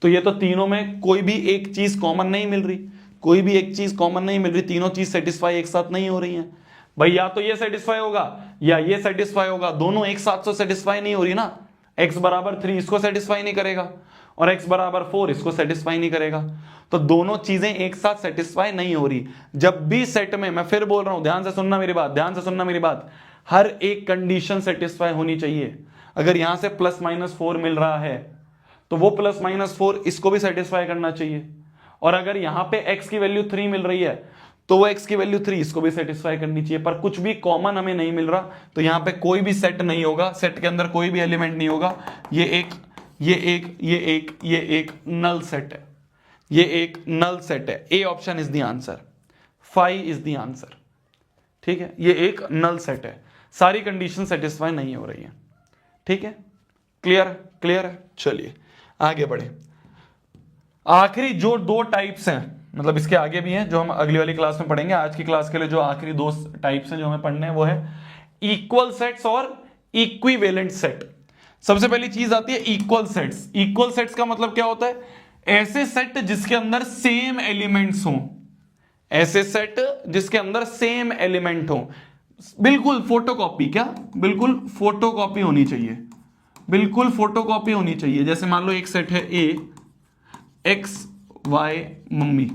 तो ये तो तीनों में कोई भी एक चीज कॉमन नहीं मिल रही, कोई भी एक चीज कॉमन नहीं मिल रही, तीनों चीज सेटिस्फाई एक साथ नहीं हो रही है। भाई या तो ये सेटिस्फाई होगा या ये सेटिस्फाई होगा, दोनों एक साथ तो सेटिस्फाई नहीं हो रही ना। x बराबर 3 इसको सेटिस्फाई नहीं करेगा और x बराबर 4 इसको सेटिस्फाई नहीं करेगा। तो दोनों चीजें एक साथ सेटिस्फाई नहीं हो रही। जब भी सेट में, मैं फिर बोल रहा हूं, ध्यान से सुनना मेरी बात, ध्यान से सुनना मेरी बात, हर एक कंडीशन सेटिस्फाई होनी चाहिए। अगर यहां से +-4 मिल रहा है तो वो +-4 इसको भी सेटिस्फाई करना चाहिए। और अगर यहां पे x की वैल्यू 3 मिल रही है तो वो x की वैल्यू 3 इसको भी सेटिस्फाई करनी चाहिए। पर कुछ भी कॉमन हमें नहीं मिल रहा, तो यहां पे कोई भी सेट नहीं होगा, सेट के अंदर कोई भी एलिमेंट नहीं होगा। ये एक नल सेट है, ये एक नल सेट है। A option is the answer, 5 is the answer, ठीक है। ये एक नल सेट है, सारी कंडीशन सेटिस्फाई नहीं हो रही है, ठीक है। क्लियर है। चलिए आगे बढ़े। आखिरी जो 2 टाइप्स हैं, मतलब इसके आगे भी हैं जो हम अगली वाली क्लास में पढ़ेंगे। आज की क्लास के लिए जो आखिरी 2 टाइप्स हैं जो हमें पढ़ने हैं वो है इक्वल सेट्स और इक्विवेलेंट सेट। सबसे पहली चीज आती है इक्वल सेट्स। इक्वल सेट्स का मतलब क्या होता है? ऐसे सेट जिसके अंदर सेम एलिमेंट्स हों, ऐसे सेट जिसके अंदर सेम एलिमेंट हो। बिल्कुल फोटोकॉपी, क्या बिल्कुल फोटोकॉपी होनी चाहिए, बिल्कुल फोटोकॉपी होनी चाहिए। जैसे मान लो एक सेट है ए, एक्स वाई मम्मी,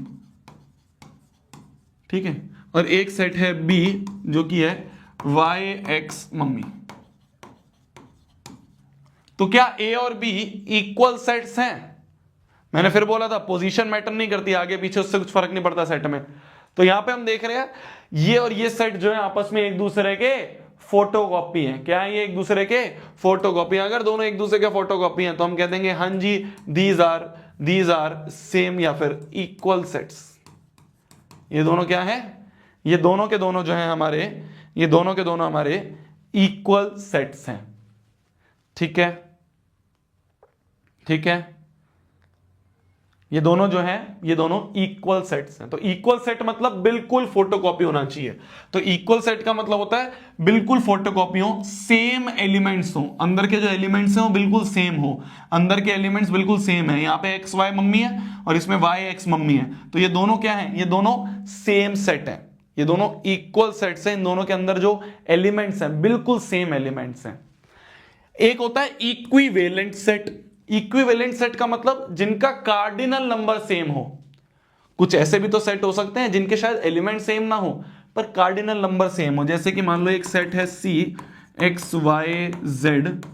ठीक है, और एक सेट है बी जो कि है वाई एक्स मम्मी। तो क्या ए और बी इक्वल सेट्स हैं? मैंने फिर बोला था पोजीशन मैटर नहीं करती, आगे पीछे उससे कुछ फर्क नहीं पड़ता सेट में। तो यहां पे हम देख रहे हैं ये और ये सेट जो है आपस में एक दूसरे के फोटोकॉपी हैं। क्या है ये? एक दूसरे के फोटोकॉपी। अगर दोनों एक दूसरे के फोटोकॉपी हैं तो हम कह देंगे हाँ जी दीज आर सेम या फिर इक्वल सेट्स। ये दोनों क्या है? ये दोनों के दोनों जो है हमारे, ये दोनों के दोनों हमारे इक्वल सेट्स हैं, ठीक है, ठीक है। ये दोनों जो हैं ये दोनों इक्वल सेट्स हैं। तो इक्वल सेट मतलब बिल्कुल फोटोकॉपी होना चाहिए। तो इक्वल सेट का मतलब होता है बिल्कुल फोटोकॉपी हो, सेम एलिमेंट्स हो, अंदर के जो एलिमेंट्स हैं वो बिल्कुल सेम हो, अंदर के एलिमेंट्स बिल्कुल सेम है। यहाँ पे एक्स वाई मम्मी है और इसमें वाई एक्स मम्मी है, तो ये दोनों क्या है? ये दोनों सेम सेट है, ये दोनों इक्वल सेट्स हैं। इन दोनों के अंदर जो एलिमेंट्स हैं बिल्कुल सेम एलिमेंट्स हैं। एक होता है इक्विवेलेंट सेट। इक्विवेलेंट सेट का मतलब जिनका कार्डिनल नंबर सेम हो। कुछ ऐसे भी तो सेट हो सकते हैं जिनके शायद एलिमेंट सेम ना हो पर कार्डिनल नंबर सेम हो। जैसे कि मान लो एक सेट है सी एक्स वाई जेड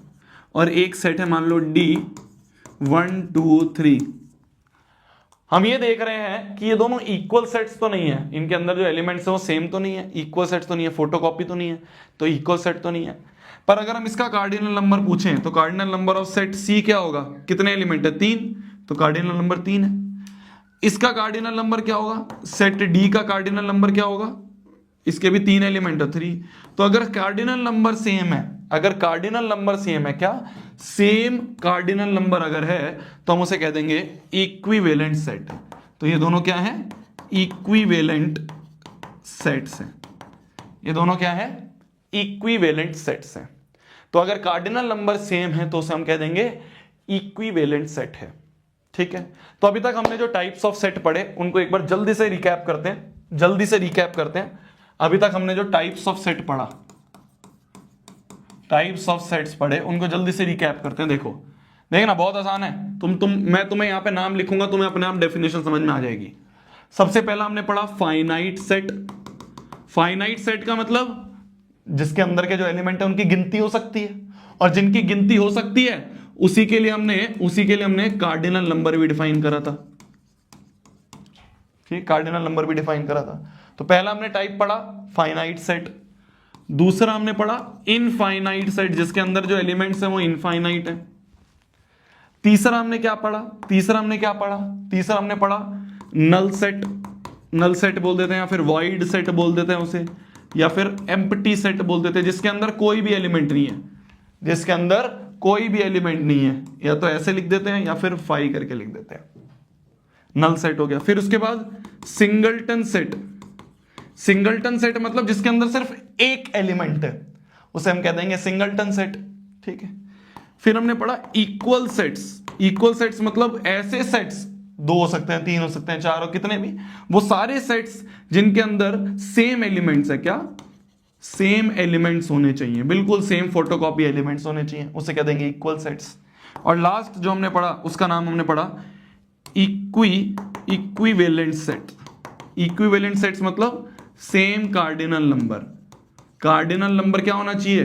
और एक सेट है मान लो डी 1 2 3। हम ये देख रहे हैं कि ये दोनों इक्वल सेट्स तो नहीं है, इनके अंदर जो एलिमेंट्स है वो सेम तो नहीं है, इक्वल सेट्स तो नहीं है, फोटोकॉपी तो नहीं है, तो इक्वल सेट तो नहीं है। पर अगर हम इसका कार्डिनल नंबर पूछें तो कार्डिनल नंबर ऑफ सेट सी क्या होगा? कितने एलिमेंट है? 3, तो कार्डिनल नंबर 3 है। इसका कार्डिनल नंबर क्या होगा? सेट डी का कार्डिनल नंबर क्या होगा? इसके भी 3 एलिमेंट है 3। तो अगर कार्डिनल नंबर सेम है, अगर कार्डिनल नंबर सेम है, क्या सेम कार्डिनल नंबर अगर है तो हम उसे कह देंगे इक्विवेलेंट सेट। तो ये दोनों क्या है? इक्विवेलेंट सेट्स हैं। ये दोनों क्या है? इक्विवेलेंट सेट्स हैं। तो अगर कार्डिनल नंबर सेम है तो उसे हम कह देंगे इक्विवेलेंट सेट है। ठीक है, तो अभी तक हमने जो टाइप्स ऑफ सेट पढ़े उनको एक बार जल्दी से रिकैप करते हैं, अभी तक हमने जो टाइप्स ऑफ सेट पढ़ा, टाइप्स ऑफ सेट्स पढ़े, उनको जल्दी से रिकैप करते हैं। देखना बहुत आसान है। मैं तुम्हें यहां पे नाम लिखूंगा, तुम्हें अपने आप डेफिनेशन समझ में आ जाएगी। सबसे पहला हमने पढ़ा फाइनाइट सेट। फाइनाइट सेट का मतलब जिसके अंदर के जो एलिमेंट है उनकी गिनती हो सकती है, और जिनकी गिनती हो सकती है उसी के लिए हमने कार्डिनल नंबर भी डिफाइन करा था। ठीक, कार्डिनल नंबर भी डिफाइन करा था। तो पहला हमने टाइप पढ़ा फाइनाइट सेट। दूसरा हमने पढ़ा इनफाइनाइट सेट, जिसके अंदर जो एलिमेंट्स हैं वो इनफाइनाइट है। तीसरा हमने पढ़ा नल सेट। नल सेट बोल देते हैं, या फिर वॉइड सेट बोल देते हैं उसे, या फिर एम्प्टी सेट बोल देते हैं, जिसके अंदर कोई भी एलिमेंट नहीं है। या तो ऐसे लिख देते हैं या फिर फाई करके लिख देते हैं। नल सेट हो गया। फिर उसके बाद सिंगलटन सेट। सिंगलटन सेट मतलब जिसके अंदर सिर्फ एक एलिमेंट है, उसे हम कह देंगे सिंगलटन सेट। ठीक है। फिर हमने पढ़ा इक्वल सेट्स। इक्वल सेट्स मतलब ऐसे सेट्स, 2 हो सकते हैं, 3 हो सकते हैं, 4 हो, कितने भी, वो सारे सेट्स जिनके अंदर सेम एलिमेंट्स है, क्या सेम एलिमेंट्स होने चाहिए, बिल्कुल सेम फोटोकॉपी एलिमेंट्स होने चाहिए, उसे कह देंगे इक्वल सेट्स। और लास्ट जो हमने पढ़ा उसका नाम हमने पढ़ा इक्विवेलेंट सेट। इक्विवेलेंट सेट्स मतलब same cardinal number. Cardinal number क्या होना चाहिए?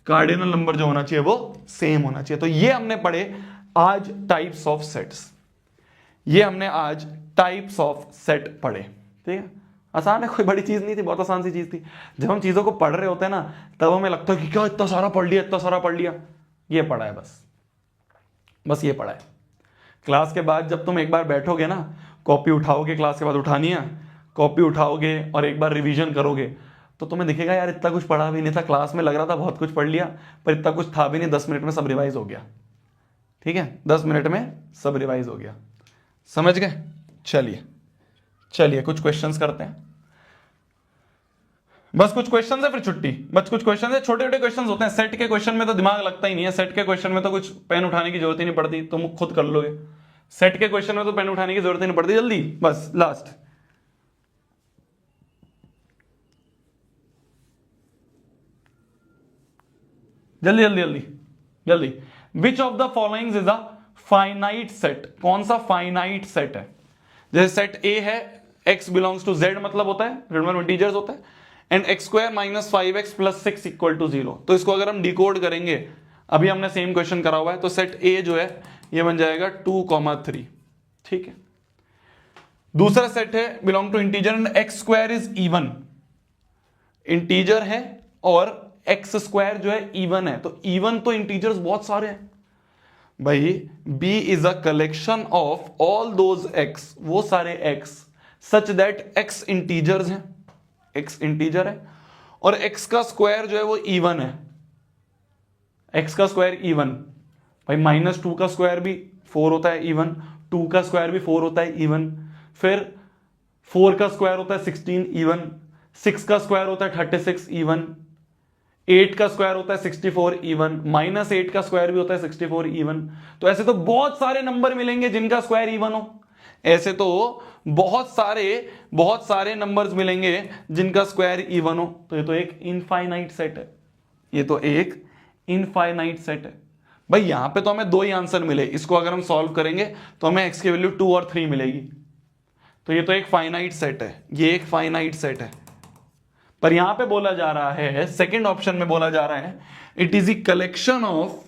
कार्डिनल नंबर जो होना चाहिए वो सेम होना चाहिए। तो ये हमने पढ़े आज टाइप्स ऑफ सेट्स। ये हमने आज टाइप्स ऑफ सेट पढ़े। ठीक है, आसान है, कोई बड़ी चीज नहीं थी, बहुत आसान सी चीज थी। जब हम चीजों को पढ़ रहे होते हैं ना, तब हमें लगता है कि क्या इतना सारा पढ़ लिया। ये पढ़ा है, बस ये पढ़ा है। क्लास के बाद जब तुम एक बार बैठोगे ना, कॉपी उठाओगे, क्लास के बाद उठानी है, कॉपी उठाओगे और एक बार रिवीजन करोगे, तो तुम्हें दिखेगा यार इतना कुछ पढ़ा भी नहीं था। क्लास में लग रहा था बहुत कुछ पढ़ लिया, पर इतना कुछ था भी नहीं। 10 मिनट में सब रिवाइज हो गया। ठीक है, 10 मिनट में सब रिवाइज हो गया। समझ गए? चलिए कुछ क्वेश्चंस करते हैं। बस कुछ क्वेश्चन है, फिर छुट्टी। बस कुछ क्वेश्चन है, छोटे छोटे क्वेश्चन होते हैं। सेट के क्वेश्चन में तो दिमाग लगता ही नहीं है। सेट के क्वेश्चन में तो कुछ पेन उठाने की जरूरत ही नहीं पड़ती, तुम खुद कर लोगे। सेट के क्वेश्चन में तो पेन उठाने की जरूरत ही नहीं पड़ती। जल्दी, बस लास्ट। जल्दी। Which of the following is a finite set? कौन सा फाइनाइट सेट है? जैसे सेट ए है, x बिलोंग्स टू z मतलब होता है रिमेंबर इंटीजर्स होता है, एंड x² - 5x + 6 = 0। तो इसको अगर हम डिकोड करेंगे, अभी हमने सेम क्वेश्चन करा हुआ है, तो सेट ए जो है ये बन जाएगा 2, 3। ठीक है। दूसरा सेट है belong to integer and x² is even. Integer है और x² जो है इवन है। तो इवन तो इंटीजर्स बहुत सारे हैं भाई। B is a collection of all those x, वो सारे x such that x integers हैं, x इंटीजर है, और x का स्क्वायर जो है वो इवन है। x का स्क्वायर इवन भाई, -2 का स्क्वायर भी 4 होता है इवन, 2 का स्क्वायर भी 4 होता है इवन, फिर 4 का स्क्वायर होता है 16 इवन, 6 का स्क्वायर होता है 36 इवन, 8 का स्क्वायर होता है 64 इवन, -8 का स्क्वायर भी होता है 64 इवन। तो ऐसे तो बहुत सारे नंबर मिलेंगे जिनका स्क्वायर इवन हो। ऐसे तो बहुत सारे नंबर्स मिलेंगे जिनका स्क्वायर इवन हो। तो ये तो एक इनफाइनाइट सेट है। भाई यहां पे तो हमें 2 ही आंसर मिले। इसको अगर हम सॉल्व करेंगे तो हमें x की वैल्यू 2 और 3 मिलेगी। तो ये तो एक फाइनाइट सेट है, ये एक फाइनाइट सेट है। पर यहां पे बोला जा रहा है, सेकंड ऑप्शन में बोला जा रहा है, it is the collection of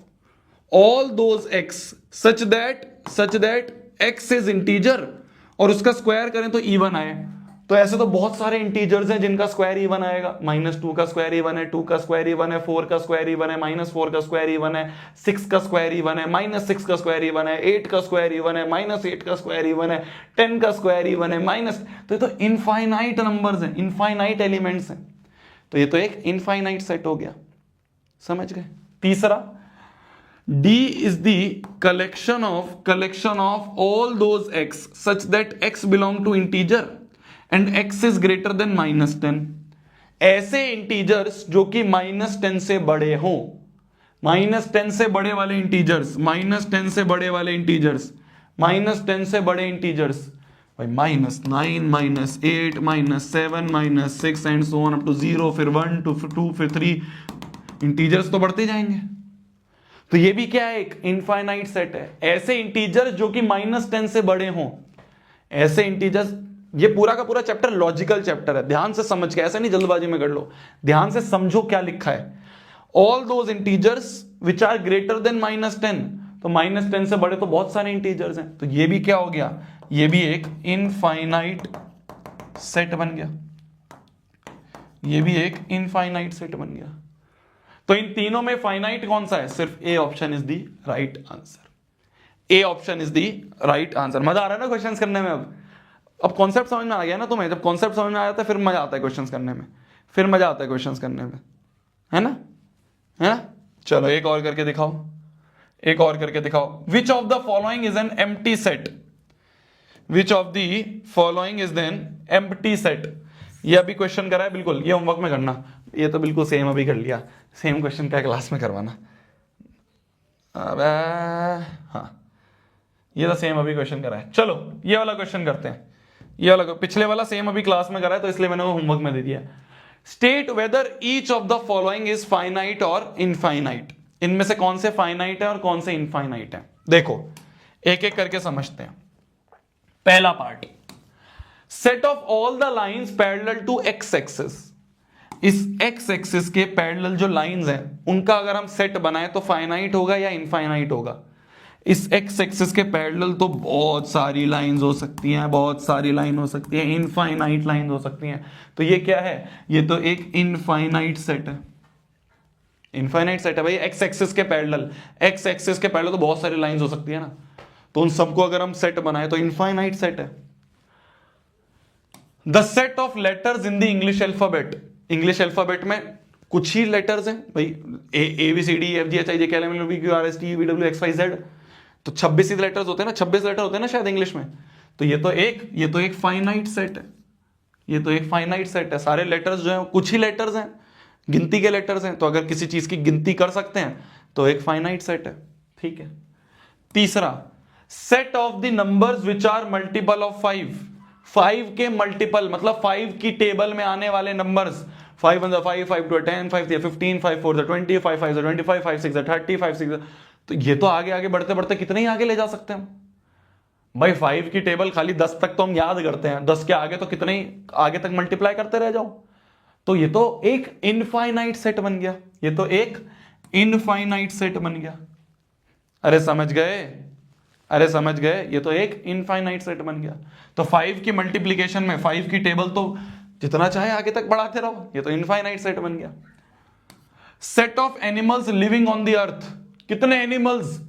all those x such that x is integer, और उसका स्क्वायर करें तो इवन आए। तो ऐसे तो बहुत सारे इंटीजर्स हैं जिनका स्क्वायर इवन आएगा। -2 का स्क्वायर इवन है, 2 का स्क्वायर इवन है, 4 का स्क्वायर इवन है, -4 का स्क्वायर इवन है, 6 का स्क्वायर इवन है, -6 का स्क्वायर इवन है, 8 का स्क्वायर इवन है, -8 का स्क्वायर इवन है, 10 का स्क्वायर इवन है, तो ये तो इनफाइनाइट नंबर्स हैं, इनफाइनाइट एलिमेंट्स हैं। तो ये तो एक इनफाइनाइट सेट हो गया, समझ गए। तीसरा, D is the collection of all those x such that x belong to integer and x is greater than -10। ऐसे इंटीजर्स जो कि -10 से बड़े हों, -10 से बड़े वाले इंटीजर्स, -10 से बड़े वाले इंटीजर्स, -10 से बड़े इंटीजर्स भाई, -9, -8, -7, -6 and so on up to 0, फिर 1 to 2 फिर 3, इंटीजर्स तो बढ़ते जाएंगे। तो ये भी क्या है, एक इनफाइनाइट सेट है। ऐसे इंटीजर्स जो कि -10 से बड़े हों, ऐसे इंटीजर्स, ये पूरा का पूरा चैप्टर लॉजिकल चैप्टर है, ध्यान से समझ के, ऐसे नहीं जल्दबाजी में कर लो, ध्यान से समझो क्या लिखा है। All those integers which are greater than -10, तो -10 से बड़े तो बहुत सारे इंटीजर्स हैं, तो ये भी क्या हो गया, ये भी एक इनफाइनाइट सेट बन गया, ये भी एक इनफाइनाइट सेट बन गया। तो इन तीनों में फाइनाइट कौन सा है, सिर्फ A option is the right answer, A option is the right answer. मजा आ रहा है ना क्वेश्चंस करने में। अब कॉन्सेप्ट समझ में आ गया ना तुम्हें, जब कॉन्सेप्ट समझ में आ जाता है फिर मजा आता है क्वेश्चंस करने में, फिर मजा आता है क्वेश्चंस करने में, है ना, है ना। चलो एक और करके दिखाओ, एक और करके दिखाओ। Which of the following is an empty set, which of the following is an empty set. ये अभी क्वेश्चन करा है, बिल्कुल ये होमवर्क में करना, ये तो बिल्कुल सेम अभी कर लिया, सेम क्वेश्चन क्या क्लास में करवाना। अबे हाँ, ये तो सेम अभी क्वेश्चन करा है। चलो ये वाला क्वेश्चन करते हैं, ये वाला, पिछले वाला सेम अभी क्लास में करा है तो इसलिए मैंने वो होमवर्क में दे दिया। State whether each of the following is finite और इनफाइनाइट। इनमें से कौन से फाइनाइट है और कौन से इनफाइनाइट है, देखो एक एक करके समझते हैं। पहला part, set of all the lines parallel to x axis. इस एक्स एक्सिस के पैरेलल जो लाइंस हैं उनका अगर हम सेट बनाए तो फाइनाइट होगा या इनफाइनाइट होगा। इस एक्स एक्सिस के पैरेलल तो बहुत सारी लाइंस हो सकती हैं, बहुत सारी लाइन हो सकती है, इनफाइनाइट लाइन हो सकती हैं। तो ये क्या है, ये तो एक इनफाइनाइट सेट है, इनफाइनाइट सेट है भाई। एक्स एक्सिस के पैरेलल, एक्स एक्सिस के पैरेलल तो बहुत सारी लाइंस हो सकती है ना, तो उन सबको अगर हम सेट बनाए तो इनफाइनाइट सेट है। The set of letters in the English alphabet, English alphabet में कुछ ही लेटर्स हैं भाई, A B C D F G H I J K L M N O P Q R S T V W X Y Z, तो 26 letters होते हैं ना, 26 letter होते हैं ना शायद इंग्लिश में। तो ये तो एक फाइनाइट सेट है, ये तो एक फाइनाइट सेट है। सारे लेटर्स जो हैं कुछ ही लेटर्स हैं, गिनती के लेटर्स हैं, तो अगर किसी चीज की गिनती कर सकते हैं तो एक फाइनाइट सेट है, ठीक है। तीसरा, set of the numbers which are multiple of 5 के मल्टीपल मतलब 5 की टेबल में आने वाले नंबर्स, 5 1 5, 5 2 10, 5 3 15, 5 4 20, 5 5 25, 5 6 30, 5 6, तो ये तो आगे आगे बढ़ते बढ़ते कितने ही आगे ले जा सकते हैं भाई। 5 की टेबल खाली 10 तक तो हम याद करते हैं, 10 के आगे तो कितने ही आगे तक मल्टीप्लाई करते रह जाओ। तो ये तो एक इनफाइनाइट सेट बन गया, ये तो एक इनफाइनाइट सेट बन गया। अरे समझ गए, अरे समझ गए, ये तो एक इनफाइनाइट सेट बन गया। तो 5 की मल्टीप्लीकेशन में 5 की टेबल तो जितना चाहे आगे तक बढ़ाते रहो, ये तो इनफाइनाइट सेट बन गया। Set of animals living on the earth, कितने एनिमल्स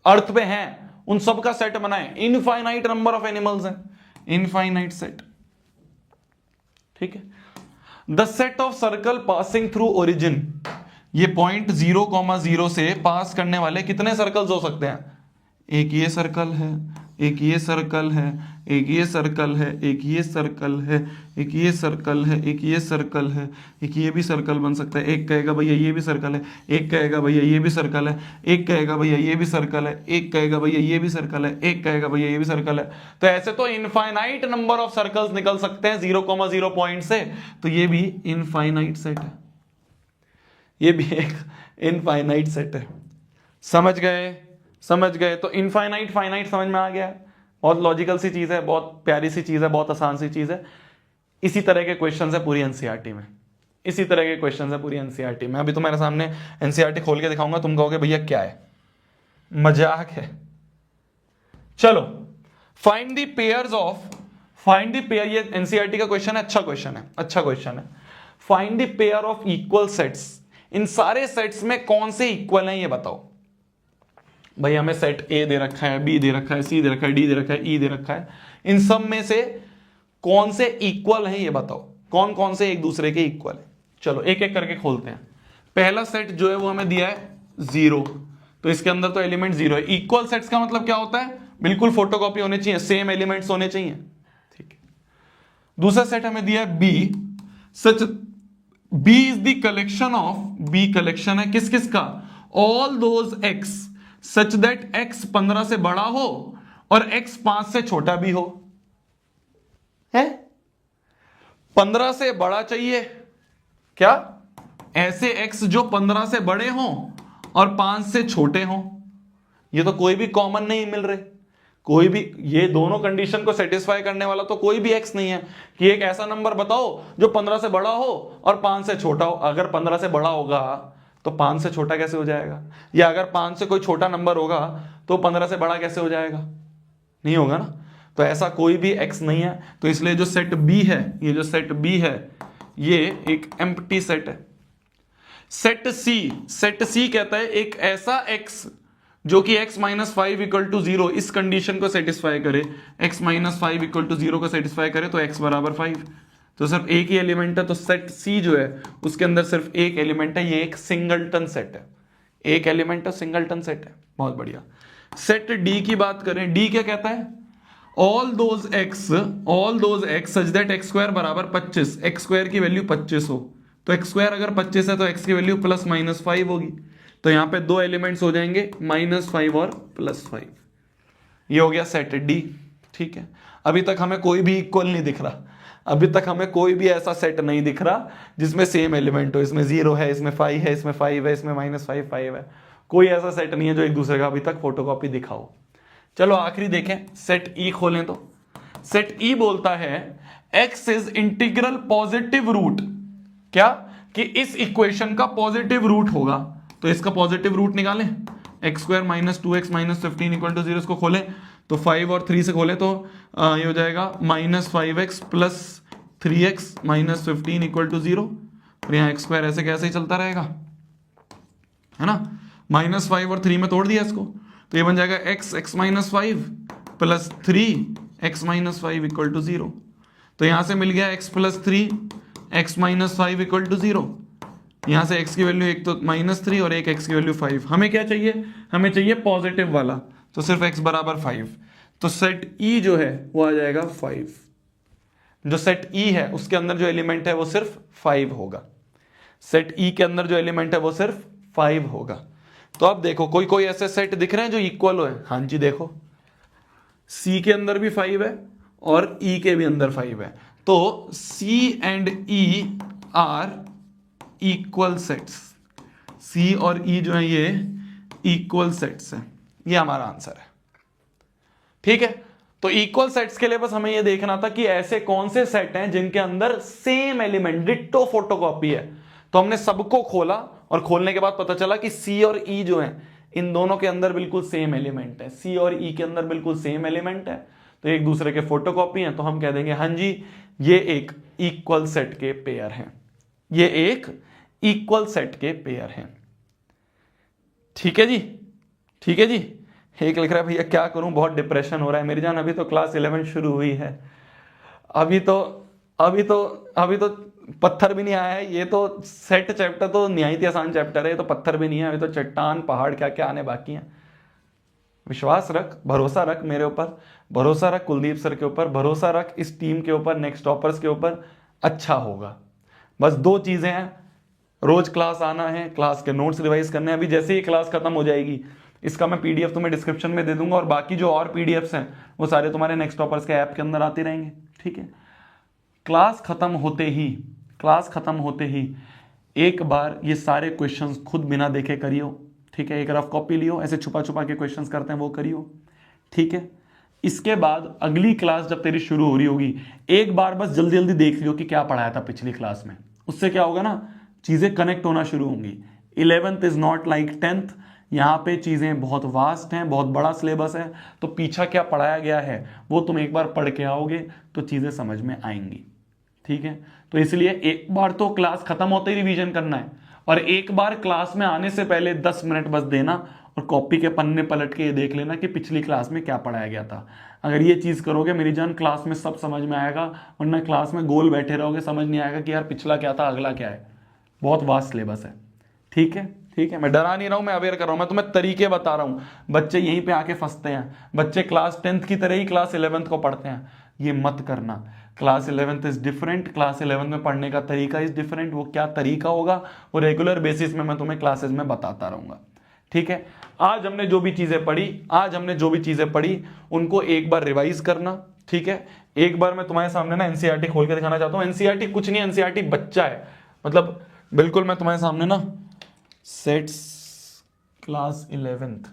अर्थ पे हैं उन सब का सेट बनाए, इनफाइनाइट नंबर ऑफ एनिमल्स हैं, इनफाइनाइट सेट, ठीक है। The set of circle passing through origin, ये पॉइंट 0,0 से पास करने वाले कितने सर्कल्स हो सकते हैं, एक ये सर्कल है, एक ये सर्कल है, एक ये सर्कल है, एक ये सर्कल है, एक ये सर्कल है, एक ये सर्कल है, एक ये भी सर्कल बन सकता है। एक कहेगा भैया ये भी सर्कल है, एक कहेगा भैया ये भी सर्कल है, एक कहेगा भैया ये भी सर्कल है, एक कहेगा भैया ये भी सर्कल है, एक कहेगा भैया ये भी सर्कल है। तो ऐसे तो इनफाइनाइट नंबर ऑफ सर्कल्स निकल सकते हैं 0,0 पॉइंट से, तो ये भी इनफाइनाइट सेट है, ये भी एक इनफाइनाइट सेट है। समझ गए, समझ गए। तो इनफाइनाइट फाइनाइट समझ में आ गया, बहुत लॉजिकल सी चीज है, बहुत प्यारी सी चीज है, बहुत आसान सी चीज है। इसी तरह के क्वेश्चंस है पूरी एनसीईआरटी में, इसी तरह के क्वेश्चंस है पूरी एनसीईआरटी में। अभी तुम्हारे सामने एनसीईआरटी खोल के दिखाऊंगा, तुम कहोगे भैया क्या है, मजाक है। चलो, find the pairs of find the pair, ये एनसीईआरटी का क्वेश्चन है, अच्छा क्वेश्चन है, अच्छा क्वेश्चन है। Find the pair of equal sets, इन सारे सेट्स में कौन से इक्वल हैं ये बताओ। भाई हमें सेट ए दे रखा है, बी दे रखा है, सी दे रखा है, डी दे रखा है, ई दे रखा है, इन सब में से कौन से इक्वल हैं ये बताओ, कौन कौन से एक दूसरे के इक्वल है। चलो एक एक करके खोलते हैं। पहला सेट जो है वो हमें दिया है 0, तो इसके अंदर तो एलिमेंट 0 है। इक्वल सेट्स का मतलब क्या होता है, बिल्कुल फोटोकॉपी होने चाहिए, सेम एलिमेंट्स होने चाहिए, ठीक है। दूसरा सेट हमें दिया है B, such B is the collection of, B collection है किस किस का, all those x such that x 15 से बड़ा हो और x 5 से छोटा भी हो। है 15 से बड़ा चाहिए क्या, ऐसे x जो 15 से बड़े हों और 5 से छोटे हों। ये तो कोई भी कॉमन नहीं मिल रहे, कोई भी ये दोनों कंडीशन को सेटिस्फाई करने वाला तो कोई भी x नहीं है कि एक ऐसा नंबर बताओ जो 15 से बड़ा हो और 5 से छोटा हो। अगर 15 से बड़ा होगा तो 5 से छोटा कैसे हो जाएगा, या अगर 5 से कोई छोटा नंबर होगा तो 15 से बड़ा कैसे हो जाएगा, नहीं होगा ना। तो ऐसा कोई भी x नहीं है, तो इसलिए जो सेट B है, ये जो सेट B है ये एक एम्प्टी सेट है। सेट C कहता है एक ऐसा x जो कि x माइनस 5 इक्वल टू 0 इस कंडीशन को सेटिस्फाई करे, x माइनस 5 इक्वल टू 0 को सेटिस्फाई करे तो x बराबर 5, तो सिर्फ एक ही एलिमेंट है। तो सेट C जो है उसके अंदर सिर्फ एक एलिमेंट है, ये एक सिंगलटन सेट है, एक एलिमेंट है, सिंगलटन सेट है, बहुत बढ़िया। सेट D की बात करें, D क्या कहता है, all those x such that x square बराबर 25, x स्क्वायर की वैल्यू 25 हो, तो x स्क्वायर अगर 25 है तो x की वैल्यू प्लस माइनस 5 होगी, तो यहां पे दो एलिमेंट्स हो जाएंगे -5 और +5। ये हो गया सेट D, ठीक है। अभी तक हमें कोई भी इक्वल नहीं दिख रहा, अभी तक हमें कोई भी ऐसा सेट नहीं दिख रहा जिसमें सेम एलिमेंट हो, इसमें 0 है, इसमें 5 है, इसमें 5 है, इसमें -5 है, कोई ऐसा सेट नहीं है जो एक दूसरे का अभी तक फोटोकॉपी दिखाओ। चलो आखिरी देखें, सेट E खोलें तो सेट E बोलता है x is integral positive root, क्या कि इस इक्वेशन का पॉजिटिव रूट होगा, तो इसका पॉजिटिव रूट निकालें, x square minus 2x minus 15 equal to 0, इसको खोलें तो 5 और 3 से खोले तो ये हो जाएगा -5x plus 3x minus 15 equal to 0, और यहाँ x स्क्वायर ऐसे कैसे ही चलता रहेगा, है ना। -5 और 3 में तोड़ दिया इसको, तो ये बन जाएगा x minus 5 plus 3x minus 5 equal to 0, तो यहां से मिल गया x plus 3 x minus 5 equal to 0। यहां से x की वैल्यू एक तो -3 और एक x की वैल्यू 5। हमें क्या चाहिए, हमें चाहिए पॉजिटिव वाला, तो सिर्फ x बराबर 5, तो सेट E जो है वो आ जाएगा 5। जो सेट E है उसके अंदर जो एलिमेंट है वो सिर्फ 5 होगा, सेट E के अंदर जो एलिमेंट है वो सिर्फ 5 होगा। तो अब देखो कोई कोई ऐसे सेट दिख रहे हैं जो इक्वल हो, हाँ जी देखो C के अंदर भी 5 है और E के भी अंदर 5 है, तो C and E are equal sets, C और E जो है ये इक्वल सेट्स है, ये हमारा आंसर है, ठीक है। तो इक्वल सेट्स के लिए बस हमें ये देखना था कि ऐसे कौन से सेट हैं जिनके अंदर सेम एलिमेंट डिट्टो फोटोकॉपी है, तो हमने सबको खोला और खोलने के बाद पता चला कि C और E जो है इन दोनों के अंदर बिल्कुल सेम एलिमेंट है, C और E के अंदर बिल्कुल सेम एलिमेंट है, तो एक दूसरे के फोटोकॉपी हैं, तो हम कह देंगे हाँ जी ये एक इक्वल सेट के पेयर हैं, ये एक इक्वल सेट के पेयर हैं, ठीक है जी, ठीक है जी। एक लिख रहा है भैया क्या करूं, बहुत डिप्रेशन हो रहा है मेरी जान, अभी तो क्लास 11 शुरू हुई है, अभी तो पत्थर भी नहीं आया है, ये तो सेट चैप्टर तो निहायत आसान चैप्टर है, ये तो पत्थर भी नहीं है, अभी तो चट्टान पहाड़ क्या क्या आने बाकी हैं। विश्वास रख, भरोसा रख मेरे ऊपर, भरोसा रख कुलदीप सर के ऊपर, भरोसा रख इस टीम के ऊपर, नेक्स्ट टॉपर्स के ऊपर, अच्छा होगा। बस दो चीजें हैं, रोज क्लास आना है, क्लास के नोट्स रिवाइज करने हैं। अभी जैसे ही क्लास खत्म हो जाएगी इसका मैं पीडीएफ तुम्हें डिस्क्रिप्शन में दे दूंगा, और बाकी जो और पीडीएफ्स हैं वो सारे तुम्हारे नेक्स्ट टॉपर्स के ऐप के अंदर आते रहेंगे, ठीक है। क्लास खत्म होते ही एक बार ये सारे क्वेश्चंस खुद बिना देखे करियो, ठीक है। एक रफ कॉपी लियो, ऐसे छुपा छुपा के क्वेश्चंस करते हैं वो करियो, ठीक है। इसके बाद अगली क्लास जब तेरी शुरू हो रही होगी एक बार बस जल्दी जल्दी देख लियो कि क्या पढ़ाया था पिछली क्लास में, उससे क्या होगा ना, चीजें कनेक्ट होना शुरू होंगी। 11th is not like 10th, यहाँ पे चीज़ें बहुत वास्ट हैं, बहुत बड़ा सिलेबस है, तो पीछा क्या पढ़ाया गया है वो तुम एक बार पढ़ के आओगे तो चीज़ें समझ में आएंगी। ठीक है, तो इसलिए एक बार तो क्लास खत्म होते ही रिवीजन करना है, और एक बार क्लास में आने से पहले 10 मिनट बस देना और कॉपी के पन्ने पलट के ये देख लेना कि पिछली क्लास में क्या पढ़ाया गया था। अगर ये चीज़ करोगे मेरी जान, क्लास में सब समझ में आएगा, वरना क्लास में गोल बैठे रहोगे, समझ नहीं आएगा कि यार पिछला क्या था अगला क्या है। बहुत वास्ट सिलेबस है। ठीक है, ठीक है, मैं डरा नहीं रहा हूं, मैं अवेयर कर रहा हूं, मैं तुम्हें तरीके बता रहा हूं। बच्चे यहीं पे आके फंसते हैं, बच्चे क्लास 10th की तरह ही क्लास 11th को पढ़ते हैं। ये मत करना। Class 11th is different, class 11th में पढ़ने का तरीका इज डिफरेंट। वो क्या तरीका होगा वो रेगुलर बेसिस में मैं तुम्हें क्लासेस में बताता रहूंगा। ठीक है, आज हमने जो भी चीजें पढ़ी उनको एक बार रिवाइज करना। ठीक है, एक बार मैं तुम्हारे सामने ना एनसीईआरटी खोल के दिखाना चाहता हूं। एनसीईआरटी कुछ नहीं, एनसीईआरटी बच्चा है, मतलब बिल्कुल मैं तुम्हारे सामने ना सेट्स क्लास 11th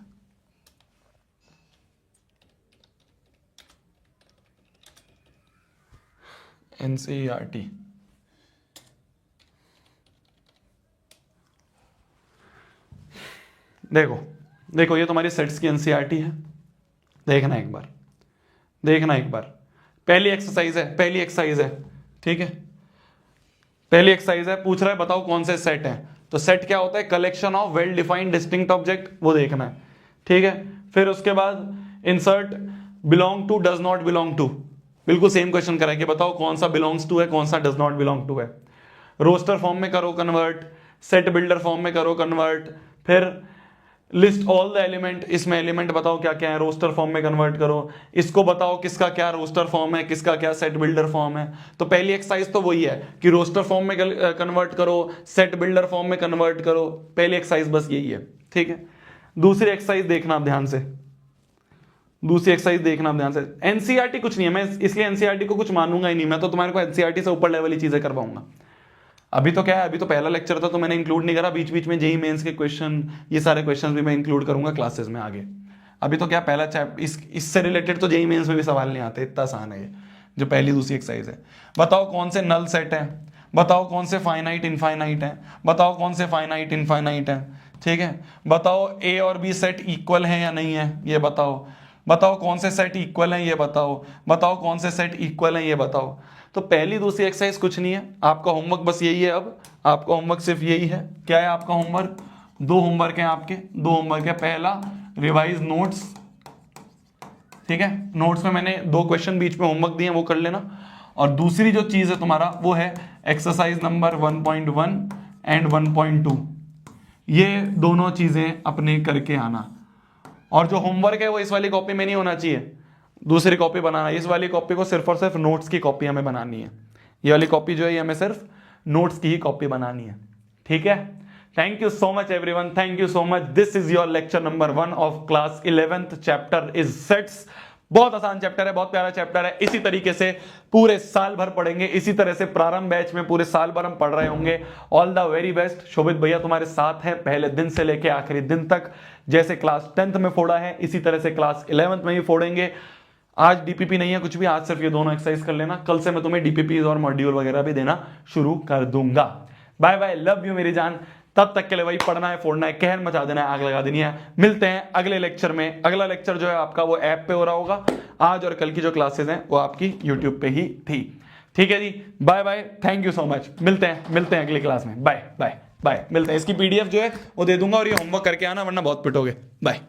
एनसीईआरटी, देखो ये तुम्हारी सेट्स की एनसीईआरटी है। देखना एक बार, पहली एक्सरसाइज है। ठीक है, पहली एक्सरसाइज है, पूछ रहा है बताओ कौन से सेट है। तो सेट क्या होता है? Collection of well defined distinct object, वो देखना है। ठीक है, फिर उसके बाद insert belong to, does not belong to, बिल्कुल सेम क्वेश्चन करा कि बताओ कौन सा बिलोंग्स टू है, कौन सा डज नॉट बिलोंग टू है। रोस्टर फॉर्म में करो कन्वर्ट, सेट बिल्डर फॉर्म में करो कन्वर्ट, फिर लिस्ट ऑल द एलिमेंट, इसमें एलिमेंट बताओ क्या क्या है, रोस्टर फॉर्म में कन्वर्ट करो। इसको बताओ किसका क्या रोस्टर फॉर्म है, किसका क्या सेट बिल्डर फॉर्म है। तो पहली एक्सरसाइज तो वही है कि रोस्टर फॉर्म में कन्वर्ट करो, सेट बिल्डर फॉर्म में कन्वर्ट करो। पहली एक्सरसाइज बस यही है। ठीक है, दूसरी एक्सरसाइज देखना आप ध्यान से, एनसीईआरटी कुछ नहीं है, मैं इसलिए एनसीईआरटी को कुछ मानूंगा ही नहीं, मैं तो तुम्हारे को एनसीईआरटी से ऊपर लेवल की चीजें करवाऊंगा। अभी तो क्या है, अभी तो पहला लेक्चर था तो मैंने इंक्लूड नहीं करा, बीच बीच में जेईई मेंस के क्वेश्चन, ये सारे क्वेश्चन भी मैं इंक्लूड करूंगा क्लासेस में आगे। अभी तो क्या पहला चैप्टर, इससे रिलेटेड तो जेईई मेंस में भी सवाल नहीं आते, इतना आसान है ये। जो पहली दूसरी एक्सरसाइज है, बताओ कौन से नल सेट है, बताओ कौन से फाइनाइट इनफाइनाइट है, बताओ कौन से फाइनाइट इनफाइनाइट है। ठीक है, बताओ ए और बी सेट इक्वल है या नहीं है, ये बताओ। बताओ कौन से सेट इक्वल हैं, ये बताओ। बताओ कौन से सेट इक्वल हैं, ये बताओ। तो पहली दूसरी एक्सरसाइज कुछ नहीं है, आपका होमवर्क बस यही है। अब आपका होमवर्क सिर्फ यही है। क्या है आपका होमवर्क? 2 होमवर्क हैं आपके, 2 होमवर्क है। पहला रिवाइज नोट्स, ठीक है, नोट्स में मैंने 2 क्वेश्चन बीच में होमवर्क दिए, वो कर लेना। और दूसरी जो चीज है तुम्हारा वो है एक्सरसाइज नंबर 1.1 एंड 1.2, ये दोनों चीजें अपने करके आना। और जो होमवर्क है वो इस वाली कॉपी में नहीं होना चाहिए, दूसरी कॉपी बनाना। इस वाली कॉपी को सिर्फ और सिर्फ नोट्स की कॉपी हमें बनानी है। ये वाली कॉपी जो है ये हमें सिर्फ नोट्स की ही कॉपी बनानी है। ठीक है, thank you so much everyone, thank you so much. This is your lecture number 1 of class 11th, chapter is sets. बहुत आसान चैप्टर है, बहुत प्यारा चैप्टर है। इसी तरीके से पूरे साल भर पढ़ेंगे, इसी तरह से प्रारंभ बैच में पूरे साल भर हम पढ़ रहे होंगे। All the very best. Shobhit भैया तुम्हारे साथ हैं पहले दिन से लेके आखिरी दिन तक। जैसे क्लास 10th में फोड़ा है इसी तरह से क्लास 11th में भी फोड़ेंगे। आज डीपीपी नहीं है कुछ भी, आज सिर्फ ये दोनों एक्सरसाइज कर लेना। कल से मैं तुम्हें डीपीपी और मॉड्यूल वगैरह भी देना शुरू कर दूंगा। बाय बाय, लव यू मेरी जान। तब तक के लिए भाई पढ़ना है, फोड़ना है, कहर मचा देना है, आग लगा देनी है। मिलते हैं अगले लेक्चर में। अगला लेक्चर जो है आपका वो ऐप पे हो रहा होगा। आज और कल की जो क्लासेस हैं वो आपकी यूट्यूब पे ही थी। ठीक है जी, bye bye, thank you so much. मिलते हैं अगली क्लास में। बाय बाय बाय, मिलते हैं। इसकी पीडीएफ जो है वो दे दूंगा और ये होमवर्क करके आना, वरना बहुत पिटोगे। बाय।